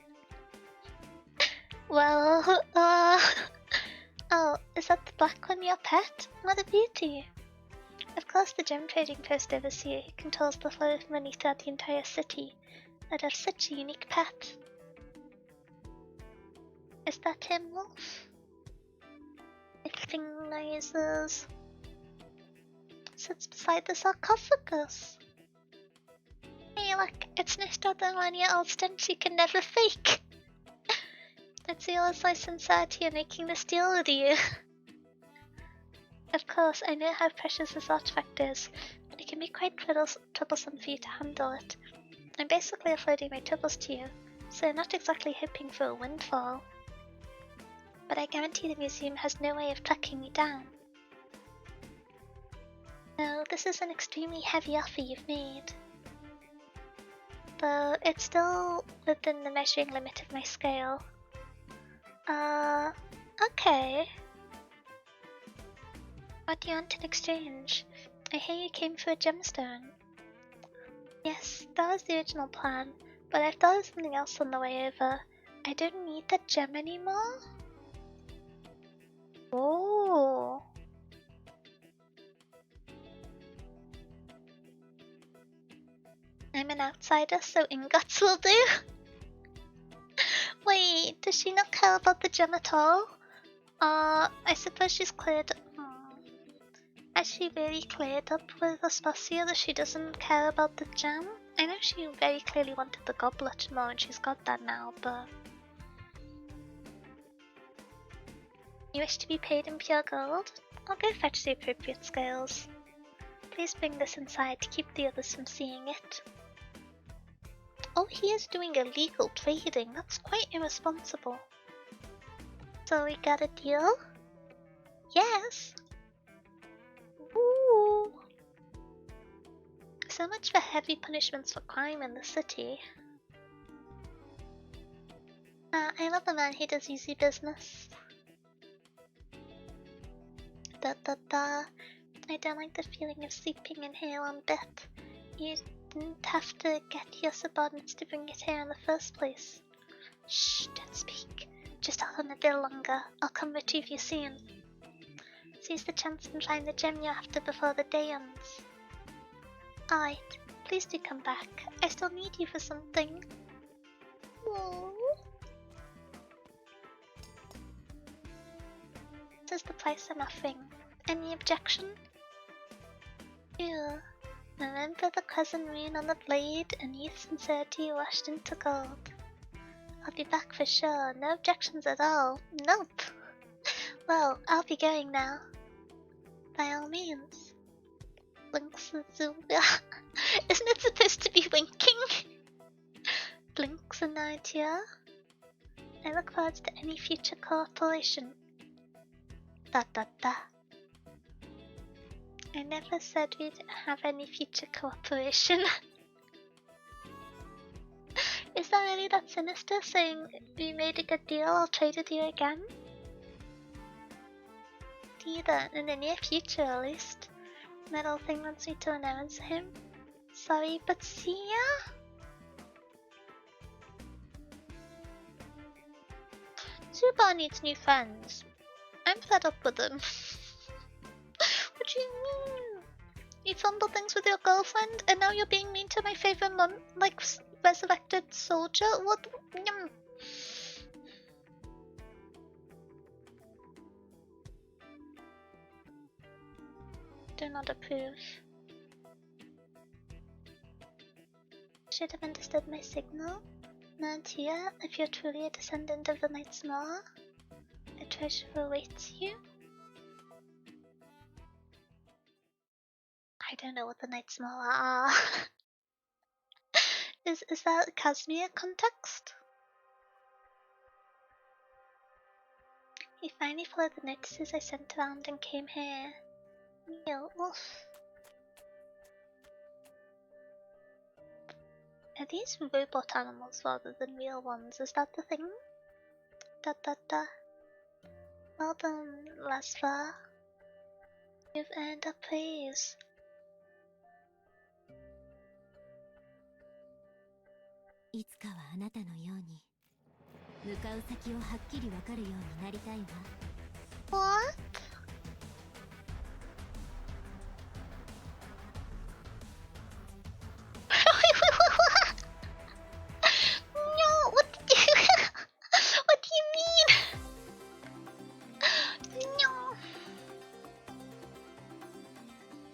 Well, oh, is that the black one your pet? What a beauty! Of course, the gem trading post overseer who controls the flow of money throughout the entire city would have such a unique pet. Is that him, Wolf? Making noises. Sits beside the sarcophagus. Hey, look, it's no other than 1-year-old stench you can never fake. Let's see all my sincerity in making this deal with you. Of course, I know how precious this artifact is, but it can be quite troublesome for you to handle it. I'm basically offloading my troubles to you, so I'm not exactly hoping for a windfall. But I guarantee the museum has no way of tracking me down. No, this is an extremely heavy offer you've made. Though it's still within the measuring limit of my scale. Okay. What do you want in exchange? I hear you came for a gemstone. Yes, that was the original plan, but I've thought of something else on the way over. I don't need that gem anymore? Oh. I'm an outsider, so ingots will do. Wait, does she not care about the gem at all? I suppose she's cleared. Has she really cleared up with Aspasia that she doesn't care about the gem? I know she very clearly wanted the goblet more and she's got that now, but... You wish to be paid in pure gold? I'll go fetch the appropriate scales. Please bring this inside to keep the others from seeing it. Oh, he is doing illegal trading. That's quite irresponsible. So we got a deal? Yes. Ooh. So much for heavy punishments for crime in the city. I love a man who does easy business. I don't like the feeling of sleeping in here one bit. You didn't have to get your subordinates to bring it here in the first place. Shh, don't speak. Just hold on a bit longer. I'll come retrieve you soon. Seize the chance and find the gem you're after before the day ends. Alright, please do come back. I still need you for something. Aww. This is the price I'm offering. Any objection? Ew. Remember the crescent moon on the blade and youth sincerity washed into gold. I'll be back for sure, no objections at all. Nope. Well, I'll be going now. By all means. Blinks Azuba. Isn't it supposed to be winking? Blinks an idea. I look forward to any future cooperation. I never said we'd have any future cooperation. Is that really that sinister, saying we made a good deal, I'll trade with you again? Neither, in the near future at least. Metal thing wants me to announce him. Sorry, but see ya? Zuba needs new friends. I'm fed up with them. What do you mean? You fumbled things with your girlfriend, and now you're being mean to my favorite resurrected soldier? What? Yum. Do not approve. Should have understood my signal. Nantia, if you're truly a descendant of the Night's Maw, a treasure awaits you. I don't know what the Night's Maw are. Is that Casimir context? He finally followed the notices I sent around and came here. Meow, woof. Are these robot animals rather than real ones? Is that the thing? Da da da. Well done, Lasva. You've earned our praise. What? No, what did you what do you mean? No.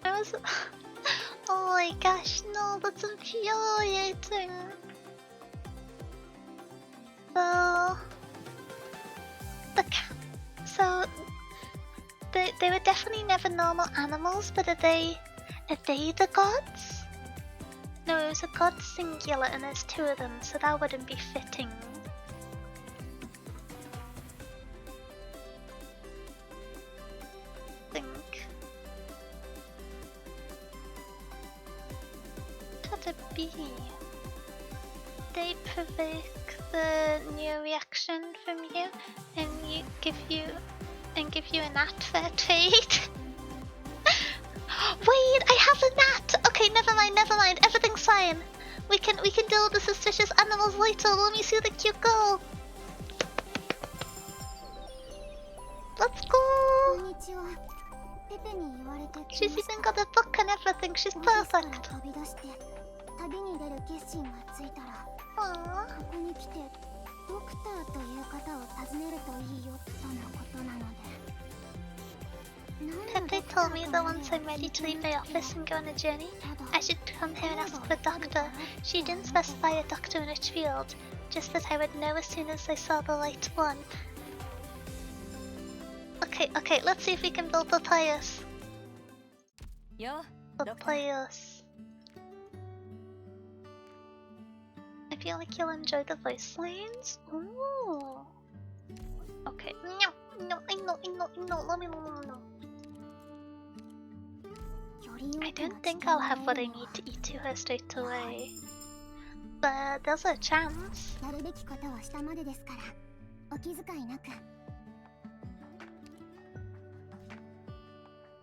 I was oh my gosh, no, that's infuriating. So they were definitely never normal animals, but are they the gods? No, it was a god singular and there's two of them, so that wouldn't be fitting. Think. Could it be? They provoke the new reaction from you and give you a gnat for a trade. Wait, I have a gnat! Okay, never mind. Everything's fine. We can deal with the suspicious animals later. Let me see the cute girl. Let's go! She's even got a book and everything. She's perfect. Aww. Pepe told me that once I'm ready to leave my office and go on a journey, I should come here and ask for a doctor. She didn't specify a doctor in which field, just that I would know as soon as I saw the light one. Okay, let's see if we can build Papyrus. Papyrus. I feel like you'll enjoy the voice lines. Ooh. Okay. No, I know. No. I don't think I'll have what I need to eat to her straight away. But there's a chance.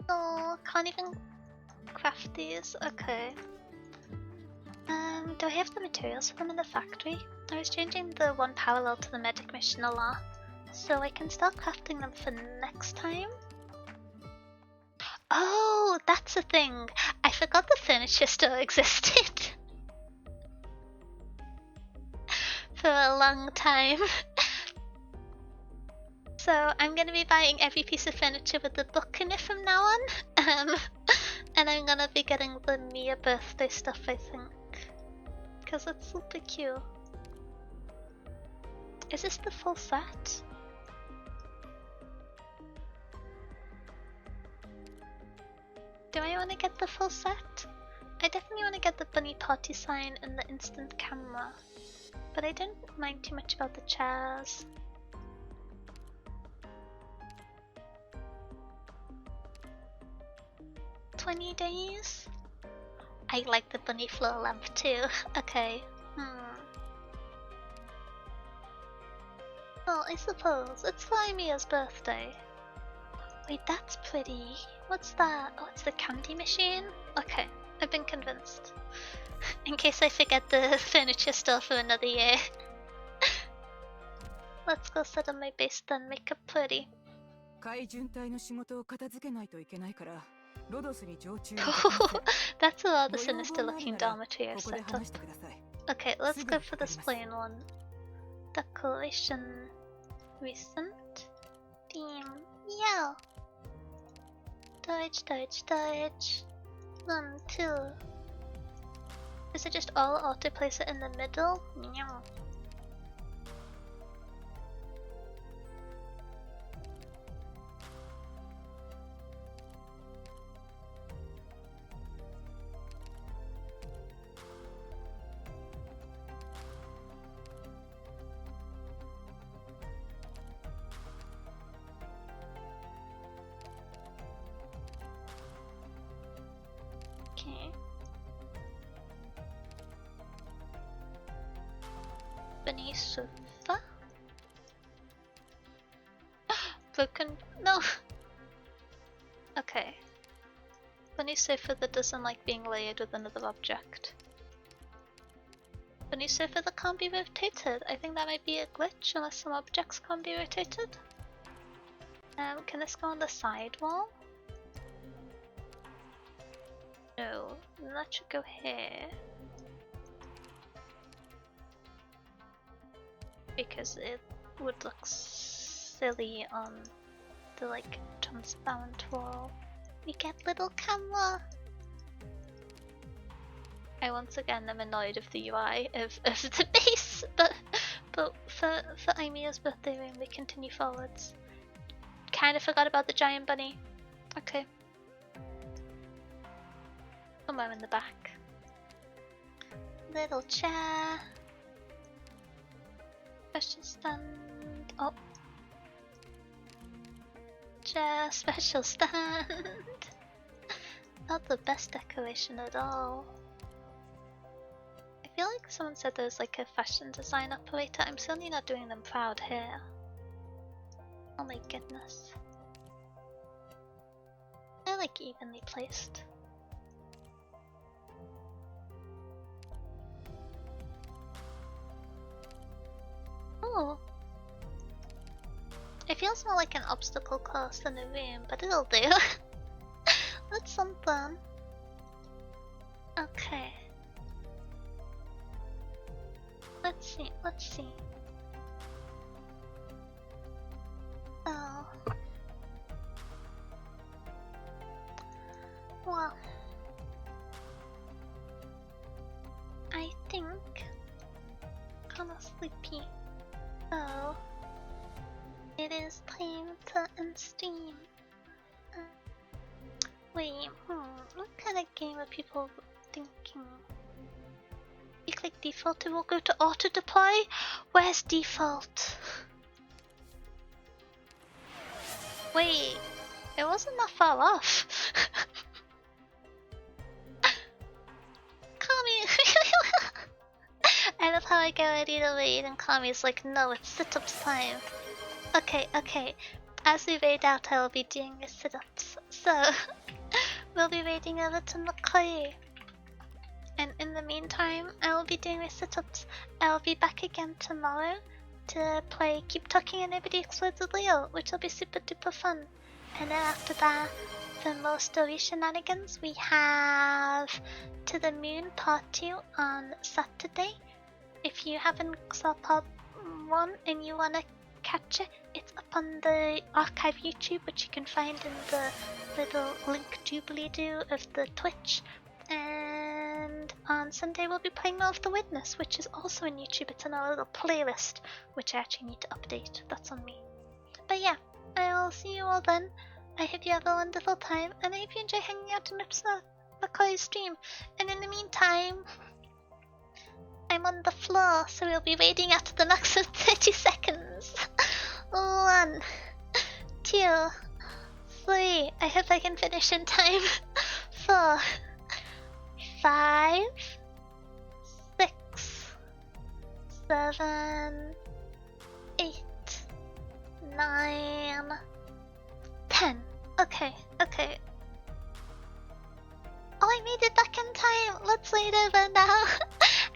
Oh, can't even craft these. Okay. Do I have the materials for them in the factory? I was changing the one parallel to the medic mission a lot, so I can start crafting them for next time. Oh, that's a thing. I forgot the furniture store existed. For a long time. So I'm gonna be buying every piece of furniture with the book in it from now on. And I'm gonna be getting the Mia birthday stuff, I think. Because it's super cute. Is this the full set? Do I want to get the full set? I definitely want to get the bunny party sign and the instant camera. But I don't mind too much about the chairs. $20 days? I like the bunny floor lamp too. Okay. Well, I suppose it's Mia's birthday. Wait, that's pretty. What's that? Oh, it's the candy machine? Okay, I've been convinced. In case I forget the furniture store for another year. Let's go set up my base then, make it pretty. That's a rather sinister looking dormitory I've set up. Okay, let's go for this plain one. Decoration recent theme. Yeah. Dodge. 1, 2. Is it just all auto place it in the middle? No. Okay. Bunny sofa? Broken. No! Okay. Bunny sofa that doesn't like being layered with another object. Bunny sofa that can't be rotated. I think that might be a glitch unless some objects can't be rotated. Can this go on the side wall? No, that should go here. Because it would look silly on the like transparent wall. We get little camera! I once again am annoyed of the UI of the base, but for Aimia's birthday room we continue forwards. Kinda forgot about the giant bunny. Okay. Somewhere in the back. Little chair. Special stand. Oh. Chair, special stand. Not the best decoration at all. I feel like someone said there's like a fashion design operator. I'm certainly not doing them proud here. Oh my goodness. They're like evenly placed. Oh. It feels more like an obstacle course than a room, but it'll do. That's something. Okay. Let's see, let's see. Oh. Well. I think kinda sleepy. So it is time to end stream. Wait, what kind of game are people thinking? You click default, it will go to auto deploy? Where's default? Wait, it wasn't that far off. Kami! I love how I get ready to raid and Kami's like, no, it's sit-ups time. Okay, okay. As we raid out, I will be doing the sit-ups. So, we'll be raiding over to McCoy. And in the meantime, I will be doing my sit-ups. I will be back again tomorrow to play Keep Talking and Nobody Explodes with Leo, which will be super duper fun. And then after that, for more story shenanigans, we have To the Moon Part 2 on Saturday. If you haven't saw Part 1 and you wanna catch it, it's up on the archive YouTube, which you can find in the little link doobly-doo of the Twitch. And on Sunday we'll be playing more of The Witness, which is also on YouTube. It's in our little playlist, which I actually need to update. That's on me. But yeah, I'll see you all then. I hope you have a wonderful time, and I hope you enjoy hanging out on McCoy's stream. And in the meantime, I'm on the floor, so we'll be waiting out to the max of 30 seconds. 1, 2, 3. I hope I can finish in time. 4, 5, 6, 7, 8, 9, 10. Okay, okay. Oh, I made it back in time. Let's wait over now.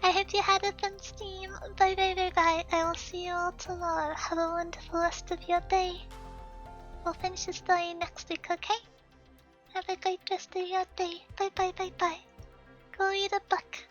I hope you had a fun stream. Bye bye bye bye. I will see you all tomorrow. Have a wonderful rest of your day. We'll finish the story next week, okay? Have a great rest of your day. Bye bye bye bye. Go read a book.